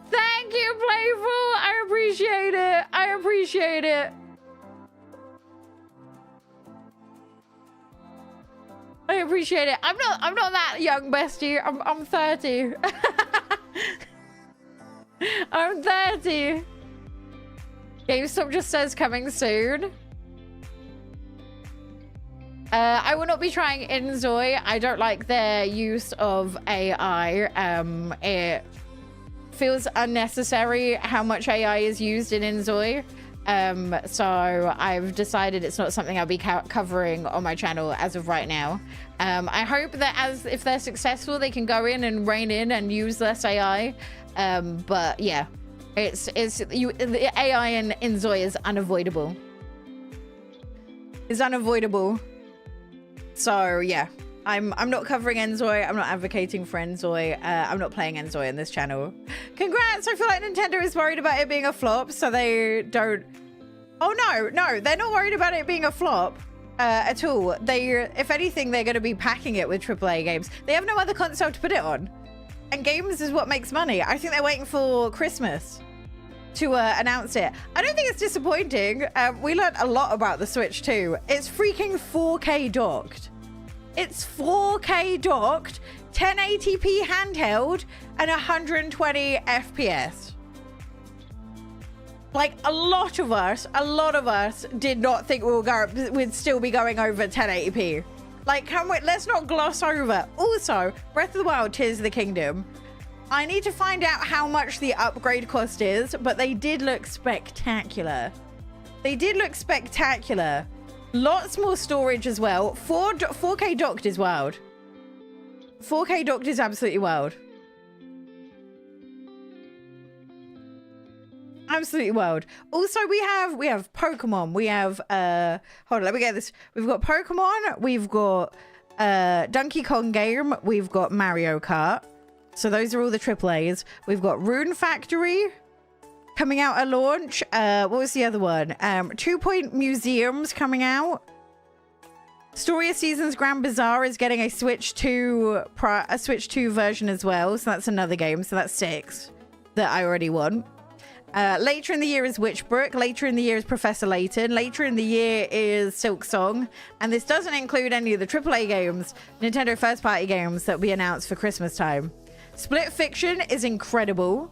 Thank you, Playful. I appreciate it. I appreciate it. I appreciate it. I'm not that young, bestie. I'm 30. I'm 30. GameStop just says coming soon. I will not be trying Inzoi. I don't like their use of AI. It feels unnecessary how much AI is used in Inzoi. So I've decided it's not something I'll be covering on my channel as of right now. I hope that if they're successful, they can go in and rein in and use less AI. But yeah, the AI in Inzoi is unavoidable. It's unavoidable. So yeah, I'm not covering Inzoi. I'm not advocating for Inzoi. I'm not playing Inzoi in this channel. Congrats! I feel like Nintendo is worried about it being a flop, so they don't. Oh no, they're not worried about it being a flop at all. If anything, they're going to be packing it with AAA games. They have no other console to put it on, and games is what makes money. I think they're waiting for Christmas to announce it. I don't think it's disappointing. We learned a lot about the Switch too. It's freaking 4K docked. It's 4K docked, 1080p handheld, and 120 FPS. Like a lot of us did not think we'd still be going over 1080p. Like, let's not gloss over. Also, Breath of the Wild, Tears of the Kingdom. I need to find out how much the upgrade cost is, but they did look spectacular. They did look spectacular. Lots more storage as well. 4K docked is wild. 4K docked is absolutely wild. Absolutely wild. Also, we have Pokemon. We have hold on, let me get this. We've got Pokemon. We've got Donkey Kong game. We've got Mario Kart. So those are all the AAAs. We've got Rune Factory coming out at launch. What was the other one? 2 Point Museums coming out. Story of Seasons Grand Bazaar is getting a Switch 2 version as well. So that's another game. So that's 6 that I already want. Later in the year is Witchbrook. Later in the year is Professor Layton. Later in the year is Silk Song. And this doesn't include any of the AAA games, Nintendo first-party games that we announced for Christmas time. Split Fiction is incredible.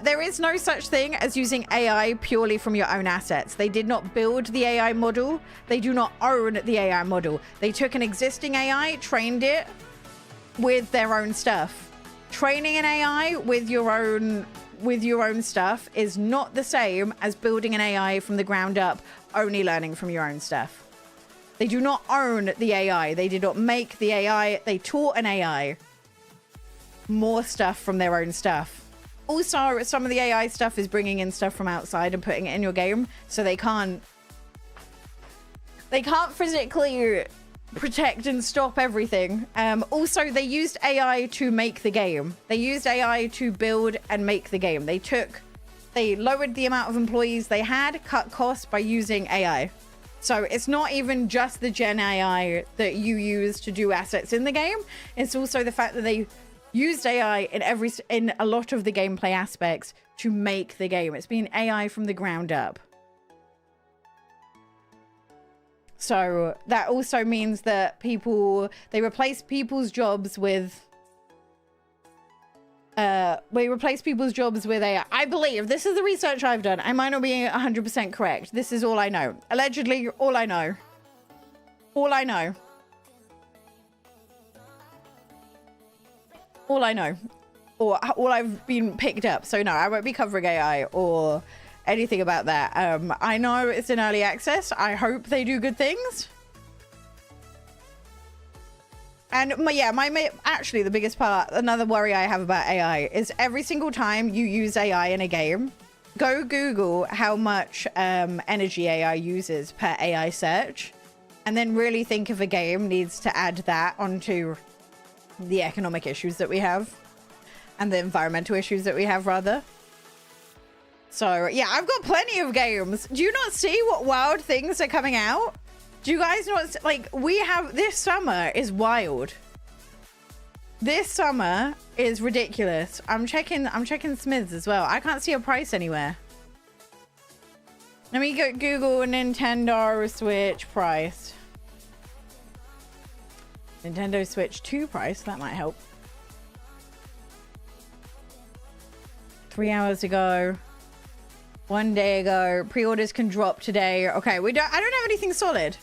There is no such thing as using AI purely from your own assets. They did not build the AI model. They do not own the AI model. They took an existing AI, trained it with their own stuff. Training an AI with your own stuff is not the same as building an AI from the ground up, only learning from your own stuff. They do not own the AI. They did not make the AI. They taught an AI more stuff from their own stuff. Also, some of the AI stuff is bringing in stuff from outside and putting it in your game, so they can't physically protect and stop everything. Also, they used AI to make the game. They used AI to build and make the game. They lowered the amount of employees they had, cut costs by using AI. So it's not even just the Gen AI that you use to do assets in the game. It's also the fact that they used AI in a lot of the gameplay aspects to make the game. It's been AI from the ground up. So that also means that they replace people's jobs with AI. I believe, this is the research I've done. I might not be 100% correct. This is all I know. Allegedly, all I know. All I know. All I know. Or all I've been picked up. So no, I won't be covering AI or anything about that. I know it's in early access. I hope they do good things. And actually the biggest part, another worry I have about AI is every single time you use AI in a game, go Google how much energy AI uses per AI search. and then really think if a game needs to add that onto the economic issues that we have and the environmental issues that we have, rather. So yeah, I've got plenty of games. Do you not see what wild things are coming out? Do you guys not, like, we have, this summer is wild. This summer is ridiculous. I'm checking Smiths as well. I can't see a price anywhere. Let me go Google Nintendo Switch price. Nintendo Switch 2 price, that might help. 3 hours ago. 1 day ago. Pre-orders can drop today. Okay, I don't have anything solid.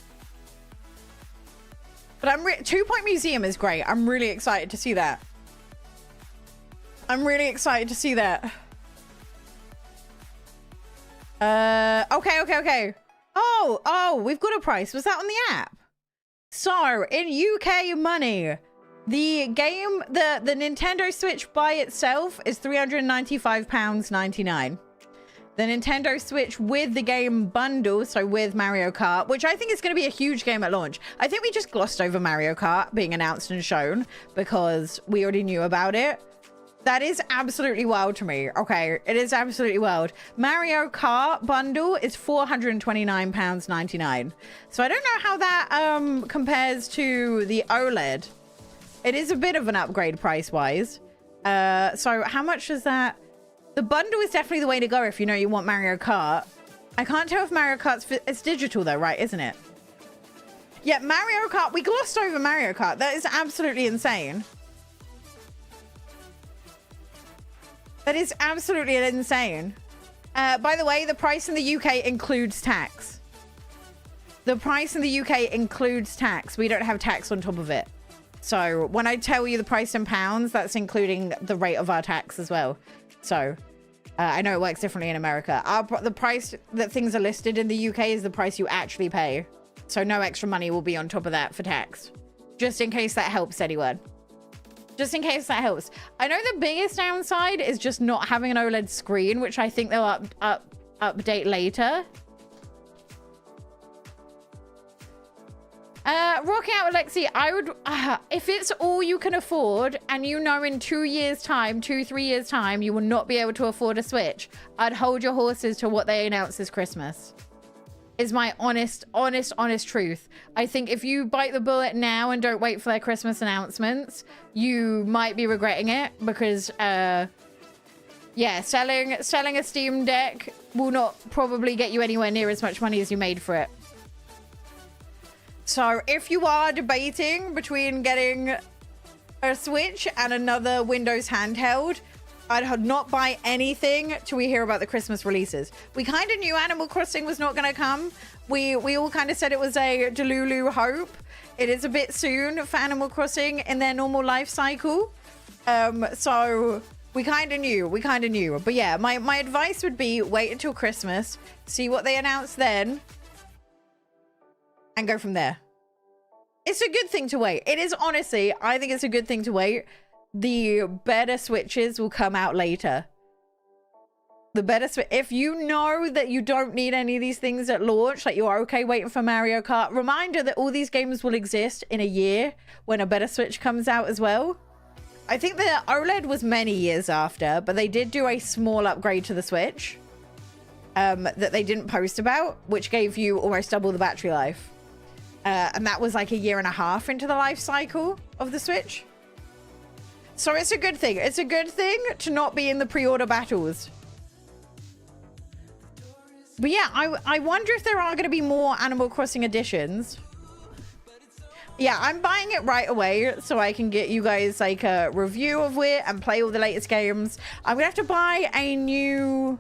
But 2 Point Museum is great. I'm really excited to see that. I'm really excited to see that. Okay. Oh, we've got a price. Was that on the app? So, in UK money, the game, the Nintendo Switch by itself is £395.99. The Nintendo Switch with the game bundle, so with Mario Kart, which I think is going to be a huge game at launch. I think we just glossed over Mario Kart being announced and shown because we already knew about it. That is absolutely wild to me. Okay, it is absolutely wild. Mario Kart bundle is £429.99. So I don't know how that compares to the OLED. It is a bit of an upgrade price-wise. So how much is that? The bundle is definitely the way to go if you know you want Mario Kart. I can't tell if Mario Kart's... It's digital though, right? Isn't it? Yeah, Mario Kart. We glossed over Mario Kart. That is absolutely insane. That is absolutely insane. By the way, the price in the UK includes tax. The price in the UK includes tax. We don't have tax on top of it. So when I tell you the price in pounds, that's including the rate of our tax as well. So I know it works differently in America. The price that things are listed in the UK is the price you actually pay. So no extra money will be on top of that for tax. Just in case that helps anyone. Just in case that helps. I know the biggest downside is just not having an OLED screen, which I think they'll update later. Rocking out Alexi, I would, if it's all you can afford and you know in 2 years time, 2-3 years time, you will not be able to afford a Switch, I'd hold your horses to what they announce this Christmas. Is my honest truth. I think if you bite the bullet now and don't wait for their Christmas announcements, you might be regretting it because, yeah, selling a Steam Deck will not probably get you anywhere near as much money as you made for it. So if you are debating between getting a Switch and another Windows handheld, I'd not buy anything till we hear about the Christmas releases. We kind of knew Animal Crossing was not going to come. We all kind of said it was a Delulu hope. It is a bit soon for Animal Crossing in their normal life cycle. So we kind of knew. But yeah, my advice would be wait until Christmas, see what they announce then, and go from there. It's a good thing to wait. It is, honestly, I think it's a good thing to wait. The better Switches will come out later. The better Switch. If you know that you don't need any of these things at launch, like you're okay waiting for Mario Kart, reminder that all these games will exist in a year when a better Switch comes out as well. I think the OLED was many years after, but they did do a small upgrade to the Switch that they didn't post about, which gave you almost double the battery life. And that was like 1.5 years into the life cycle of the Switch. So it's a good thing. It's a good thing to not be in the pre-order battles. But yeah, I wonder if there are going to be more Animal Crossing editions. Yeah, I'm buying it right away so I can get you guys like a review of it and play all the latest games. I'm going to have to buy a new...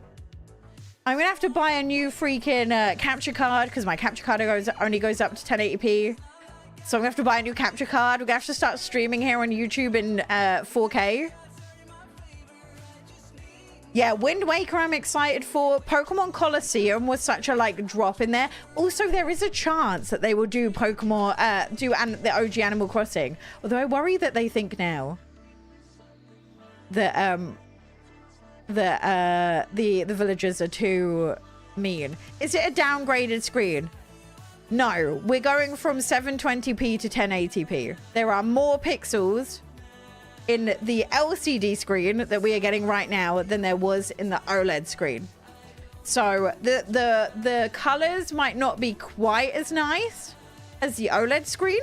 freaking capture card because my capture card only goes up to 1080p. So I'm going to have to buy a new capture card. We're going to have to start streaming here on YouTube in 4K. Yeah, Wind Waker I'm excited for. Pokemon Colosseum was such a like drop in there. Also, there is a chance that they will do Pokemon, the OG Animal Crossing. Although I worry that they think now that the villagers are too mean. Is it a downgraded screen? No, we're going from 720p to 1080p. There are more pixels in the LCD screen that we are getting right now than there was in the OLED screen. So the colors might not be quite as nice as the OLED screen,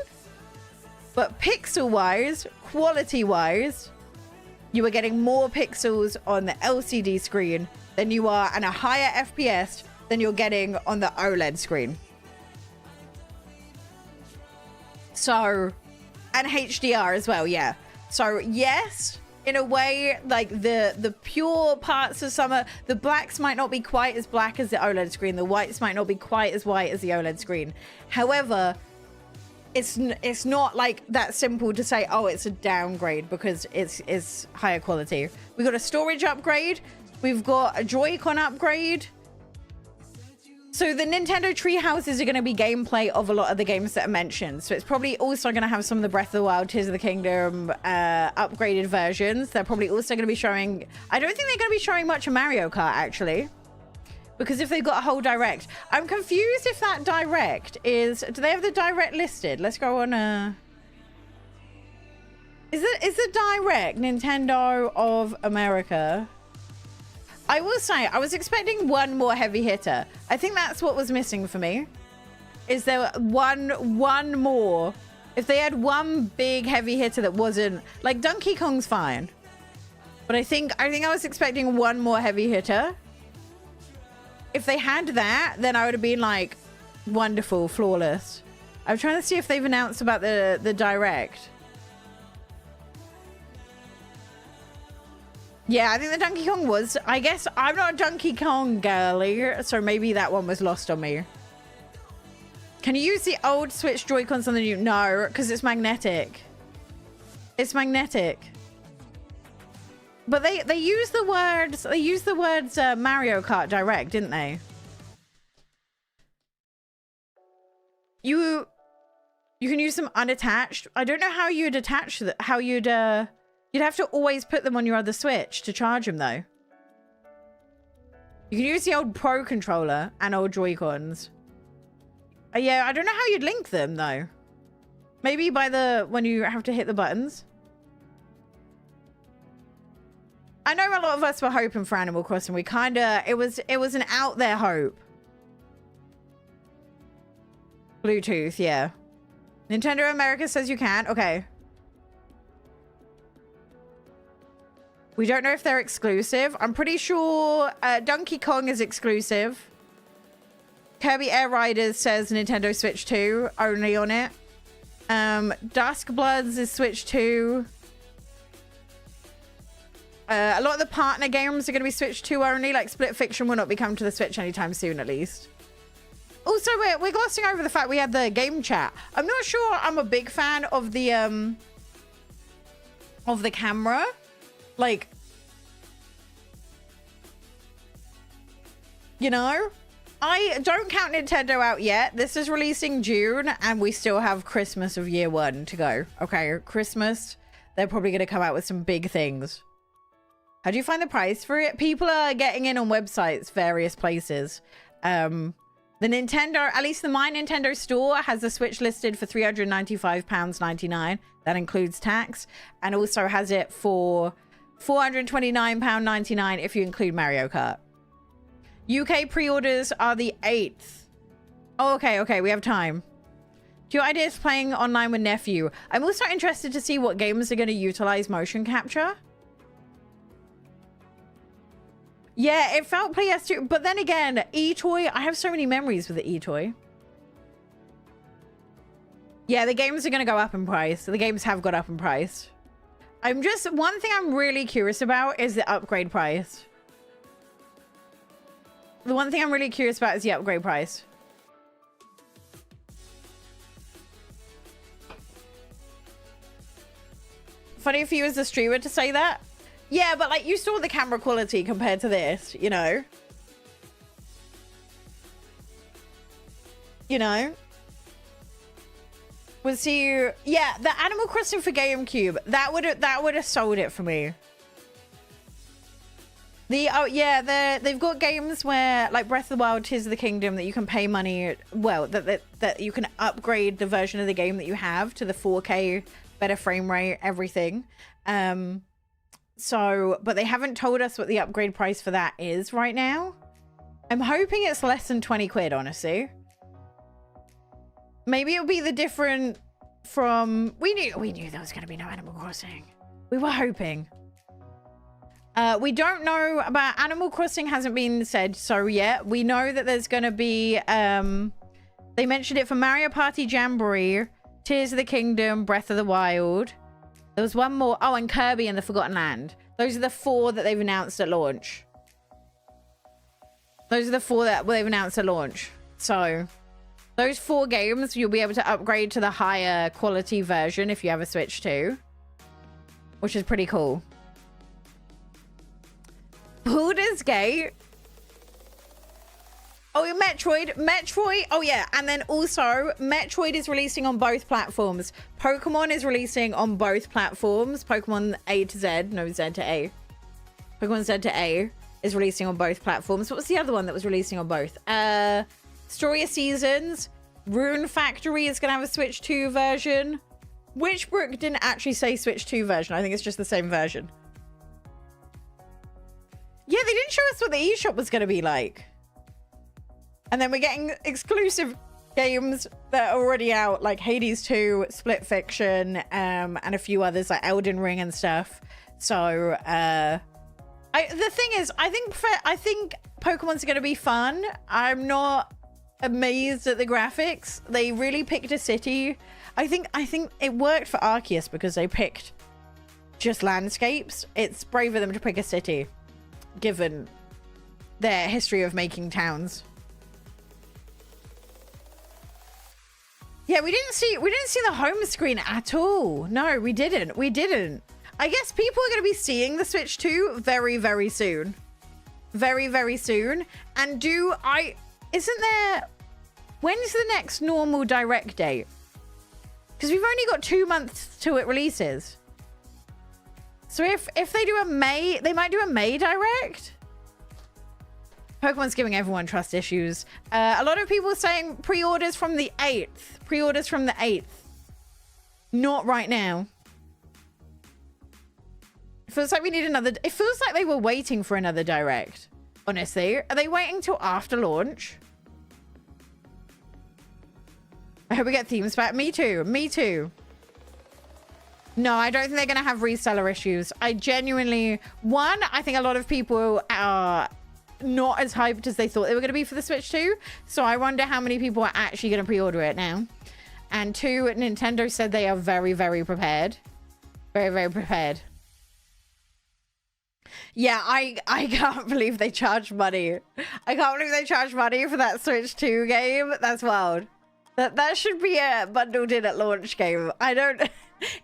but pixel-wise, quality-wise, you are getting more pixels on the LCD screen than you are, and a higher FPS than you're getting on the OLED screen. So, and HDR as well, yeah. So yes, in a way, like the pure parts of summer, the blacks might not be quite as black as the OLED screen. The whites might not be quite as white as the OLED screen. However, it's not like that simple to say, oh, it's a downgrade because it's higher quality. We got a storage upgrade. We've got a Joy-Con upgrade. So the Nintendo tree houses are going to be gameplay of a lot of the games that are mentioned. So it's probably also going to have some of the Breath of the Wild, Tears of the Kingdom upgraded versions. They're probably also going to be showing... I don't think they're going to be showing much of Mario Kart, actually. Because if they've got a whole Direct... I'm confused if that Direct is... Do they have the Direct listed? Let's go on... Is the Direct Nintendo of America... I will say, I was expecting one more heavy hitter. I think that's what was missing for me. Is there one more? If they had one big heavy hitter that wasn't... Like, Donkey Kong's fine. But I think I was expecting one more heavy hitter. If they had that, then I would have been like, wonderful, flawless. I'm trying to see if they've announced about the Direct. Yeah, I think the Donkey Kong was. I guess I'm not a Donkey Kong girly, so maybe that one was lost on me. Can you use the old Switch Joy-Cons on the new? No, because it's magnetic. It's magnetic. But they use the words. They use the words Mario Kart Direct, didn't they? You can use them unattached. I don't know how you'd attach that. How you'd You'd have to always put them on your other Switch to charge them, though. You can use the old Pro controller and old Joy-Cons. Yeah, I don't know how you'd link them, though. Maybe by when you have to hit the buttons. I know a lot of us were hoping for Animal Crossing. We kind of... It was an out there hope. Bluetooth, yeah. Nintendo America says you can. Okay. We don't know if they're exclusive. I'm pretty sure Donkey Kong is exclusive. Kirby Air Riders says Nintendo Switch 2 only on it. Dusk Bloods is Switch 2. A lot of the partner games are going to be Switch 2 only. Like Split Fiction will not be coming to the Switch anytime soon, at least. Also, we're glossing over the fact we had the game chat. I'm not sure I'm a big fan of the camera. Like, you know, I don't count Nintendo out yet. This is releasing June and we still have Christmas of year one to go. Okay, Christmas, they're probably going to come out with some big things. How do you find the price for it? People are getting in on websites, various places. The Nintendo, at least the My Nintendo store has the Switch listed for £395.99. That includes tax, and also has it for £429.99 if you include Mario Kart. UK pre-orders are the 8th. Oh, okay, we have time. Do you have ideas playing online with nephew? I'm also interested to see what games are going to utilize motion capture. Yeah, it felt PS2, but then again, eToy, I have so many memories with the eToy. Yeah, the games are going to go up in price. The games have got up in price. One thing I'm really curious about is the upgrade price. The one thing I'm really curious about is the upgrade price. Funny for you as a streamer to say that. Yeah, but like you saw the camera quality compared to this, you know? You know? Was he... Yeah, the Animal Crossing for GameCube, that would have sold it for me. They've got games where, like Breath of the Wild, Tears of the Kingdom, that you can pay money. Well, that you can upgrade the version of the game that you have to the 4K, better frame rate, everything. So, but they haven't told us what the upgrade price for that is right now. I'm hoping it's less than 20 quid, honestly. Maybe it'll be the different from... We knew there was going to be no Animal Crossing. We were hoping. We don't know about Animal Crossing, hasn't been said so yet. We know that there's going to be... they mentioned it for Mario Party Jamboree, Tears of the Kingdom, Breath of the Wild. There was one more. Oh, and Kirby and the Forgotten Land. Those are the 4 that they've announced at launch. Those are the 4 that they've announced at launch. So, those 4 games, you'll be able to upgrade to the higher quality version if you have a Switch 2. Which is pretty cool. Baldur's Gate. Oh, Metroid. Oh, yeah. And then also, Metroid is releasing on both platforms. Pokemon is releasing on both platforms. Pokemon A to Z. No, Z to A. Pokemon Z to A is releasing on both platforms. What was the other one that was releasing on both? Story of Seasons. Rune Factory is going to have a Switch 2 version. Witchbrook didn't actually say Switch 2 version. I think it's just the same version. Yeah, they didn't show us what the eShop was going to be like. And then we're getting exclusive games that are already out, like Hades 2, Split Fiction, and a few others like Elden Ring and stuff. So, the thing is, I think Pokemon's going to be fun. I'm not amazed at the graphics. They really picked a city. I think it worked for Arceus because they picked just landscapes. It's brave of them to pick a city, given their history of making towns. Yeah, we didn't see the home screen at all. No, we didn't. I guess people are going to be seeing the Switch 2 very, very soon. Very, very soon. And isn't there... When's the next normal direct date? Because we've only got 2 months till it releases. So if they do a May... They might do a May direct? Pokemon's giving everyone trust issues. A lot of people are saying pre-orders from the 8th. Pre-orders from the 8th. Not right now. It feels like we need another... It feels like they were waiting for another direct. Honestly. Are they waiting till after launch? I hope we get themes back. Me too. Me too. No, I don't think they're going to have reseller issues. I genuinely... One, I think a lot of people are... not as hyped as they thought they were going to be for the Switch 2. So I wonder how many people are actually going to pre-order it now. And 2, Nintendo said they are very, very prepared. Very, very prepared. Yeah, I can't believe they charge money. I can't believe they charge money for that Switch 2 game. That's wild. That should be a bundled in at launch game. I don't...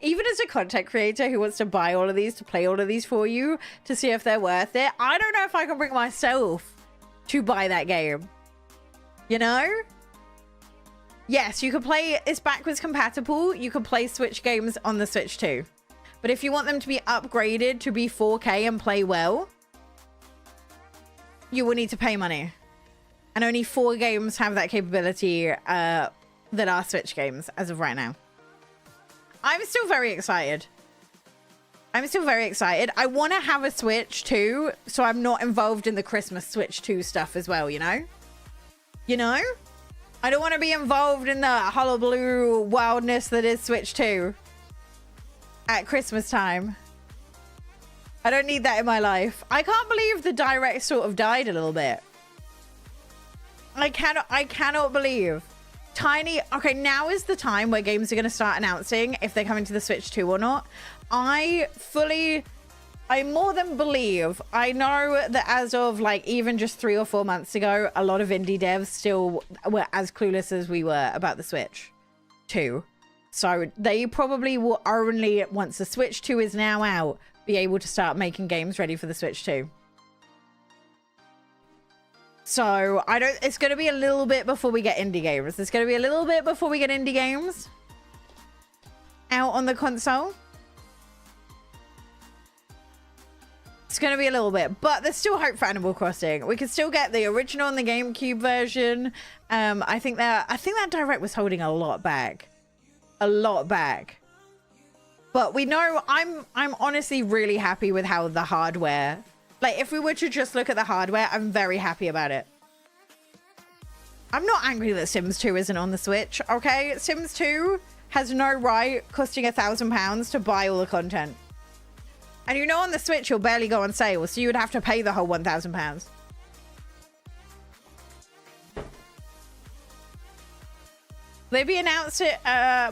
Even as a content creator who wants to buy all of these, to play all of these for you, to see if they're worth it, I don't know if I can bring myself to buy that game. You know? Yes, you can play... It's backwards compatible. You can play Switch games on the Switch 2. But if you want them to be upgraded to be 4K and play well, you will need to pay money. And only 4 games have that capability that are Switch games as of right now. I'm still very excited. I'm still very excited. I want to have a Switch too, so I'm not involved in the Christmas Switch 2 stuff as well, you know? You know? I don't want to be involved in the hullabaloo wildness that is Switch 2 at Christmas time. I don't need that in my life. I can't believe the Direct sort of died a little bit. I cannot believe. Okay, now is the time where games are going to start announcing if they're coming to the Switch 2 or not. I more than believe. I know that as of like even just 3 or 4 months ago, a lot of indie devs still were as clueless as we were about the Switch 2. So they probably will only, once the Switch 2 is now out, be able to start making games ready for the Switch 2. So it's going to be a little bit before we get indie games. It's going to be a little bit before we get indie games out on the console. It's going to be a little bit, but there's still hope for Animal Crossing. We can still get the original and the GameCube version. I think that Direct was holding a lot back. A lot back. But we know I'm honestly really happy with how the hardware, like if we were to just look at the hardware, I'm very happy about it. I'm not angry that Sims 2 isn't on the Switch, okay? Sims 2 has no right costing £1,000 to buy all the content. And you know on the Switch, you'll barely go on sale, so you would have to pay the whole £1,000. Maybe announce it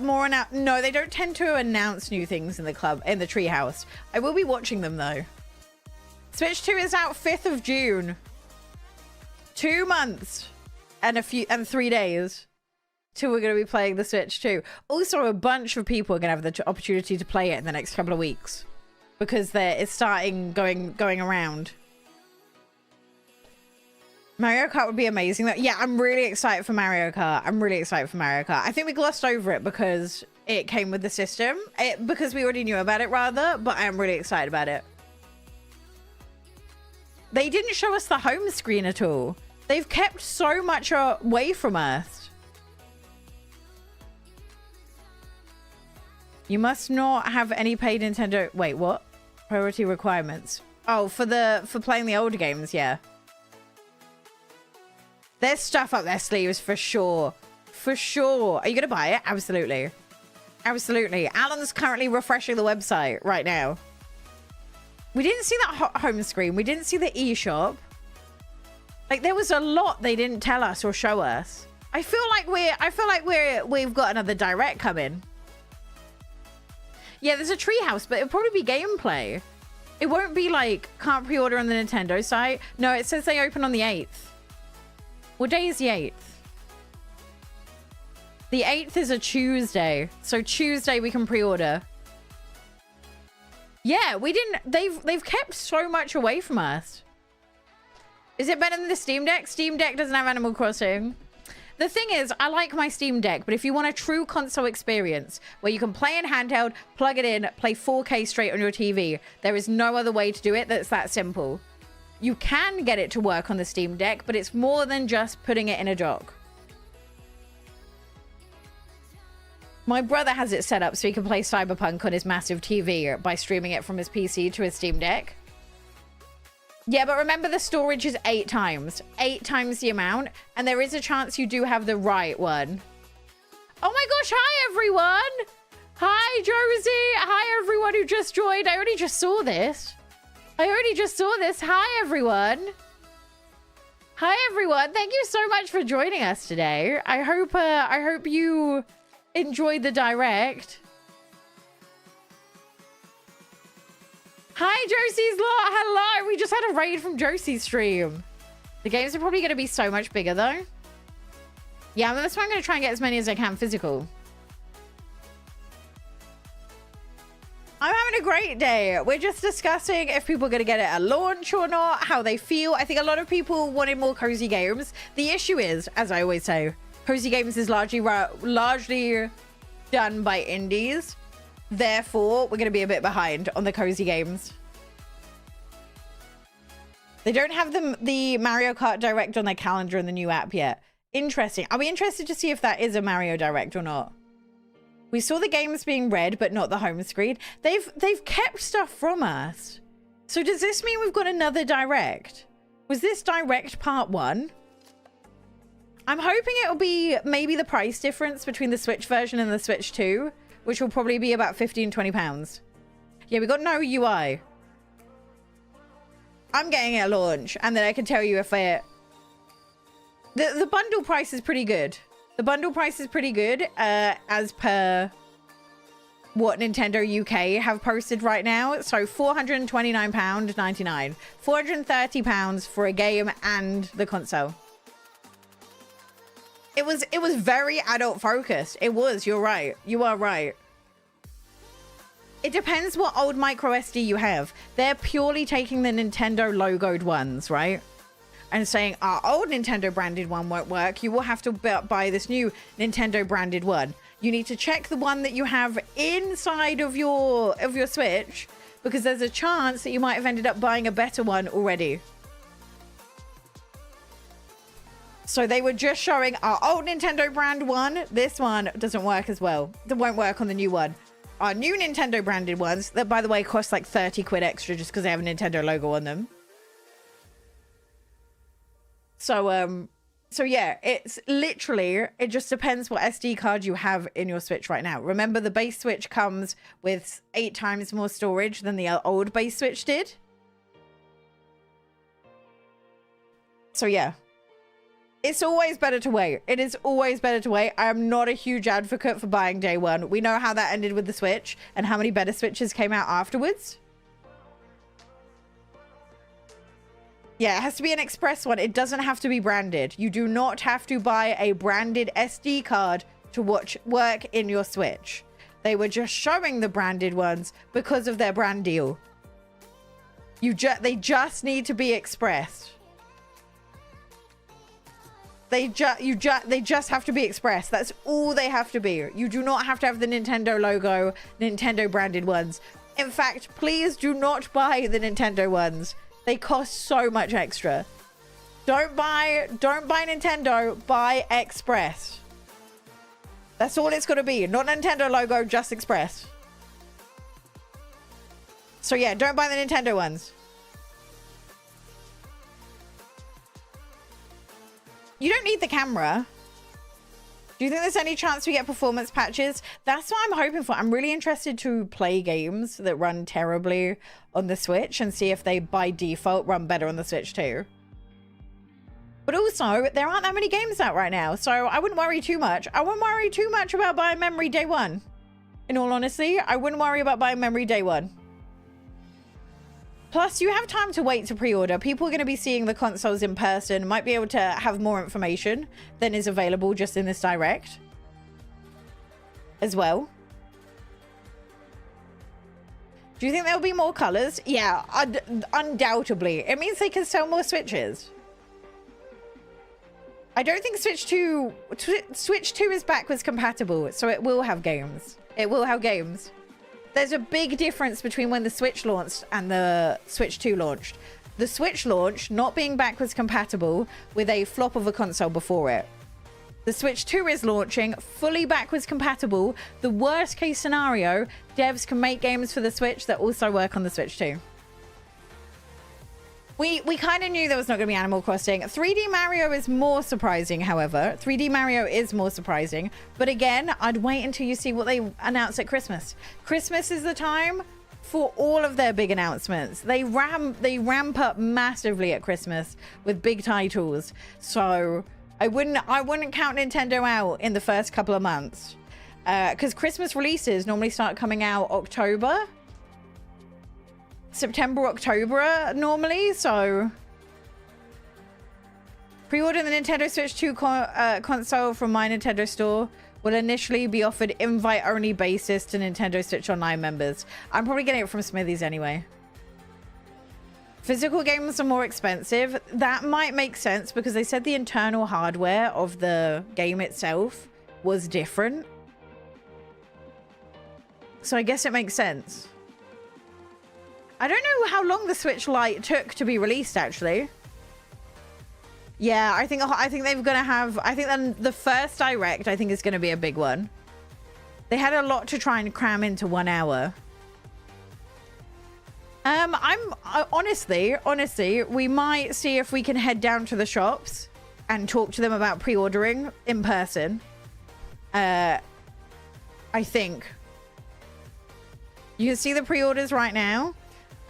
more. No, they don't tend to announce new things in the club, in the treehouse. I will be watching them though. Switch 2 is out 5th of June. 2 months and 3 days till we're going to be playing the Switch 2. Also, a bunch of people are going to have the opportunity to play it in the next couple of weeks. Because it's starting going around. Mario Kart would be amazing though. Yeah, I'm really excited for Mario Kart. I think we glossed over it because it came with the system. Because we already knew about it rather, but I am really excited about it. They didn't show us the home screen at all. They've kept so much away from us. You must not have any paid Nintendo. Wait, what? Priority requirements. Oh, for playing the older games, yeah. There's stuff up their sleeves for sure. For sure. Are you gonna buy it? Absolutely. Absolutely. Alan's currently refreshing the website right now. We didn't see that home screen. We didn't see the eShop. Like there was a lot they didn't tell us or show us. I feel like we've got another direct coming. Yeah, there's a treehouse, but it'll probably be gameplay. It won't be like, can't pre-order on the Nintendo site. No, it says they open on the 8th. What day is the 8th? The 8th is a Tuesday. So Tuesday we can pre-order. Yeah, we didn't... They've kept so much away from us. Is it better than the Steam Deck? Steam Deck doesn't have Animal Crossing. The thing is, I like my Steam Deck, but if you want a true console experience where you can play in handheld, plug it in, play 4K straight on your TV, there is no other way to do it that's that simple. You can get it to work on the Steam Deck, but it's more than just putting it in a dock. My brother has it set up so he can play Cyberpunk on his massive TV by streaming it from his PC to his Steam Deck. Yeah, but remember the storage is 8 times. 8 times the amount. And there is a chance you do have the right one. Oh my gosh, hi everyone! Hi Josie! Hi everyone who just joined. I already just saw this. Hi everyone. Hi everyone. Thank you so much for joining us today. I hope you enjoyed the direct. Hi, Josie's lot. Hello. We just had a raid from Josie's stream. The games are probably going to be so much bigger, though. Yeah, that's why I'm going to try and get as many as I can physical. I'm having a great day. We're just discussing if people are going to get it at launch or not, how they feel. I think a lot of people wanted more cozy games. The issue is, as I always say, cozy games is largely done by indies. Therefore, we're going to be a bit behind on the cozy games. They don't have the Mario Kart Direct on their calendar in the new app yet. Interesting. I'll be interested to see if that is a Mario Direct or not. We saw the games being read, but not the home screen. They've kept stuff from us. So does this mean we've got another Direct? Was this Direct Part 1? I'm hoping it'll be maybe the price difference between the Switch version and the Switch 2. Which will probably be about £15–20. Yeah, we got no UI. I'm getting it at launch, and then I can tell you if it... The bundle price is pretty good. The bundle price is pretty good, as per what Nintendo UK have posted right now. So £429.99. £430 for a game and the console. It was very adult focused. It was, you're right. You are right. It depends what old micro SD you have. They're purely taking the Nintendo logoed ones, right? And saying our old Nintendo branded one won't work. You will have to buy this new Nintendo branded one. You need to check the one that you have inside of your Switch because there's a chance that you might have ended up buying a better one already. So they were just showing our old Nintendo brand one. This one doesn't work as well. It won't work on the new one. Our new Nintendo branded ones, that by the way cost like 30 quid extra just because they have a Nintendo logo on them. So yeah, it's literally, it just depends what SD card you have in your Switch right now. Remember, the base Switch comes with 8 times more storage than the old base Switch did. So yeah. It's always better to wait. It is always better to wait. I am not a huge advocate for buying day one. We know how that ended with the Switch and how many better Switches came out afterwards. Yeah, it has to be an express one. It doesn't have to be branded. You do not have to buy a branded SD card to work in your Switch. They were just showing the branded ones because of their brand deal. They just need to be expressed. They just have to be expressed. That's all they have to be. You do not have to have the Nintendo logo, Nintendo branded ones. In fact, please do not buy the Nintendo ones. They cost so much extra. Don't buy Nintendo, buy Express. That's all it's gonna be. Not Nintendo logo, just Express. So yeah, don't buy the Nintendo ones. You don't need the camera. Do you think there's any chance we get performance patches? That's what I'm hoping for. I'm really interested to play games that run terribly on the Switch and see if they, by default, run better on the Switch too. But also, there aren't that many games out right now, so I wouldn't worry too much. I wouldn't worry too much about buying memory day one. In all honesty, I wouldn't worry about buying memory day one. Plus, you have time to wait to pre-order. People are going to be seeing the consoles in person, might be able to have more information than is available just in this direct as well. Do you think there'll be more colors? Yeah, undoubtedly. It means they can sell more Switches. I don't think Switch 2 is backwards compatible, so it will have games. It will have games. There's a big difference between when the Switch launched and the Switch 2 launched. The Switch launch not being backwards compatible with a flop of a console before it. The Switch 2 is launching fully backwards compatible. The worst case scenario, devs can make games for the Switch that also work on the Switch 2. We kind of knew there was not going to be Animal Crossing. 3D Mario is more surprising, however. 3D Mario is more surprising. But again, I'd wait until you see what they announce at Christmas. Christmas is the time for all of their big announcements. They ramp up massively at Christmas with big titles. So I wouldn't count Nintendo out in the first couple of months. Because Christmas releases normally start coming out September, October normally, so pre-order the Nintendo Switch 2 console from My Nintendo Store will initially be offered invite-only basis to Nintendo Switch Online members. I'm probably getting it from Smithies anyway. Physical games are more expensive. That might make sense because they said the internal hardware of the game itself was different. So I guess it makes sense. I don't know how long the Switch Lite took to be released, actually. Yeah, I think they're gonna have. I think then the first direct, I think, is gonna be a big one. They had a lot to try and cram into 1 hour. Honestly, we might see if we can head down to the shops and talk to them about pre-ordering in person. I think you can see the pre-orders right now.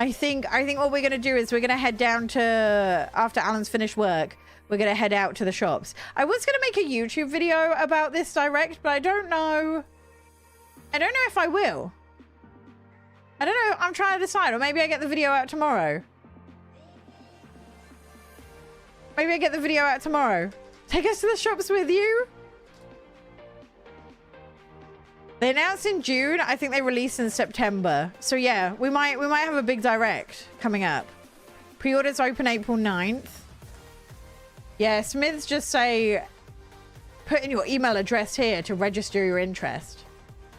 I think what we're going to do is we're going to head down to, after Alan's finished work, we're going to head out to the shops. I was going to make a YouTube video about this direct, but I don't know if I will. I don't know. I'm trying to decide. Or maybe I get the video out tomorrow. Maybe I get the video out tomorrow. Take us to the shops with you. They announced in June. I think they released in September. So yeah, we might have a big direct coming up. Pre-orders open April 9th. Yeah, Smiths just say, put in your email address here to register your interest.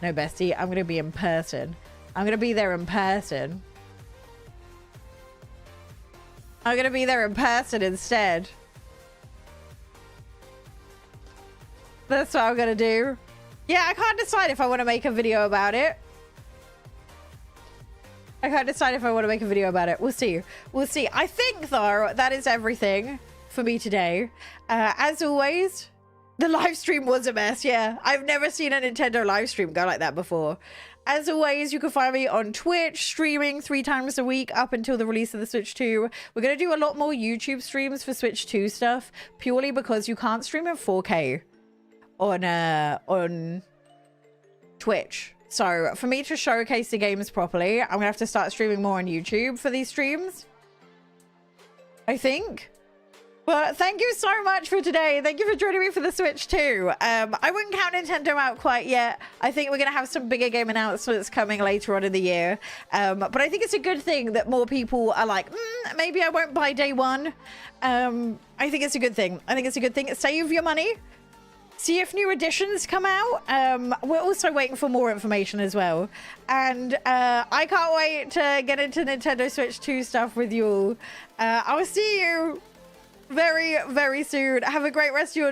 No, bestie, I'm going to be in person. I'm going to be there in person. I'm gonna be there in person instead. That's what I'm gonna do. Yeah, I can't decide if I want to make a video about it. I can't decide if I want to make a video about it. We'll see. We'll see. I think, though, that is everything for me today. As always, the live stream was a mess. Yeah, I've never seen a Nintendo live stream go like that before. As always, you can find me on Twitch, streaming 3 times a week up until the release of the Switch 2. We're going to do a lot more YouTube streams for Switch 2 stuff, purely because you can't stream in 4K on Twitch. So for me to showcase the games properly, I'm going to have to start streaming more on YouTube for these streams, I think. But thank you so much for today. Thank you for joining me for the Switch 2. I wouldn't count Nintendo out quite yet. I think we're going to have some bigger game announcements coming later on in the year. But I think it's a good thing that more people are like, maybe I won't buy day one. I think it's a good thing. I think it's a good thing. Save your money. See if new editions come out. We're also waiting for more information as well. And I can't wait to get into Nintendo Switch 2 stuff with you all. I'll see you very, very soon. Have a great rest of your